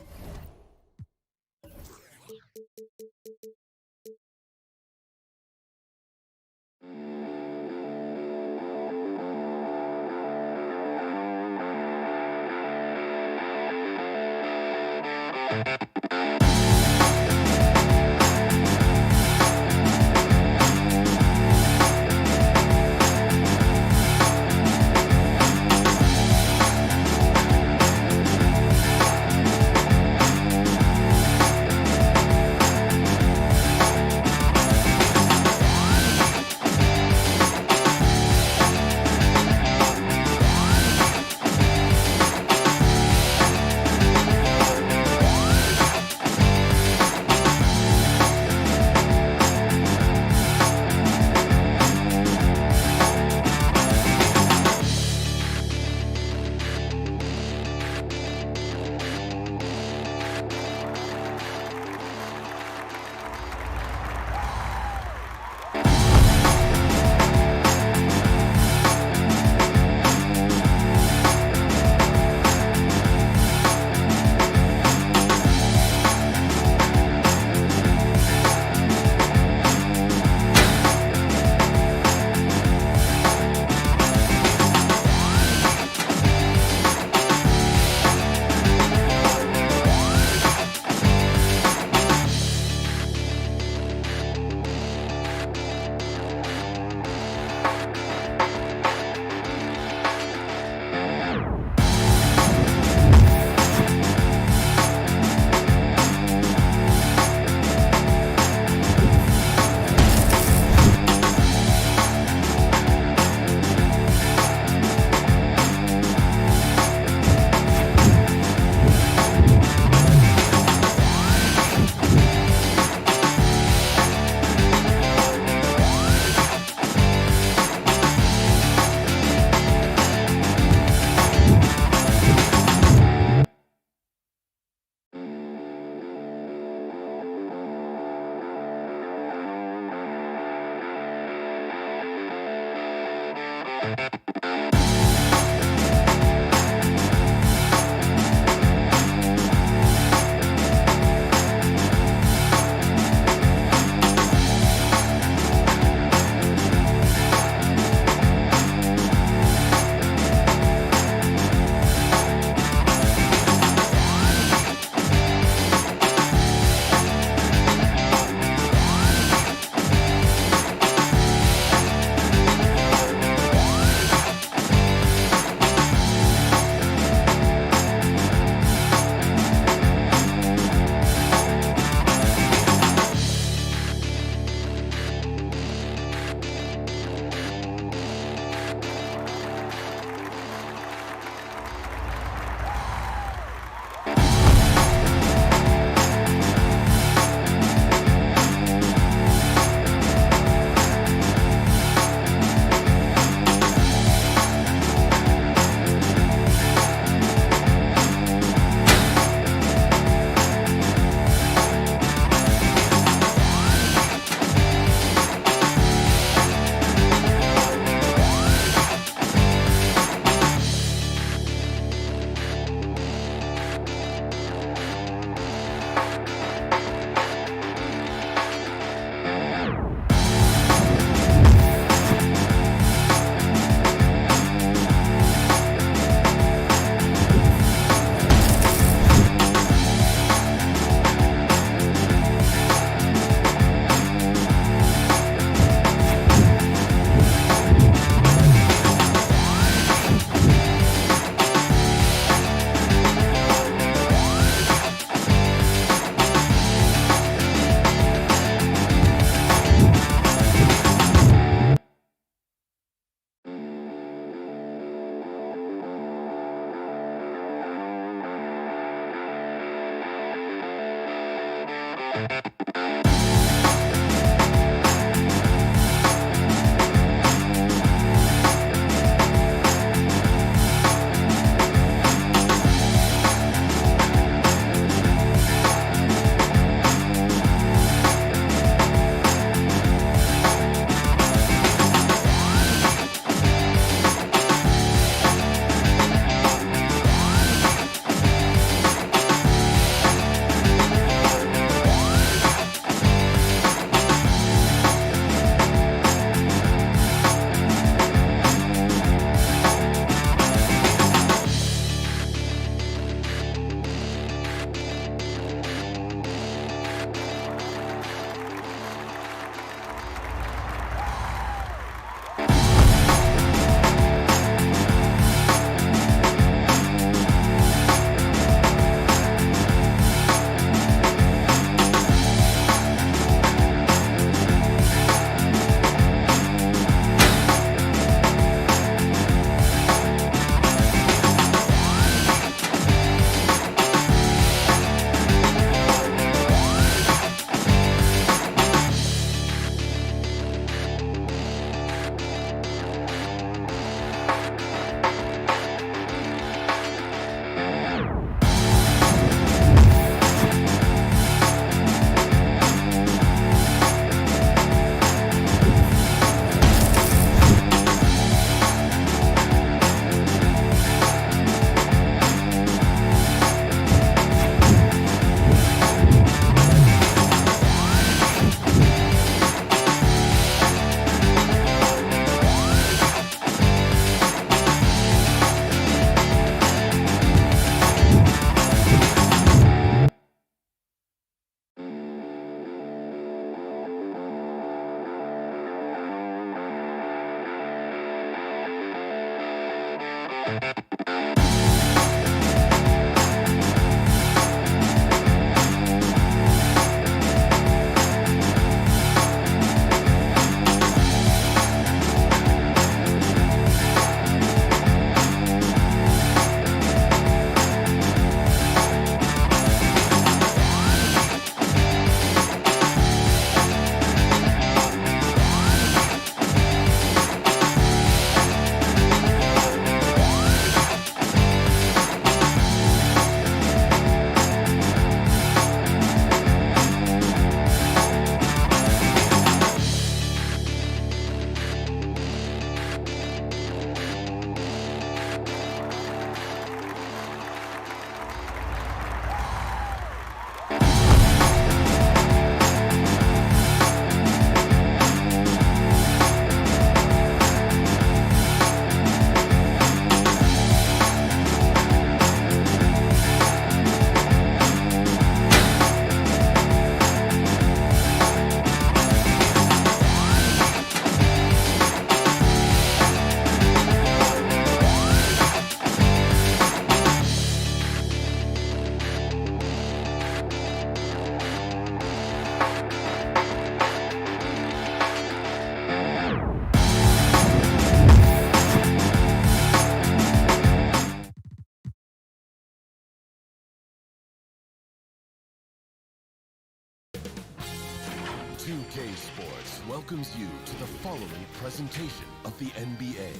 2K Sports welcomes you to the following presentation of the NBA.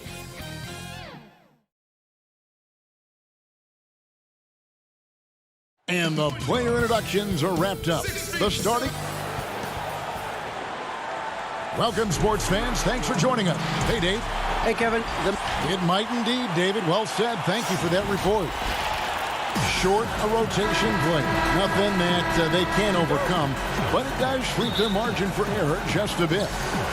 And the player introductions are wrapped up. The starting. Welcome, sports fans. Thanks for joining us. Hey, Dave. Hey, Kevin. It might indeed, David. Well said. Thank you for that report. Short a rotation play. Nothing that they can't overcome, but it does shrink their margin for error just a bit.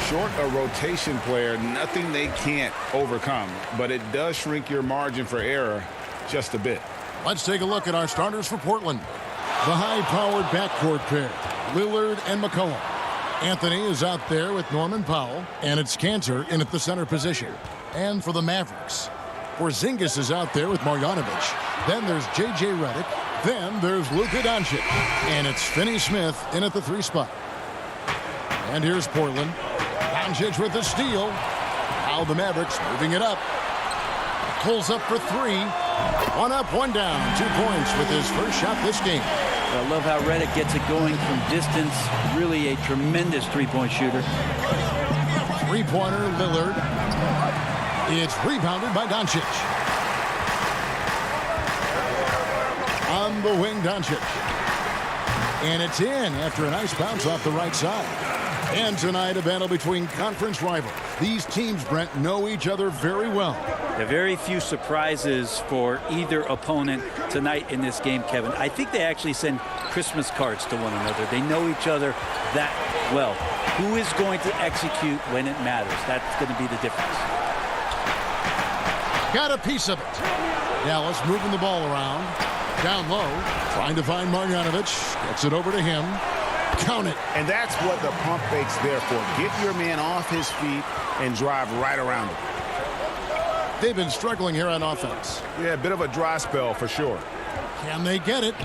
Short a rotation player, nothing they can't overcome, but it does shrink your margin for error just a bit. Let's take a look at our starters for Portland. The high-powered backcourt pair, Lillard and McCollum. Anthony is out there with Norman Powell, and it's Cantor in at the center position. And for the Mavericks, Porzingis is out there with Marjanovic. Then there's J.J. Redick. Then there's Luka Doncic. And it's Finney Smith in at the 3 spot. And here's Portland. Doncic with the steal. Now the Mavericks moving it up. Pulls up for 3. One up, one down. 2 points with his first shot this game. I love how Redick gets it going from distance. Really a tremendous three-point shooter. Three-pointer, Lillard. It's rebounded by Doncic. On the wing, Doncic. And it's in after a nice bounce off the right side. And tonight, a battle between conference rivals. These teams, Brent, know each other very well. There are very few surprises for either opponent tonight in this game, Kevin. I think they actually send Christmas cards to one another. They know each other that well. Who is going to execute when it matters? That's going to be the difference. Got a piece of it. Dallas moving the ball around. Down low, trying to find Marjanovic. Gets it over to him. Count it. And that's what the pump fake's there for. Get your man off his feet and drive right around him. They've been struggling here on offense. Yeah, a bit of a dry spell for sure. Can they get it?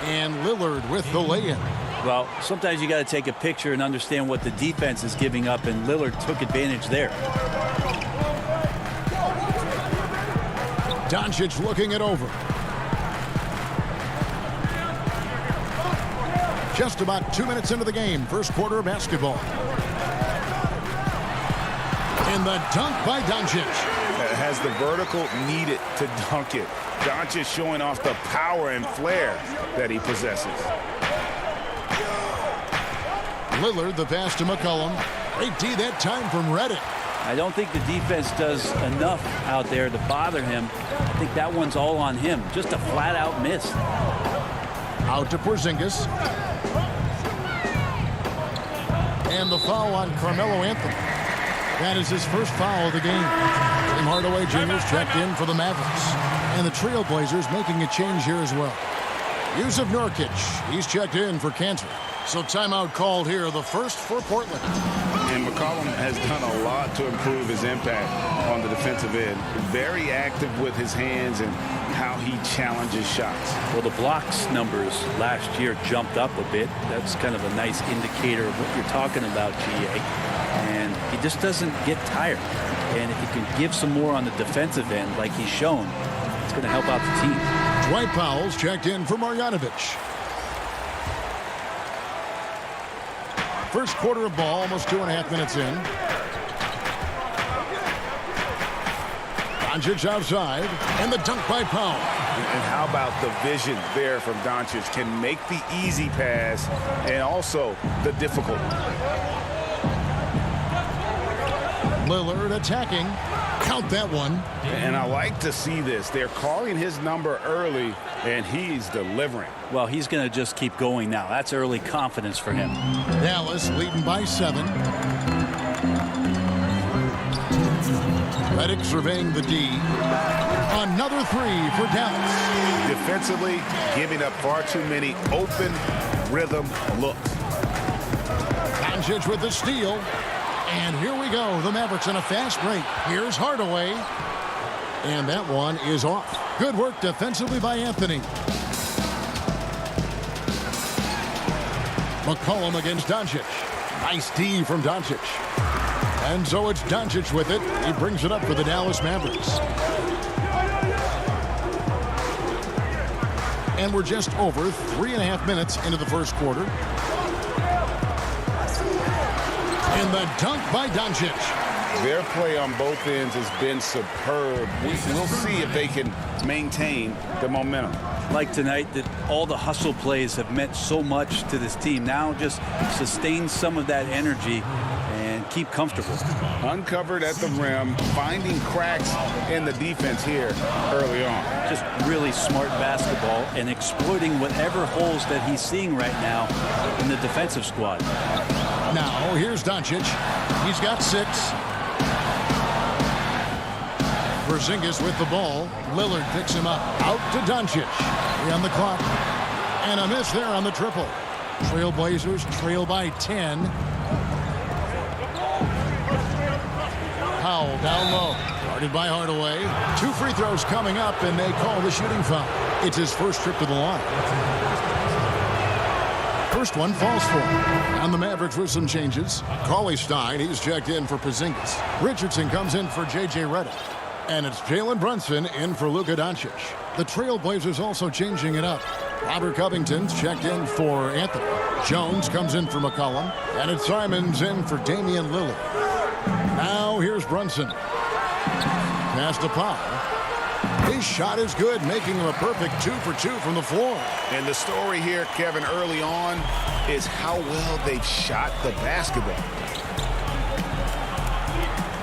And Lillard with the lay-in. Well, sometimes you got to take a picture and understand what the defense is giving up, and Lillard took advantage there. Doncic looking it over. Just about 2 minutes into the game, first quarter of basketball. And the dunk by Doncic. Has the vertical needed to dunk it. Doncic showing off the power and flair that he possesses. Lillard, the pass to McCollum. Great D that time from Redick. I don't think the defense does enough out there to bother him. I think that one's all on him. Just a flat-out miss. Out to Porzingis. And the foul on Carmelo Anthony. That is his first foul of the game. Tim Hardaway Jr.'s checked in for the Mavericks. And the Trailblazers making a change here as well. Yusuf Nurkic, he's checked in for Cantor. So timeout called here, the first for Portland. And McCollum has done a lot to improve his impact on the defensive end. Very active with his hands and how he challenges shots. Well, the blocks numbers last year jumped up a bit. That's kind of a nice indicator of what you're talking about, GA. And he just doesn't get tired. And if he can give some more on the defensive end like he's shown, it's going to help out the team. Dwight Powell's checked in for Marjanovic. First quarter of ball, almost 2.5 minutes in. Doncic outside, and the dunk by Powell. And how about the vision there from Doncic? Can make the easy pass and also the difficult. Lillard attacking. Count that one. And I like to see this. They're calling his number early, and he's delivering. Well, he's going to just keep going now. That's early confidence for him. Dallas leading by 7. Redick surveying the D. Another 3 for Dallas. Defensively, giving up far too many open rhythm looks. Doncic with the steal. And here we go. The Mavericks in a fast break. Here's Hardaway. And that one is off. Good work defensively by Anthony. McCollum against Doncic. Nice D from Doncic. And so it's Doncic with it. He brings it up for the Dallas Mavericks. And we're just over 3.5 minutes into the first quarter. And the dunk by Doncic. Their play on both ends has been superb. We'll see if they can maintain the momentum. Like tonight, that all the hustle plays have meant so much to this team. Now just sustain some of that energy and keep comfortable. Uncovered at the rim, finding cracks in the defense here early on. Just really smart basketball and exploiting whatever holes that he's seeing right now in the defensive squad. Now, here's Doncic. He's got 6. Porzingis with the ball. Lillard picks him up. Out to Doncic. 3 on the clock. And a miss there on the triple. Trailblazers trail by 10. Powell down low. Guarded by Hardaway. 2 free throws coming up, and they call the shooting foul. It's his first trip to the line. First one falls for him. And the Mavericks with some changes. Cauley Stein, he's checked in for Porzingis. Richardson comes in for J.J. Redick. And it's Jalen Brunson in for Luka Doncic. The Trailblazers also changing it up. Robert Covington's checked in for Anthony. Jones comes in for McCollum. And it's Simons in for Damian Lillard. Now here's Brunson. Pass to Powell. His shot is good, making him a perfect 2 for 2 from the floor. And the story here, Kevin, early on is how well they've shot the basketball.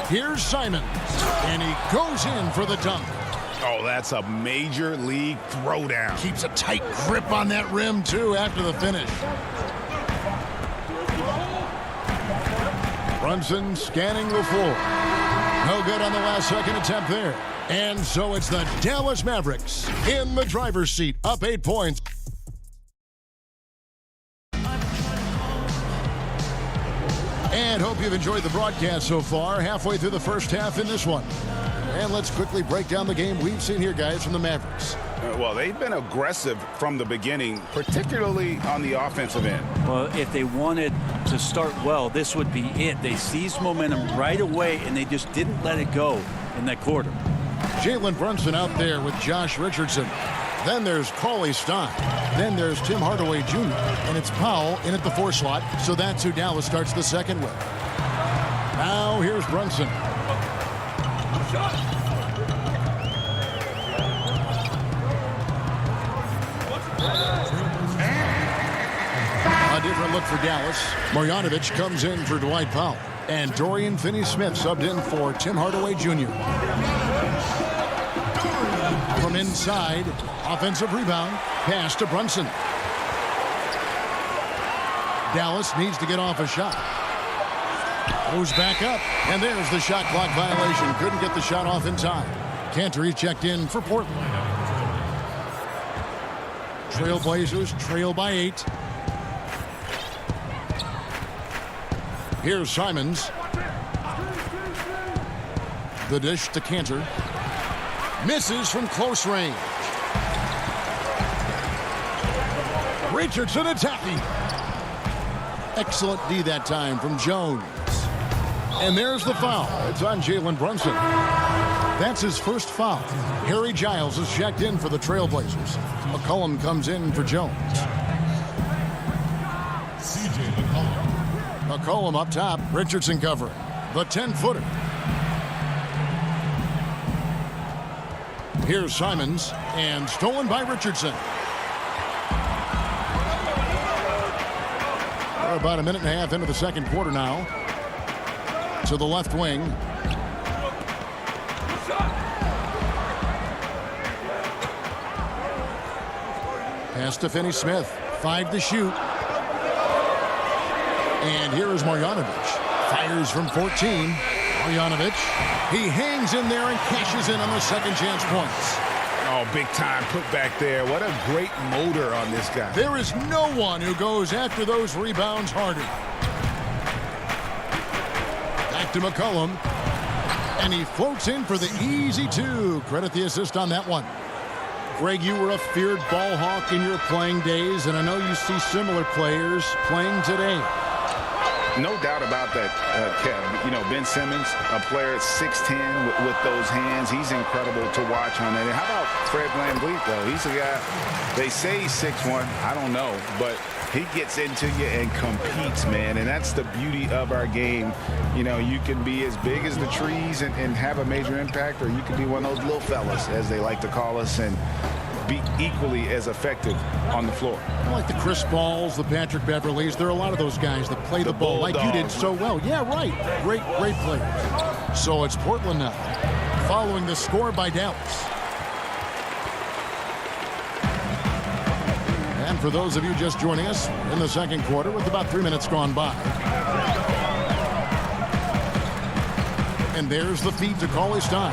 Here's Simons, and he goes in for the dunk. Oh, that's a major league throwdown. Keeps a tight grip on that rim, too, after the finish. Brunson scanning the floor. No good on the last second attempt there. And so it's the Dallas Mavericks in the driver's seat, up 8 points. And hope you've enjoyed the broadcast so far. Halfway through the first half in this one. And let's quickly break down the game we've seen here, guys, from the Mavericks. Well, they've been aggressive from the beginning, particularly on the offensive end. Well, if they wanted to start well, this would be it. They seized momentum right away, and they just didn't let it go in that quarter. Jalen Brunson out there with Josh Richardson. Then there's Cauley Stein. Then there's Tim Hardaway Jr. And it's Powell in at the 4 slot, so that's who Dallas starts the second with. Now here's Brunson. A different look for Dallas. Marjanovic comes in for Dwight Powell. And Dorian Finney-Smith subbed in for Tim Hardaway Jr. From inside, offensive rebound, pass to Brunson. Dallas needs to get off a shot. Goes back up, and there's the shot clock violation. Couldn't get the shot off in time. Cantor checked in for Portland. Trailblazers trail by 8. Here's Simons. The dish to Cantor. Misses from close range. Richardson attacking. Excellent D that time from Jones. And there's the foul. It's on Jalen Brunson. That's his first foul. Harry Giles is checked in for the Trailblazers. McCollum comes in for Jones. McCollum up top. Richardson covering. The 10-footer. Here's Simons, and stolen by Richardson. We're about a minute and a half into the second quarter now. To the left wing. Pass to Finney-Smith. 5 to shoot. And here is Marjanovic. Fires from 14. Marjanovic. He hangs in there and cashes in on the second chance points. Oh, big time put back there. What a great motor on this guy. There is no one who goes after those rebounds harder. Back to McCollum. And he floats in for the easy 2. Credit the assist on that one. Greg, you were a feared ball hawk in your playing days, and I know you see similar players playing today. No doubt about that, Kev. You know, Ben Simmons, a player at 6'10", with those hands. He's incredible to watch on that. And how about Fred VanVleet, though? He's a guy, they say he's 6'1". I don't know. But he gets into you and competes, man. And that's the beauty of our game. You know, you can be as big as the trees and have a major impact, or you can be one of those little fellas, as they like to call us, and be equally as effective on the floor. Like the Chris Pauls, the Patrick Beverleys, there are a lot of those guys that play the ball like you did so well. Yeah, right. Great players. So it's Portland now, following the score by Dallas. And for those of you just joining us in the second quarter with about 3 minutes gone by. And there's the feed to Cauley Stein.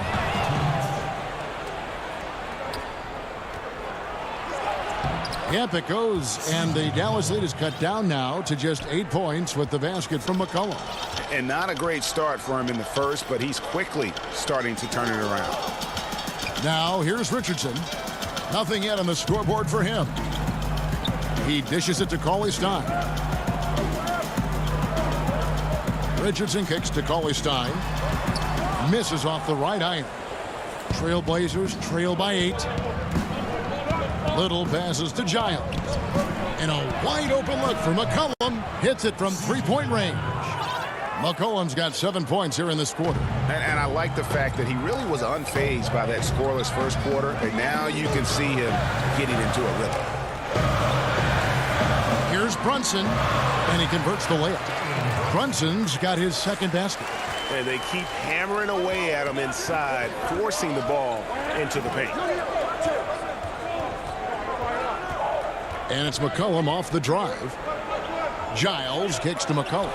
Yep, it goes, and the Dallas lead is cut down now to just 8 points with the basket from McCollum. And not a great start for him in the first, but he's quickly starting to turn it around. Now, here's Richardson. Nothing yet on the scoreboard for him. He dishes it to Cauley Stein. Richardson kicks to Cauley Stein. Misses off the right iron. Trailblazers trail by 8. Little passes to Giles. And a wide open look for McCollum. Hits it from three-point range. McCollum's got 7 points here in this quarter. And I like the fact that he really was unfazed by that scoreless first quarter. And now you can see him getting into a rhythm. Here's Brunson. And he converts the layup. Brunson's got his second basket. And they keep hammering away at him inside, forcing the ball into the paint. And it's McCollum off the drive. Giles kicks to McCollum.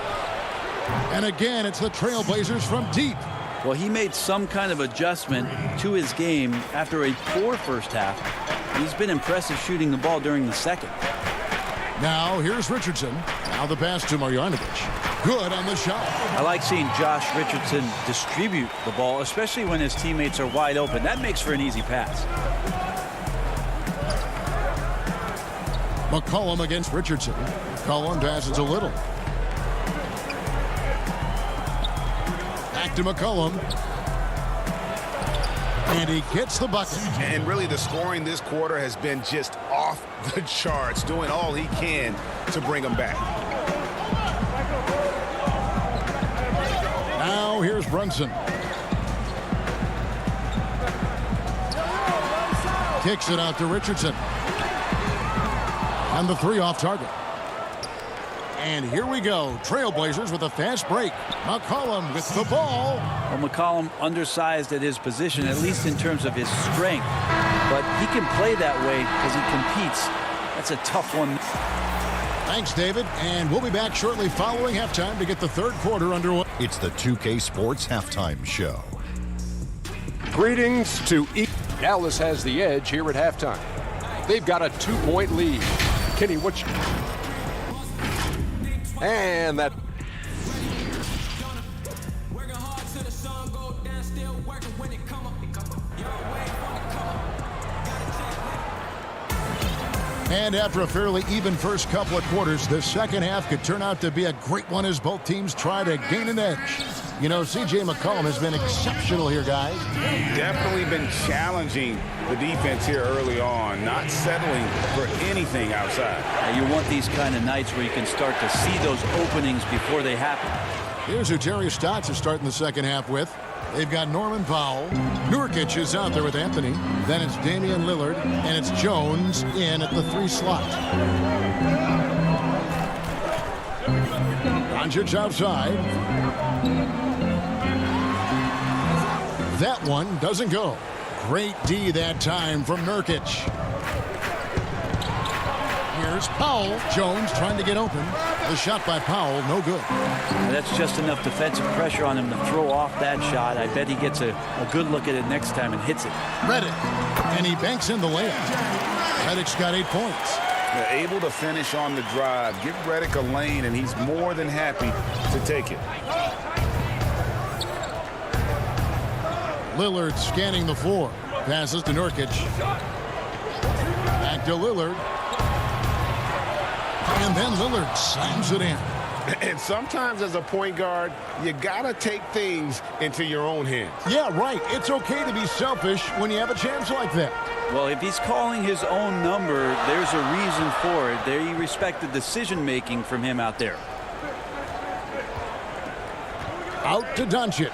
And again, it's the Trailblazers from deep. Well, he made some kind of adjustment to his game after a poor first half. He's been impressive shooting the ball during the second. Now, here's Richardson. Now the pass to Marjanovic. Good on the shot. I like seeing Josh Richardson distribute the ball, especially when his teammates are wide open. That makes for an easy pass. McCollum against Richardson. McCollum passes a little. Back to McCollum. And he gets the bucket. And really the scoring this quarter has been just off the charts, doing all he can to bring them back. Now here's Brunson. Kicks it out to Richardson. And the three off target. And here we go. Trailblazers with a fast break. McCollum with the ball. Well, McCollum undersized at his position, at least in terms of his strength. But he can play that way because he competes. That's a tough one. Thanks, David. And we'll be back shortly following halftime to get the third quarter underway. It's the 2K Sports Halftime Show. Greetings to each. Dallas has the edge here at halftime. They've got a 2-point lead. Kenny, what's... And that... And after a fairly even first couple of quarters, the second half could turn out to be a great one as both teams try to gain an edge. You know, C.J. McCollum has been exceptional here, guys. Definitely been challenging the defense here early on, not settling for anything outside. You want these kind of nights where you can start to see those openings before they happen. Here's who Terry Stotts is starting the second half with. They've got Norman Powell. Nurkic is out there with Anthony. Then it's Damian Lillard, and it's Jones in at the 3 slot. Doncic outside. That one doesn't go. Great D that time from Nurkic. Here's Powell. Jones trying to get open. The shot by Powell, no good. That's just enough defensive pressure on him to throw off that shot. I bet he gets a good look at it next time and hits it. Redick, and he banks in the layup. Redick's got 8 points. They're able to finish on the drive. Give Redick a lane, and he's more than happy to take it. Lillard scanning the floor. Passes to Nurkic. Back to Lillard. And then Lillard slams it in. And sometimes as a point guard, you got to take things into your own hands. Yeah, right. It's okay to be selfish when you have a chance like that. Well, if he's calling his own number, there's a reason for it. They respect the decision-making from him out there. Out to Doncic.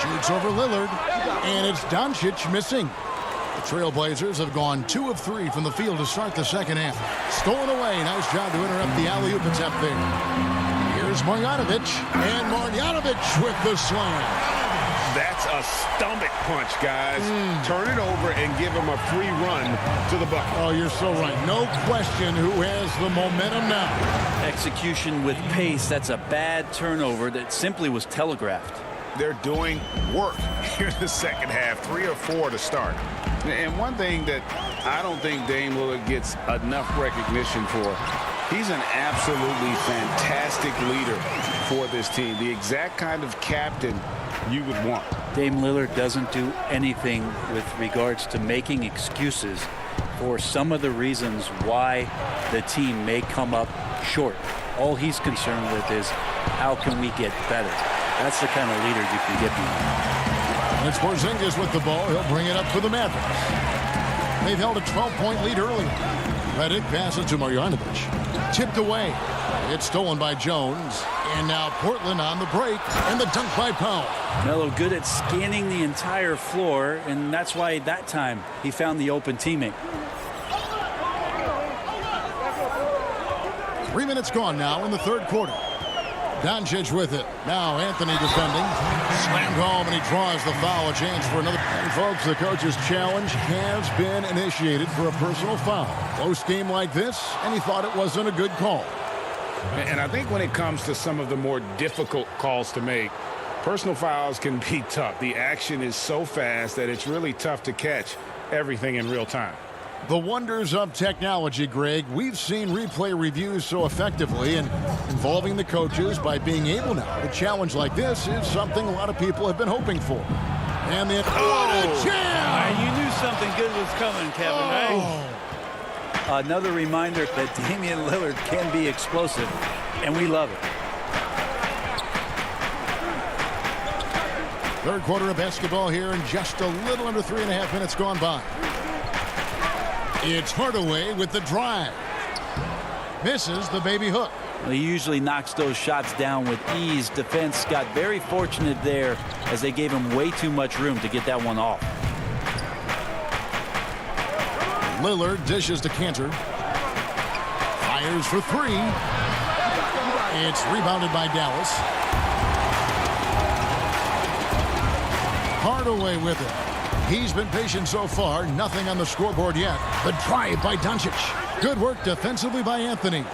Shoots over Lillard. And it's Doncic missing. The Trailblazers have gone 2 of 3 from the field to start the second half. Stolen away. Nice job to interrupt the alley-oop attempt there. Here's Marjanovic. And Marjanovic with the slam. That's a stomach punch, guys. Turn it over and give him a free run to the bucket. Oh, you're so right. No question who has the momentum now. Execution with pace. That's a bad turnover that simply was telegraphed. They're doing work here in the second half. 3 or 4 to start. And one thing that I don't think Dame Lillard gets enough recognition for, he's an absolutely fantastic leader for this team. The exact kind of captain you would want. Dame Lillard doesn't do anything with regards to making excuses for some of the reasons why the team may come up short. All he's concerned with is how can we get better. That's the kind of leader you can get behind. It's Porzingis with the ball. He'll bring it up for the Mavericks. They've held a 12-point lead earlier. Redick passes to Marjanovic. Tipped away. It's stolen by Jones. And now Portland on the break. And the dunk by Powell. Melo good at scanning the entire floor, and that's why that time he found the open teammate. 3 minutes gone now in the third quarter. Doncic with it. Now Anthony defending. Slammed home, and he draws the foul. A chance for another. And folks, the coach's challenge has been initiated for a personal foul. Close game like this, and he thought it wasn't a good call. And I think when it comes to some of the more difficult calls to make, personal fouls can be tough. The action is so fast that it's really tough to catch everything in real time. The wonders of technology, Greg. We've seen replay reviews so effectively, and involving the coaches by being able now to challenge like this is something a lot of people have been hoping for. And then, what a jam! You knew something good was coming, Kevin, right? Another reminder that Damian Lillard can be explosive, and we love it. Third quarter of basketball here, and just a little under 3.5 minutes gone by. It's Hardaway with the drive. Misses the baby hook. Well, he usually knocks those shots down with ease. Defense got very fortunate there as they gave him way too much room to get that one off. Lillard dishes to Cantor. Fires for three. It's rebounded by Dallas. Hardaway with it. He's been patient so far. Nothing on the scoreboard yet. The drive by Doncic. Good work defensively by Anthony.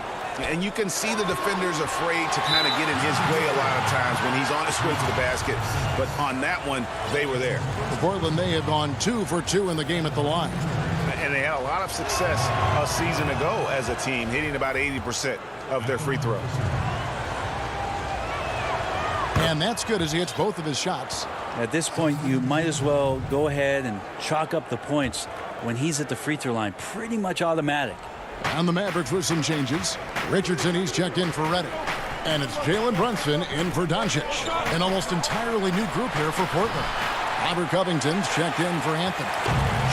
And you can see the defenders afraid to kind of get in his way a lot of times when he's on his way to the basket. But on that one, they were there. Portland, they have gone 2 for 2 in the game at the line. And they had a lot of success a season ago as a team, hitting about 80% of their free throws. And that's good as he hits both of his shots. At this point, you might as well go ahead and chalk up the points when he's at the free throw line. Pretty much automatic. And the Mavericks with some changes. Richardson, he's checked in for Redick. And it's Jalen Brunson in for Doncic. An almost entirely new group here for Portland. Robert Covington's checked in for Anthony.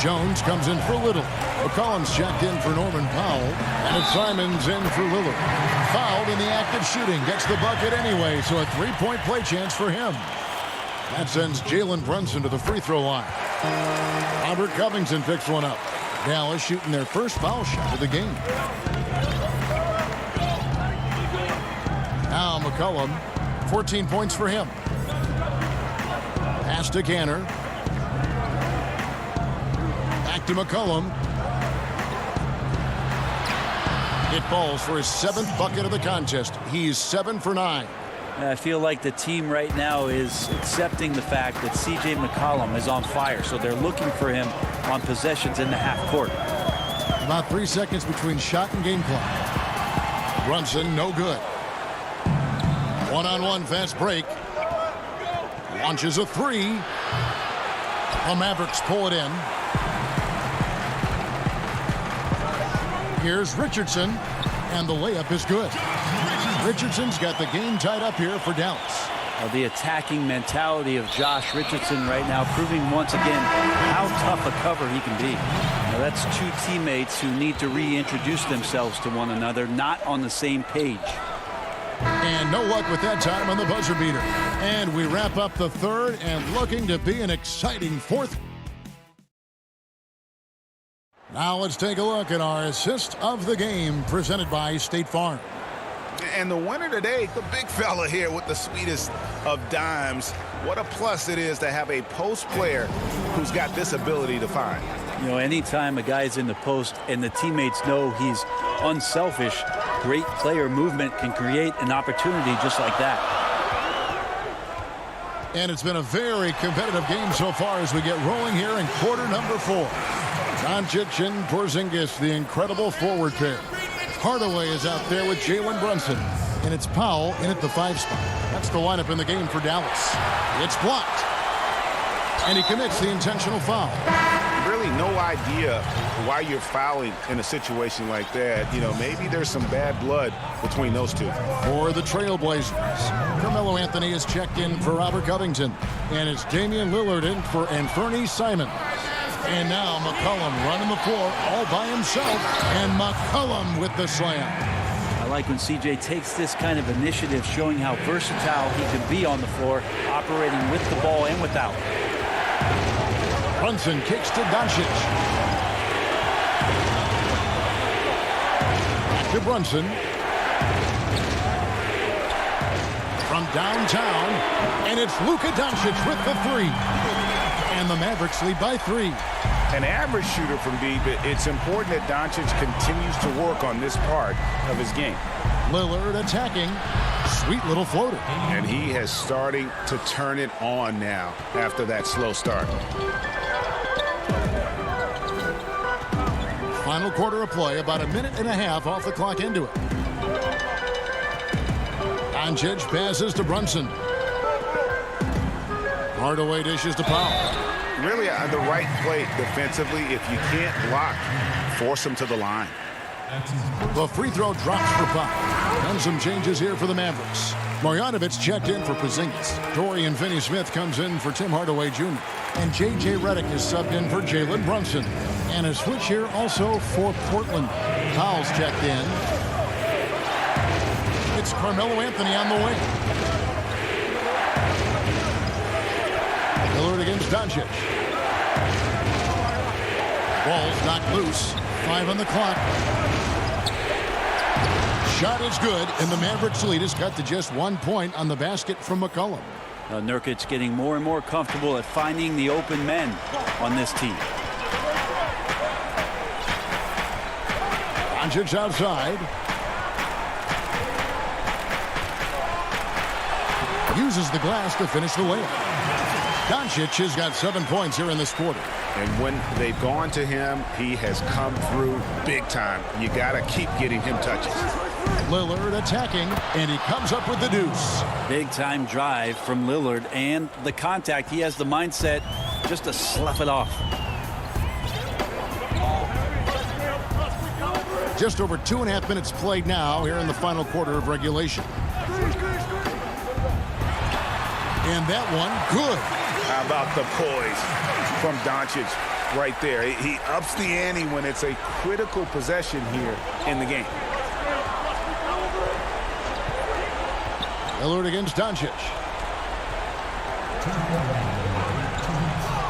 Jones comes in for Little. McCollum's checked in for Norman Powell. And it's Simons in for Lillard. Fouled in the act of shooting. Gets the bucket anyway, so a three-point play chance for him. That sends Jalen Brunson to the free throw line. Robert Covington picks one up. Dallas shooting their first foul shot of the game. Now McCollum, 14 points for him. Pass to Canner. Back to McCollum. It falls for his 7th bucket of the contest. He's 7 for 9. I feel like the team right now is accepting the fact that C.J. McCollum is on fire, so they're looking for him on possessions in the half court. About 3 seconds between shot and game clock. Brunson, no good. One-on-one fast break. Launches a three. The Mavericks pull it in. Here's Richardson, and the layup is good. Richardson's got the game tied up here for Dallas. The attacking mentality of Josh Richardson right now, proving once again how tough a cover he can be. Now that's two teammates who need to reintroduce themselves to one another, not on the same page. And no luck with that time on the buzzer beater. And we wrap up the third, and looking to be an exciting fourth. Now let's take a look at our assist of the game presented by State Farm. And the winner today, the big fella here with the sweetest of dimes. What a plus it is to have a post player who's got this ability to find. You know, anytime a guy's in the post and the teammates know he's unselfish, great player movement can create an opportunity just like that. And it's been a very competitive game so far as we get rolling here in quarter number 4. Doncic and Porzingis, the incredible forward pair. Hardaway is out there with Jalen Brunson. And it's Powell in at the 5 spot. That's the lineup in the game for Dallas. It's blocked. And he commits the intentional foul. really no idea why you're fouling in a situation like that. You know, maybe there's some bad blood between those two. For the Trailblazers, Carmelo Anthony is checked in for Robert Covington, and it's Damian Lillard in for Anthony Simons. And now McCollum running the floor all by himself, and McCollum with the slam. I like when CJ takes this kind of initiative, showing how versatile he can be on the floor, operating with the ball and without. Brunson kicks to Doncic. To Brunson. From downtown, and it's Luka Doncic with the three. And the Mavericks lead by 3. An average shooter from deep, it's important that Doncic continues to work on this part of his game. Lillard attacking. Sweet little floater. And he has starting to turn it on now after that slow start. Final quarter of play, about a minute and a half off the clock into it. Doncic passes to Brunson. Hardaway dishes to Powell. Really the right play defensively. If you can't block, force him to the line. The free throw drops for Powell. And some changes here for the Mavericks. Marjanovic checked in for Porzingis. Dorian Finney-Smith comes in for Tim Hardaway Jr. And J.J. Redick is subbed in for Jalen Brunson. And a switch here also for Portland. Powell's checked in. It's Carmelo Anthony on the wing. Lillard against Doncic. Ball's knocked loose. 5 on the clock. Shot is good, and the Mavericks lead is cut to just 1 point on the basket from McCollum. Nurkic's getting more and more comfortable at finding the open men on this team. Doncic outside. Uses the glass to finish the layup. Doncic has got 7 points here in this quarter. And when they've gone to him, he has come through big time. You got to keep getting him touches. Lillard attacking, and he comes up with the deuce. Big time drive from Lillard, and the contact. He has the mindset just to slough it off. Just over 2.5 minutes played now here in the final quarter of regulation. And that one, good. How about the poise from Doncic right there? He ups the ante when it's a critical possession here in the game. Lillard against Doncic.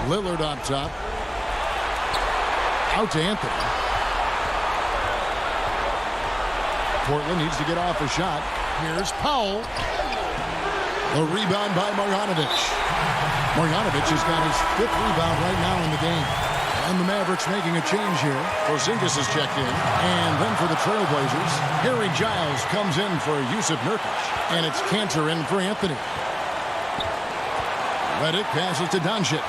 Lillard on top. Out to Anthony. Portland needs to get off a shot. Here's Powell. The rebound by Marjanovic. Marjanovic has got his 5th rebound right now in the game. And the Mavericks making a change here. Porzingis is checked in. And then for the Trailblazers, Harry Giles comes in for Jusuf Nurkic. And it's Cantor in for Anthony. Redick passes to Doncic.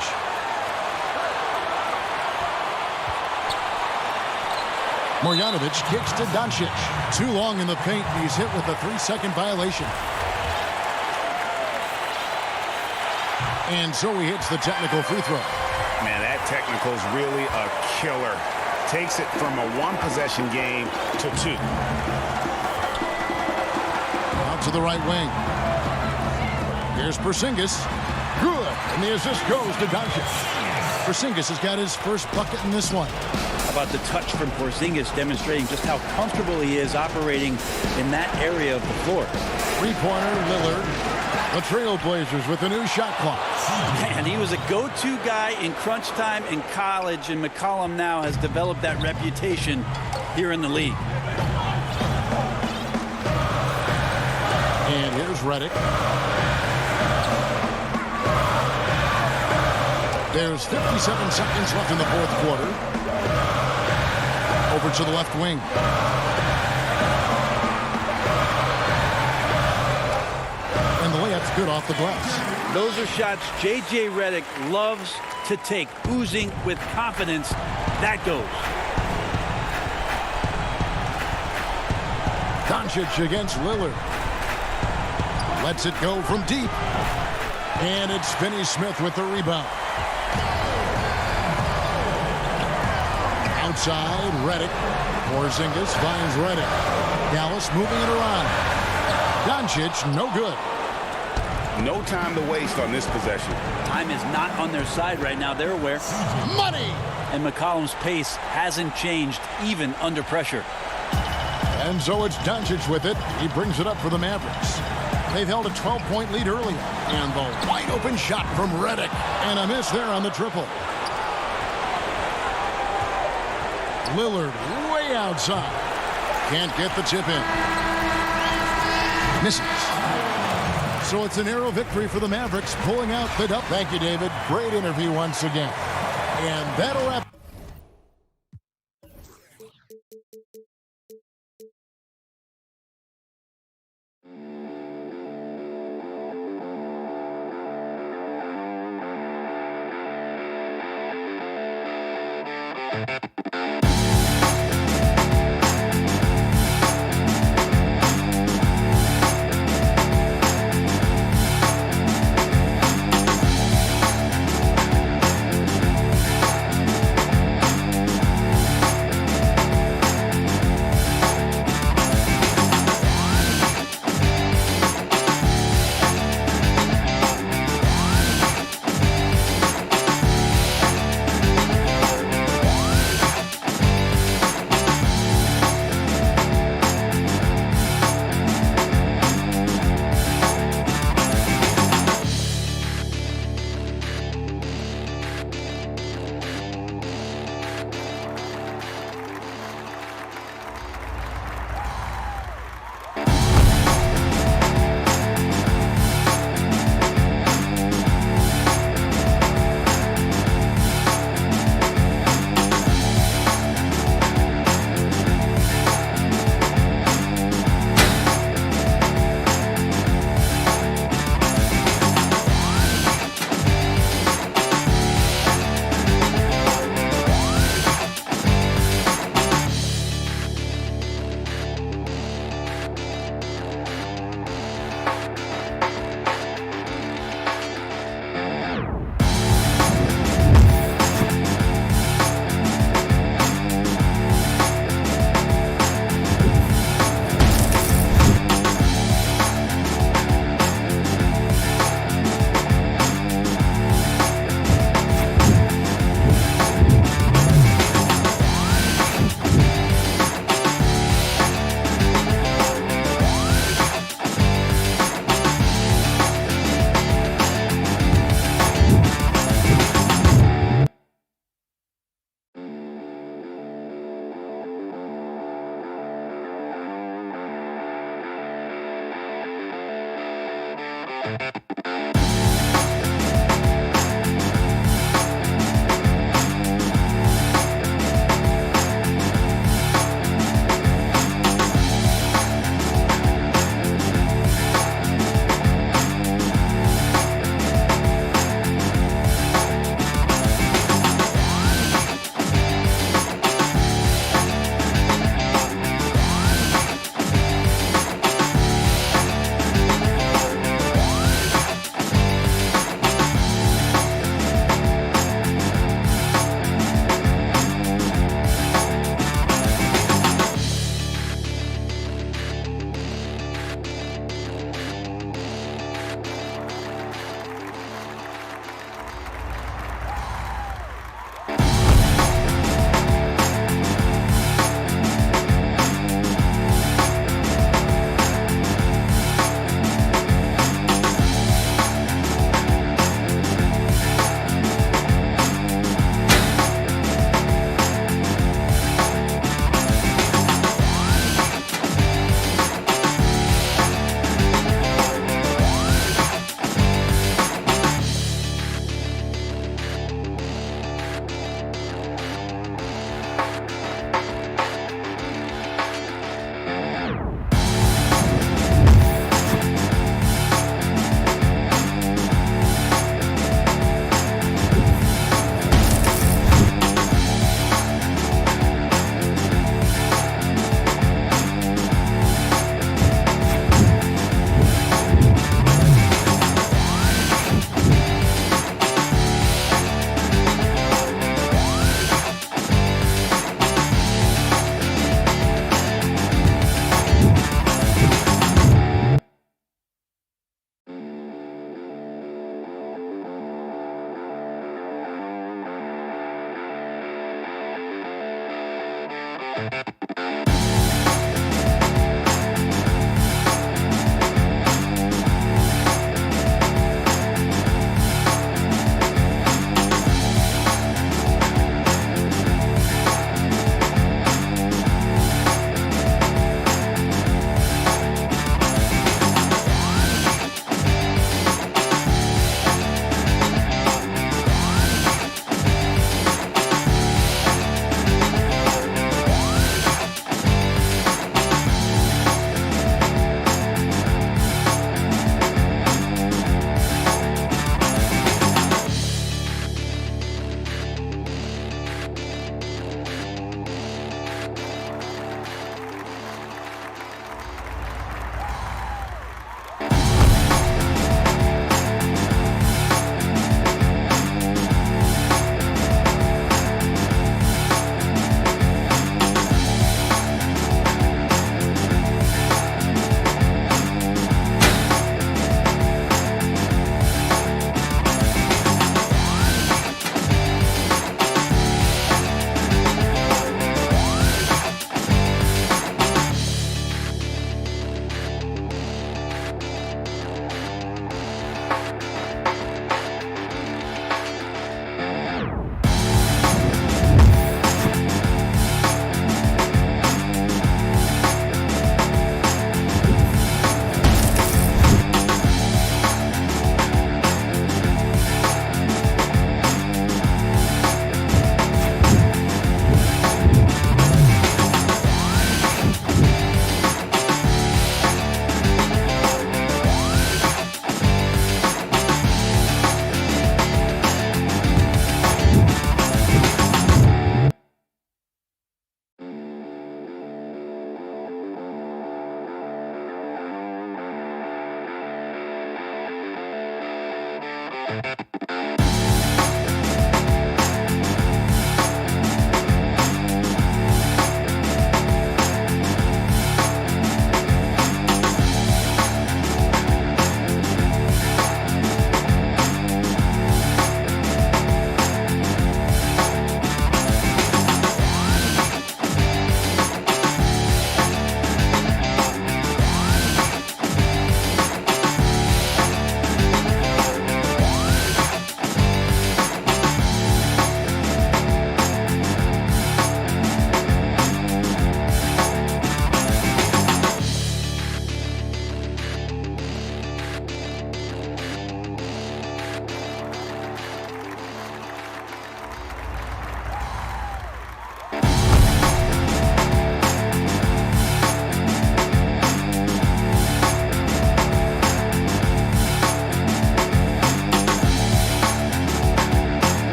Marjanovic kicks to Doncic. Too long in the paint. He's hit with a 3-second violation. And so he hits the technical free throw. Man, that technical is really a killer. Takes it from a 1-possession game to 2. Out to the right wing. Here's Porzingis. Good. And the assist goes to Doncic. Porzingis has got his first bucket in this one. How about the touch from Porzingis, demonstrating just how comfortable he is operating in that area of the floor. Three-pointer, Lillard. The Trailblazers with a new shot clock. And he was a go-to guy in crunch time in college, and McCollum now has developed that reputation here in the league. And here's Redick. There's 57 seconds left in the 4th quarter. Over to the left wing. And the layup's good off the glass. Those are shots J.J. Redick loves to take, oozing with confidence. That goes. Doncic against Lillard. Lets it go from deep. And it's Finney-Smith with the rebound. outside, Redick. Porzingis finds Redick. Dallas moving it around. Doncic, no good. No time to waste on this possession. Time is not on their side right now. They're aware. Money! And McCollum's pace hasn't changed, even under pressure. And so it's Doncic with it. He brings it up for the Mavericks. They've held a 12-point lead earlier. And the wide-open shot from Redick. And a miss there on the triple. Lillard way outside. Can't get the tip in. Misses. So it's a narrow victory for the Mavericks, pulling out the dub. Thank you, David. Great interview once again. And that'll wrap.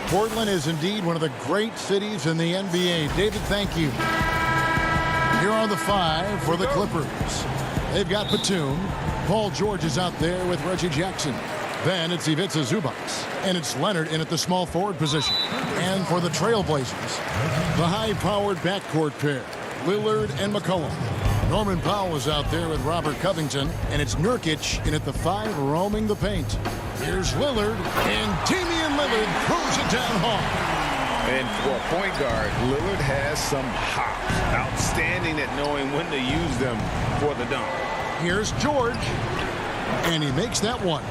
Portland is indeed one of the great cities in the NBA. David, thank you. Here are the five for the Clippers. They've got Batum. Paul George is out there with Reggie Jackson. Then it's Ivica Zubac. And it's Leonard in at the small forward position. And for the Trailblazers, the high-powered backcourt pair, Lillard and McCollum. Norman Powell is out there with Robert Covington, and it's Nurkic in at the 5 roaming the paint. Here's Lillard, and Damian Lillard throws it down hard. And for a point guard, Lillard has some hops. Outstanding at knowing when to use them for the dunk. Here's George, and he makes that one.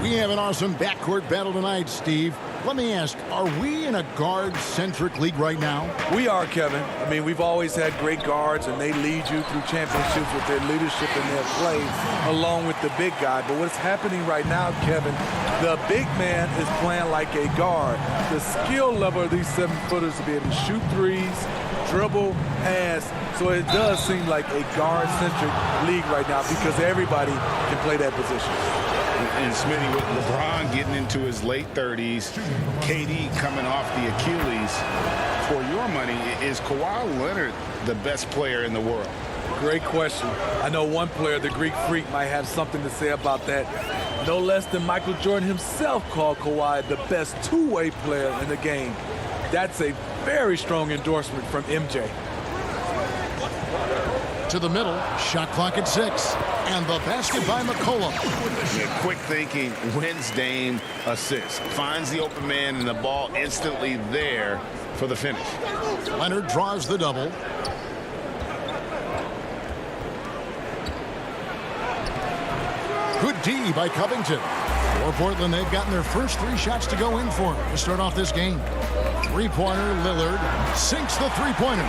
We have an awesome backcourt battle tonight, Steve. Let me ask, are we in a guard-centric league right now? We are, Kevin. I mean, we've always had great guards, and they lead you through championships with their leadership and their play, along with the big guy. But what's happening right now, Kevin, the big man is playing like a guard. The skill level of these 7-footers to be able to shoot threes, dribble, pass. So it does seem like a guard-centric league right now because everybody can play that position. And Smitty, with LeBron getting into his late 30s, KD coming off the Achilles, for your money, is Kawhi Leonard the best player in the world? Great question. I know one player, the Greek Freak, might have something to say about that. No less than Michael Jordan himself called Kawhi the best two-way player in the game. That's a very strong endorsement from MJ. To the middle, shot clock at 6, and the basket by McCollum. Yeah, quick thinking, wins Dame assist. Finds the open man and the ball instantly there for the finish. Leonard draws the double. Good D by Covington. For Portland, they've gotten their first 3 shots to go in for to start off this game. Three-pointer, Lillard sinks the three-pointer.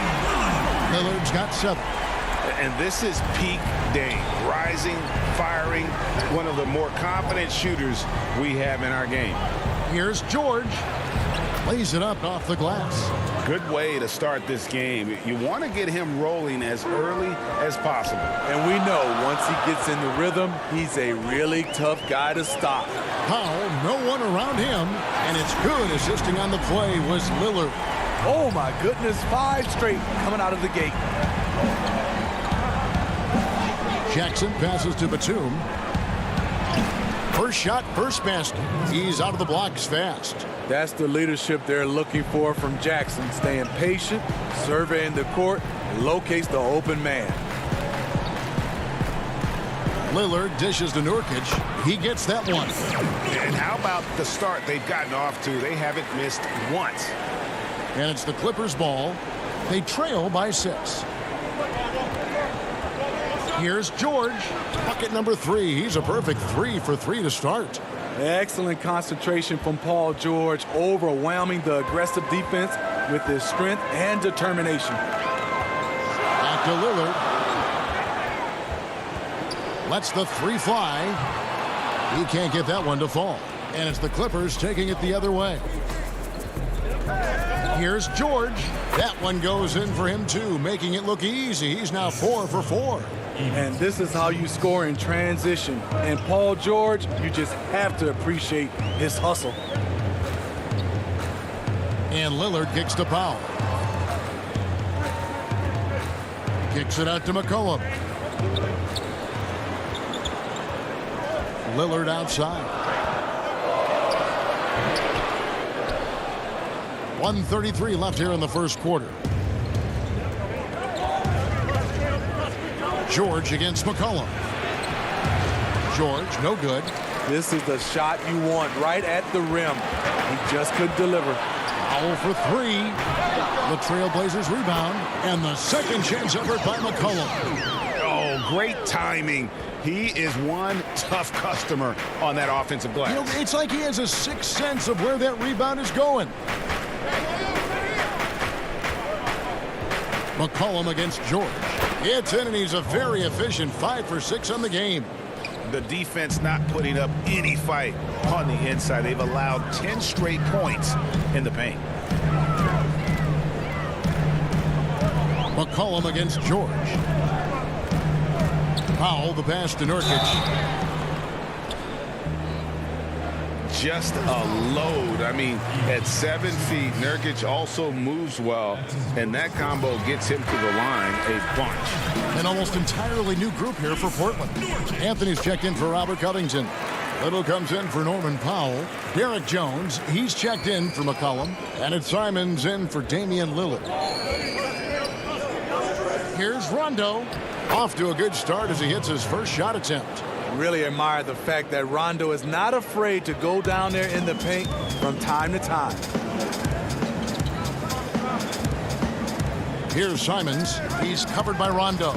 Lillard's got 7. And this is peak Dame. Rising, firing, one of the more confident shooters we have in our game. Here's George. Lays it up off the glass. Good way to start this game. You want to get him rolling as early as possible. And we know once he gets in the rhythm, he's a really tough guy to stop. Powell, no one around him, and it's good assisting on the play was Lillard. Oh my goodness, 5 straight coming out of the gate. Jackson passes to Batum. First shot, first basket. He's out of the blocks fast. That's the leadership they're looking for from Jackson. Staying patient, surveying the court, locates the open man. Lillard dishes to Nurkic. He gets that one. And how about the start they've gotten off to? They haven't missed once. And it's the Clippers' ball. They trail by 6. Here's George. Bucket number 3. He's a perfect 3 for 3 to start. Excellent concentration from Paul George, overwhelming the aggressive defense with his strength and determination. Back to Lillard. Lets the 3 fly. He can't get that one to fall. And it's the Clippers taking it the other way. Here's George. That one goes in for him too, making it look easy. He's now 4 for 4. And this is how you score in transition. And Paul George, you just have to appreciate his hustle. And Lillard kicks to Powell. Kicks it out to McCollum. Lillard outside. 1:33 left here in the first quarter. George against McCollum. George, no good. This is the shot you want right at the rim. He just couldn't deliver. Powell for 3. The Trailblazers rebound, and the second chance effort by McCollum. Oh, great timing. He is one tough customer on that offensive glass. You know, it's like he has a sixth sense of where that rebound is going. McCollum against George. It's in, and he's a very efficient 5 for 6 on the game. The defense not putting up any fight on the inside. They've allowed 10 straight points in the paint. McCollum against George. Powell, the pass to Nurkic. Just a load. I mean, at 7 feet, Nurkic also moves well, and that combo gets him to the line a bunch. An almost entirely new group here for Portland. Anthony's checked in for Robert Covington. Little comes in for Norman Powell. Derek Jones, he's checked in for McCollum. And it's Simons in for Damian Lillard. Here's Rondo. Off to a good start as he hits his first shot attempt. Really admire the fact that Rondo is not afraid to go down there in the paint from time to time. Here's Simons. He's covered by Rondo.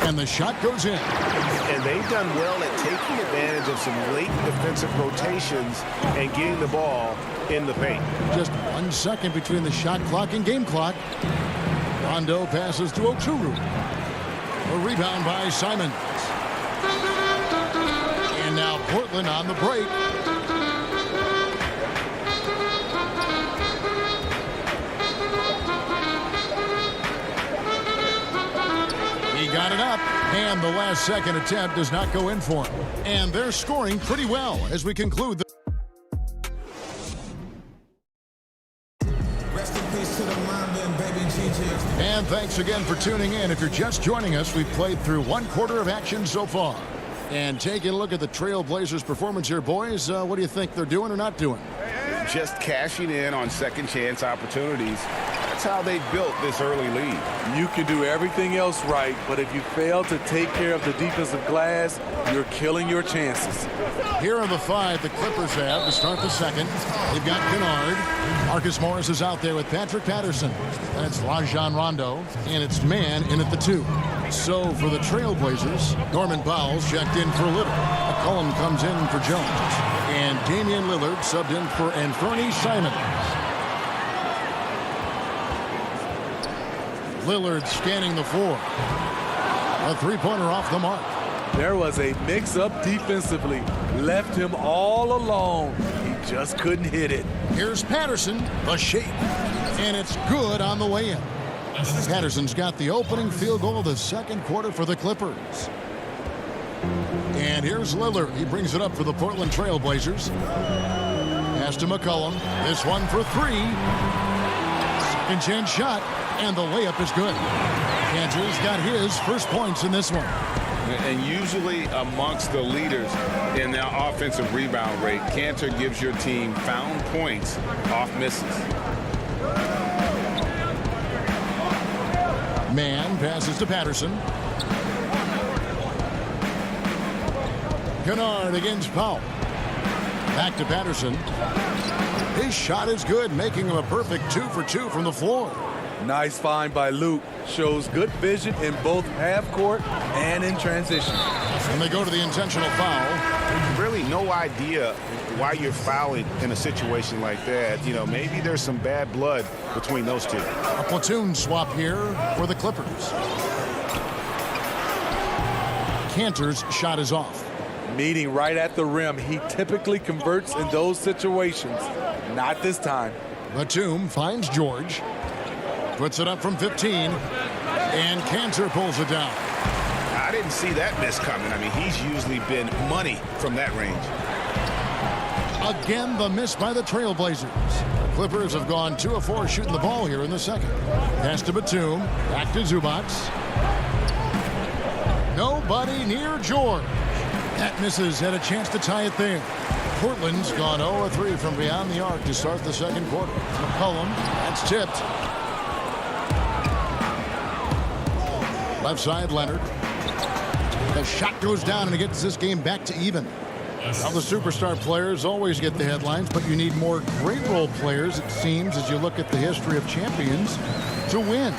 And the shot goes in. And they've done well at taking advantage of some late defensive rotations and getting the ball in the paint. Just 1 second between the shot clock and game clock. Rondo passes to Oturu. A rebound by Simons. And now Portland on the break. He got it up, and the last second attempt does not go in for him. And they're scoring pretty well as we conclude the And thanks again for tuning in. If you're just joining us, we've played through 1/4 of action so far. And taking a look at the Trailblazers' performance here, boys, what do you think they're doing or not doing? Just cashing in on second chance opportunities. That's how they built this early lead. You can do everything else right, but if you fail to take care of the defensive glass, you're killing your chances. Here are the 5 the Clippers have to start the second. They've got Kennard. Marcus Morris is out there with Patrick Patterson. That's Rajon Rondo, and it's man in at the 2. So for the Trailblazers, Norman Powell's checked in for Little. McCollum comes in for Jones. And Damian Lillard subbed in for Anthony Simons. Lillard scanning the floor. A three-pointer off the mark. There was a mix-up defensively. Left him all alone. He just couldn't hit it. Here's Patterson, the shape. And it's good on the way in. Patterson's got the opening field goal of the second quarter for the Clippers. And here's Lillard. He brings it up for the Portland Trailblazers. Pass to McCollum. This one for 3. Second chance shot. And the layup is good. Cantor's got his first points in this one. And usually amongst the leaders in their offensive rebound rate, Cantor gives your team found points off misses. Man passes to Patterson. Kennard against Powell. Back to Patterson. His shot is good, making him a perfect 2 for 2 from the floor. Nice find by Luke. Shows good vision in both half court and in transition. And they go to the intentional foul. Really no idea why you're fouling in a situation like that. You know, maybe there's some bad blood between those two. A platoon swap here for the Clippers. Cantor's shot is off. Meeting right at the rim. He typically converts in those situations. Not this time. Batum finds George. Puts it up from 15. And Cantor pulls it down. I didn't see that miss coming. I mean, he's usually been money from that range. Again, the miss by the Trailblazers. The Clippers have gone 2 of 4 shooting the ball here in the second. Pass to Batum. Back to Zubac. Nobody near George. That misses. Had a chance to tie it there. Portland's gone 0 of 3 from beyond the arc to start the second quarter. McCollum. That's tipped. Left side, Leonard. The shot goes down, and it gets this game back to even. Now, the superstar players always get the headlines, but you need more great role players, it seems, as you look at the history of champions, to win.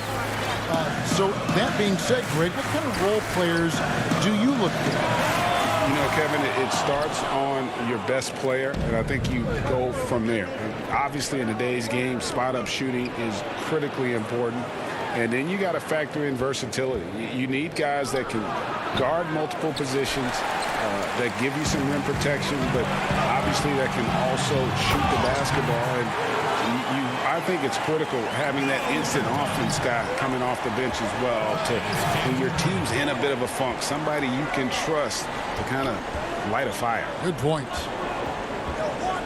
So that being said, Greg, what kind of role players do you look for? You know, Kevin, it starts on your best player, and I think you go from there. Obviously, in today's game, spot-up shooting is critically important. And then you got to factor in versatility. You need guys that can guard multiple positions, that give you some rim protection, but obviously that can also shoot the basketball. And I think it's critical having that instant offense guy coming off the bench as well to when your team's in a bit of a funk, somebody you can trust to kind of light a fire. Good point.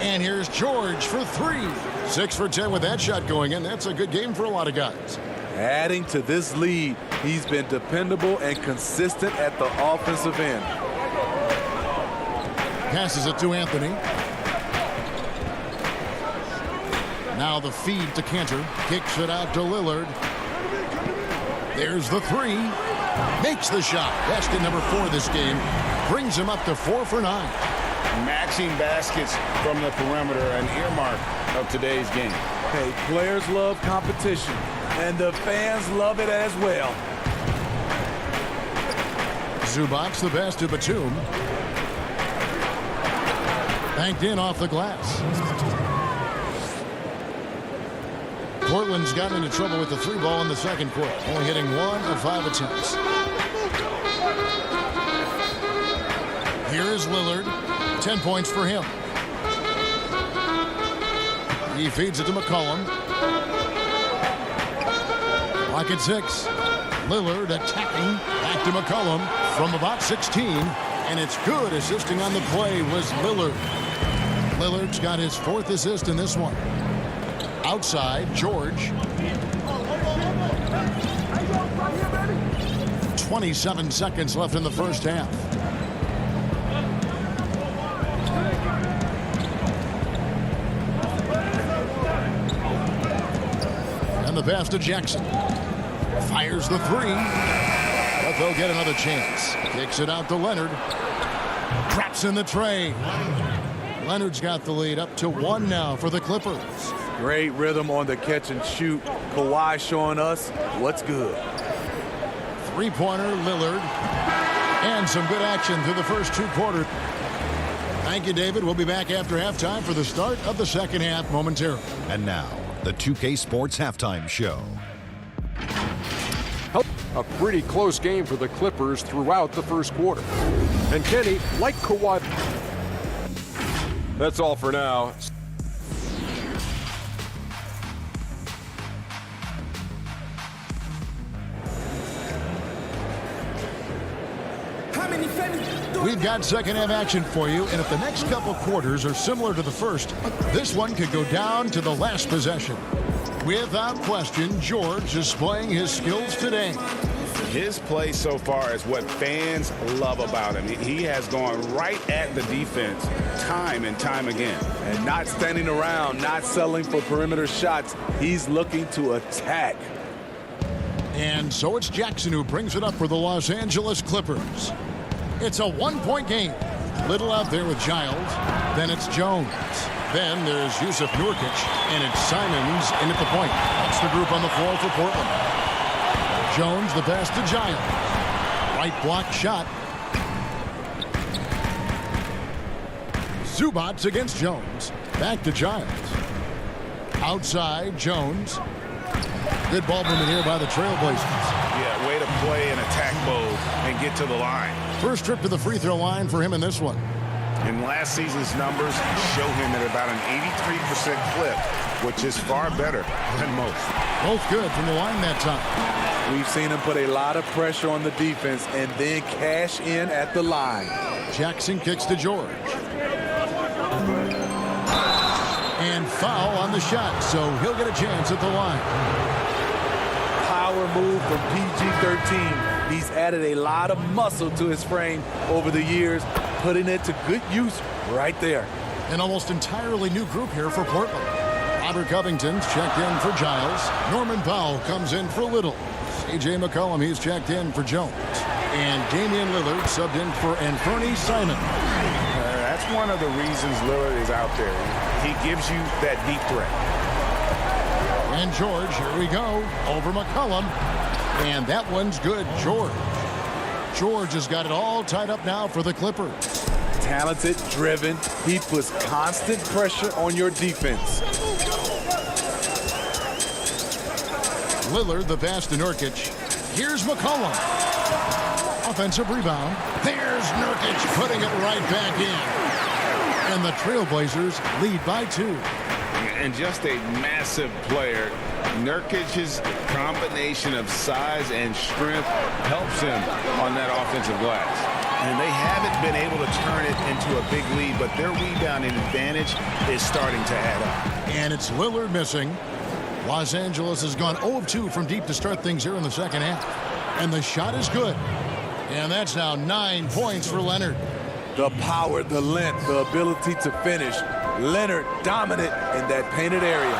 And here's George for 3. 6 for 10 with that shot going in. That's a good game for a lot of guys. Adding to this lead, he's been dependable and consistent at the offensive end. Passes it to Anthony. Now the feed to Cantor. Kicks it out to Lillard. There's the 3. Makes the shot. Basket number 4 this game. Brings him up to 4 for 9. Matching baskets from the perimeter, an earmark of today's game. Hey, players love competition, and the fans love it as well. Zubac, the pass to Batum. Banked in off the glass. Portland's gotten into trouble with the 3 ball in the second quarter, only hitting 1 of 5 attempts. Here is Lillard. 10 points for him. He feeds it to McCollum. Clock at 6. Lillard attacking. Back to McCollum from about 16. And it's good. Assisting on the play was Lillard. Lillard's got his 4th assist in this one. Outside, George. 27 seconds left in the first half. And the pass to Jackson. Fires the 3. But they'll get another chance. Kicks it out to Leonard. Drops in the tray. Leonard's got the lead up to 1 now for the Clippers. Great rhythm on the catch and shoot. Kawhi showing us what's good. 3-pointer, Lillard. And some good action through the first 2 quarters. Thank you, David. We'll be back after halftime for the start of the second half momentarily. And now, the 2K Sports Halftime Show. A pretty close game for the Clippers throughout the first quarter. And Kenny, like Kawhi... That's all for now. We've got second half action for you, and if the next couple quarters are similar to the first, this one could go down to the last possession. Without question, George displaying his skills today. His play so far is what fans love about him. He has gone right at the defense time and time again. And not standing around, not settling for perimeter shots. He's looking to attack. And so it's Jackson who brings it up for the Los Angeles Clippers. It's a 1-point game. Little out there with Giles. Then it's Jones. Then there's Yusuf Nurkic. And it's Simons in at the point. That's the group on the floor for Portland. Jones, the pass to Giles. Right block shot. Zubac against Jones. Back to Giles. Outside, Jones. Good ball movement here by the Trailblazers. Yeah, way to play in attack mode and get to the line. First trip to the free throw line for him in this one. And last season's numbers show him at about an 83% clip, which is far better than most. Both good from the line that time. We've seen him put a lot of pressure on the defense and then cash in at the line. Jackson kicks to George. And foul on the shot, so he'll get a chance at the line. Power move from PG-13. He's added a lot of muscle to his frame over the years, putting it to good use right there. An almost entirely new group here for Portland. Robert Covington's checked in for Giles. Norman Powell comes in for Little. A.J. McCollum, he's checked in for Jones. And Damian Lillard subbed in for Anthony Simon. That's one of the reasons Lillard is out there. He gives you that deep threat. And George, here we go, over McCollum. And that one's good, George. George has got it all tied up now for the Clippers. Talented, driven. He puts constant pressure on your defense. Lillard, the pass to Nurkic. Here's McCollum. Offensive rebound. There's Nurkic putting it right back in. And the Trailblazers lead by 2. And just a massive player. Nurkic's combination of size and strength helps him on that offensive glass. And they haven't been able to turn it into a big lead, but their rebounding advantage is starting to add up. And it's Lillard missing. Los Angeles has gone 0 of 2 from deep to start things here in the second half. And the shot is good. And that's now 9 points for Leonard. The power, the length, the ability to finish. Leonard dominant in that painted area.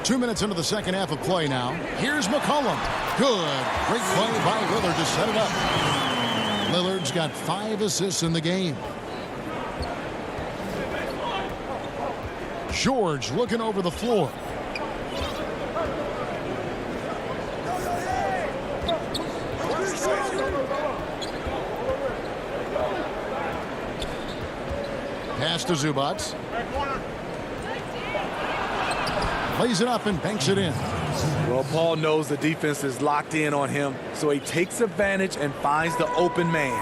2 minutes into the second half of play now. Here's McCollum. Good. Great play by Lillard to set it up. Lillard's got 5 assists in the game. George looking over the floor. Pass to Zubac. Lays it up and banks it in. Well, Paul knows the defense is locked in on him, so he takes advantage and finds the open man.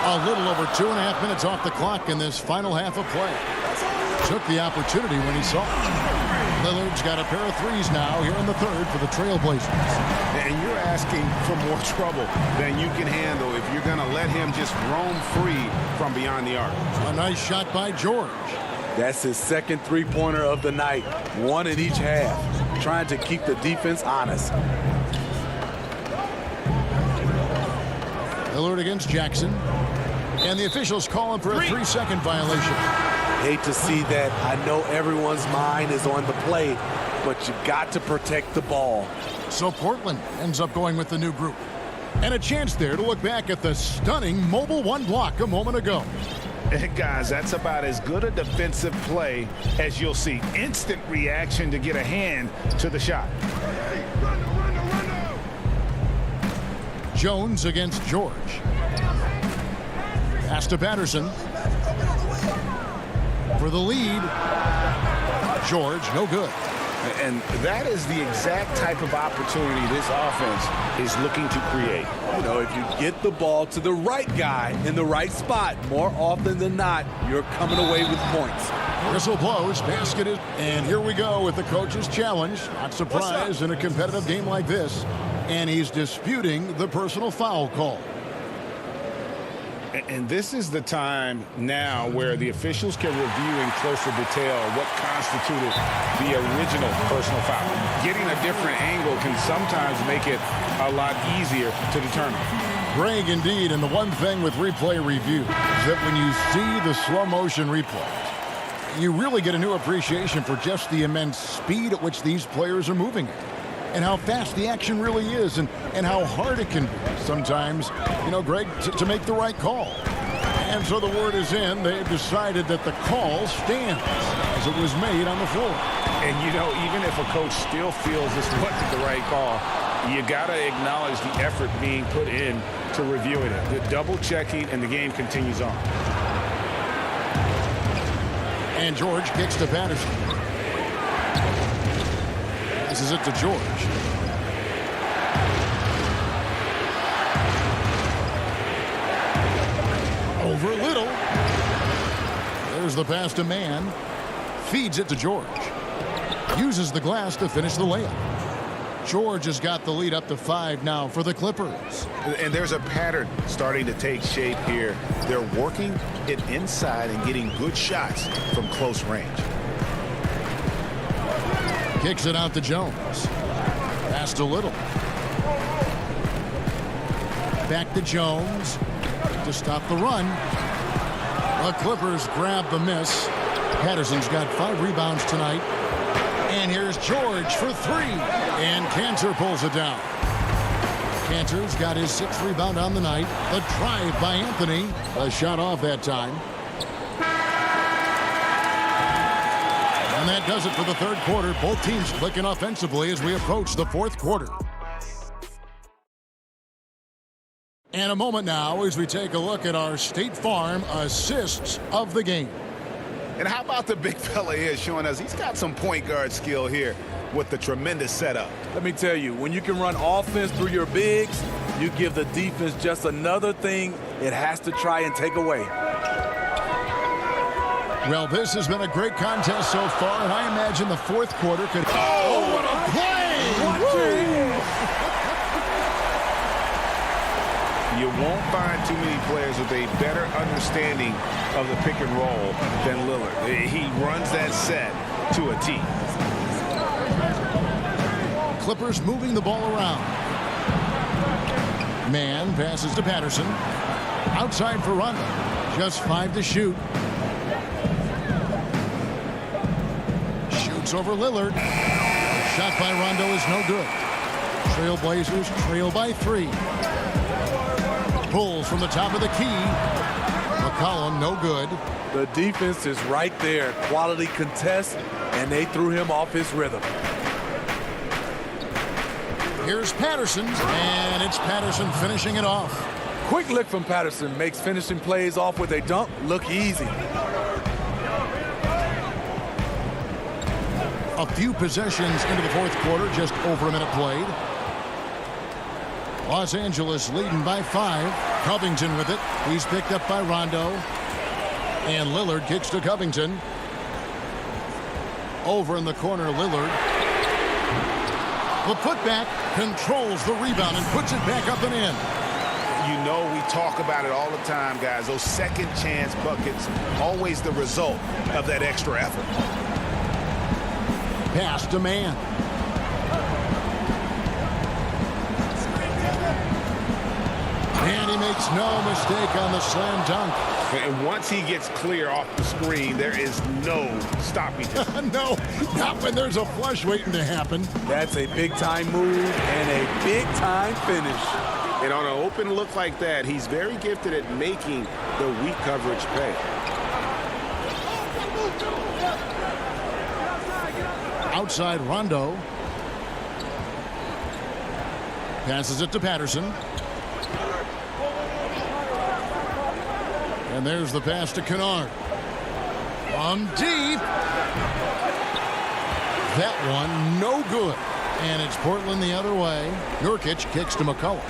A little over 2.5 minutes off the clock in this final half of play. Took the opportunity when he saw it. Lillard's got a pair of threes now here in the third for the Trailblazers. And you're asking for more trouble than you can handle if you're going to let him just roam free from beyond the arc. A nice shot by George. That's his second three-pointer of the night. 1 in each half. Trying to keep the defense honest. Lillard against Jackson. And the officials calling for a 3-second violation. Hate to see that. I know everyone's mind is on the play, but you got to protect the ball. So Portland ends up going with the new group. And a chance there to look back at the stunning Mobile 1 block a moment ago. Guys, that's about as good a defensive play as you'll see. Instant reaction to get a hand to the shot. Jones against George. Pass to Patterson. For the lead. George, no good. And that is the exact type of opportunity this offense is looking to create. You know, if you get the ball to the right guy in the right spot, more often than not, you're coming away with points. Whistle blows, basket is, and here we go with the coach's challenge. Not surprised in a competitive game like this. And he's disputing the personal foul call. And this is the time now where the officials can review in closer detail what constituted the original personal foul. Getting a different angle can sometimes make it a lot easier to determine. Greg, indeed, and the one thing with replay review is that when you see the slow motion replays, you really get a new appreciation for just the immense speed at which these players are moving at. And how fast the action really is, and how hard it can be sometimes, you know, Greg, to make the right call. And so the word is in. They've decided that the call stands as it was made on the floor. And, you know, even if a coach still feels this wasn't the right call, you got to acknowledge the effort being put in to reviewing it. The double checking, and the game continues on. And George kicks to Patterson. This is it to George. Over Little. There's the pass to Mann. Feeds it to George. Uses the glass to finish the layup. George has got the lead up to 5 now for the Clippers. And there's a pattern starting to take shape here. They're working it inside and getting good shots from close range. Kicks it out to Jones. Pass to Little. Back to Jones to stop the run. The Clippers grab the miss. Patterson's got 5 rebounds tonight. And here's George for 3. And Cantor pulls it down. Cantor's got his 6th rebound on the night. The drive by Anthony. A shot off that time. And that does it for the third quarter. Both teams clicking offensively as we approach the fourth quarter. And a moment now as we take a look at our State Farm assists of the game. And how about the big fella here showing us he's got some point guard skill here with the tremendous setup. Let me tell you, when you can run offense through your bigs, you give the defense just another thing it has to try and take away. Well, this has been a great contest so far, and I imagine the fourth quarter could... Oh, what a play! You won't find too many players with a better understanding of the pick and roll than Lillard. He runs that set to a T. Clippers moving the ball around. Mann passes to Patterson. Outside for Rondo. Just 5 to shoot. Pass over Lillard. The shot by Rondo is no good. Trailblazers trail by 3. Pulls from the top of the key. McCollum, no good. The defense is right there. Quality contest, and they threw him off his rhythm. Here's Patterson, and it's Patterson finishing it off. Quick lick from Patterson makes finishing plays off with a dunk look easy. A few possessions into the fourth quarter, just over a minute played. Los Angeles leading by 5. Covington with it. He's picked up by Rondo. And Lillard kicks to Covington. Over in the corner, Lillard. The putback controls the rebound and puts it back up and in. You know, we talk about it all the time, guys. Those second chance buckets, always the result of that extra effort. Pass to man. And he makes no mistake on the slam dunk. And once he gets clear off the screen, there is no stopping him. No, not when there's a flush waiting to happen. That's a big-time move and a big-time finish. And on an open look like that, he's very gifted at making the weak coverage pay. Outside Rondo. Passes it to Patterson. And there's the pass to Kennard. From deep. That one no good. And it's Portland the other way. Nurkic kicks to McCollum.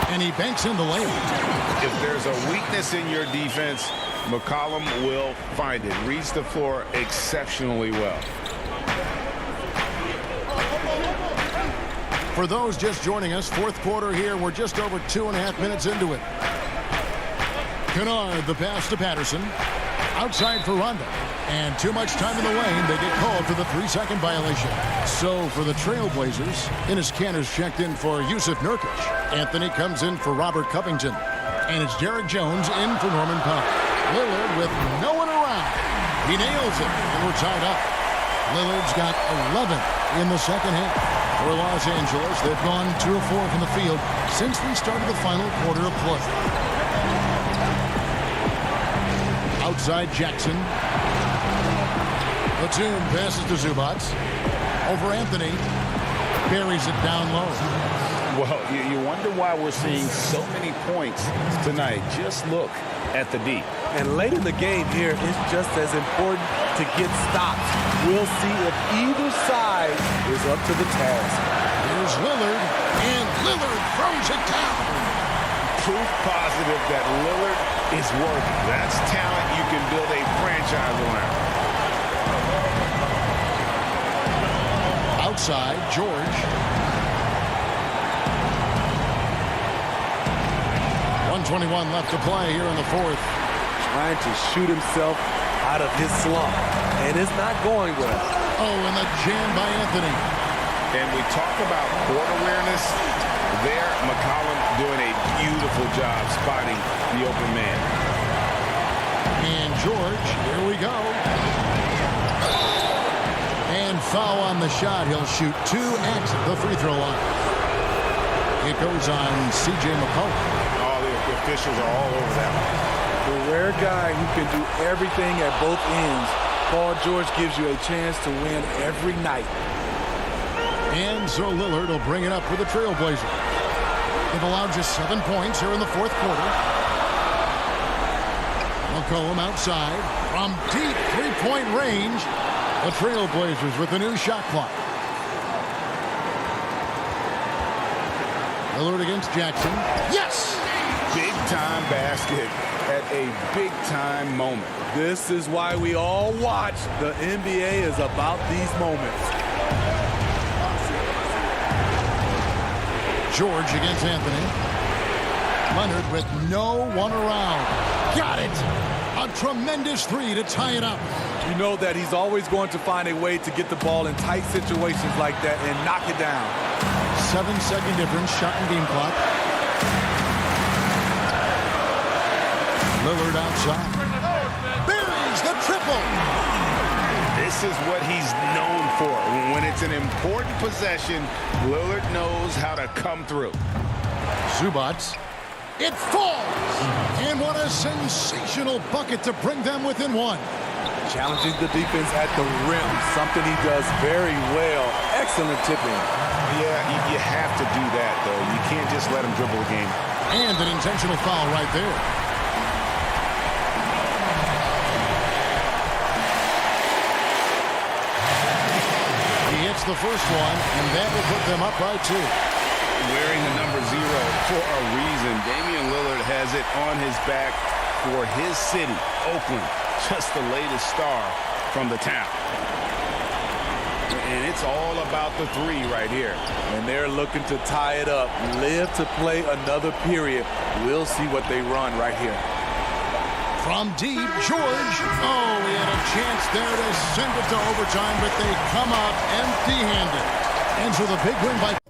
And he banks in the lane. If there's a weakness in your defense, McCollum will find it. Reads the floor exceptionally well. For those just joining us, fourth quarter here. We're just over 2.5 minutes into it. Kennard, the pass to Patterson. Outside for Rondo. And too much time in the lane. They get called for the 3-second violation. So for the Trailblazers, Enes Kanter's checked in for Yusuf Nurkic. Anthony comes in for Robert Covington. And it's Derek Jones in for Norman Powell. Lillard with no one around. He nails it, and we're tied up. Lillard's got 11 in the second half. For Los Angeles, they've gone 2 of 4 from the field since we started the final quarter of play. Outside Jackson. Batum passes to Zubac. Over Anthony. Buries it down low. Well, you wonder why we're seeing so many points tonight. Just look at the D. And late in the game here, it's just as important to get stops. We'll see if either side is up to the task. Here's Lillard, and Lillard throws it down. Proof positive that Lillard is working. That's talent you can build a franchise around. Outside, George. 1:21 left to play here in the fourth. Trying to shoot himself out of his slump, and it's not going well. Oh, and the jam by Anthony. And we talk about court awareness. There, McCollum doing a beautiful job spotting the open man. And George, here we go. And foul on the shot. He'll shoot 2 at the free throw line. It goes on C.J. McCollum. Oh, the officials are all over that one. The rare guy who can do everything at both ends. Paul George gives you a chance to win every night. And so Lillard will bring it up for the Trailblazers. They've allowed just 7 points here in the fourth quarter. McCollum outside from deep three-point range. The Trailblazers with the new shot clock. Lillard against Jackson. Yes! Big-time basket at a big-time moment. This is why we all watch. The NBA is about these moments. George against Anthony. Leonard with no one around. Got it! A tremendous 3 to tie it up. You know that he's always going to find a way to get the ball in tight situations like that and knock it down. 7-second difference, shot and game clock. Lillard outside. Buries the triple. This This is what he's known for. When it's an important possession, Lillard knows how to come through. Zubac. It falls! And what a sensational bucket to bring them within one. Challenging the defense at the rim, something he does very well. Excellent tipping. Yeah, you have to do that, though. You can't just let him dribble the game. And an intentional foul right there. He hits the first one, and that will put them up by 2. Wearing the number 0 for a reason. Damian Lillard has it on his back for his city, Oakland. Just the latest star from the town. And it's all about the 3 right here. And they're looking to tie it up. Live to play another period. We'll see what they run right here. From deep, George. Oh, he had a chance there to send it to overtime, but they come out empty-handed. Ends with a big win by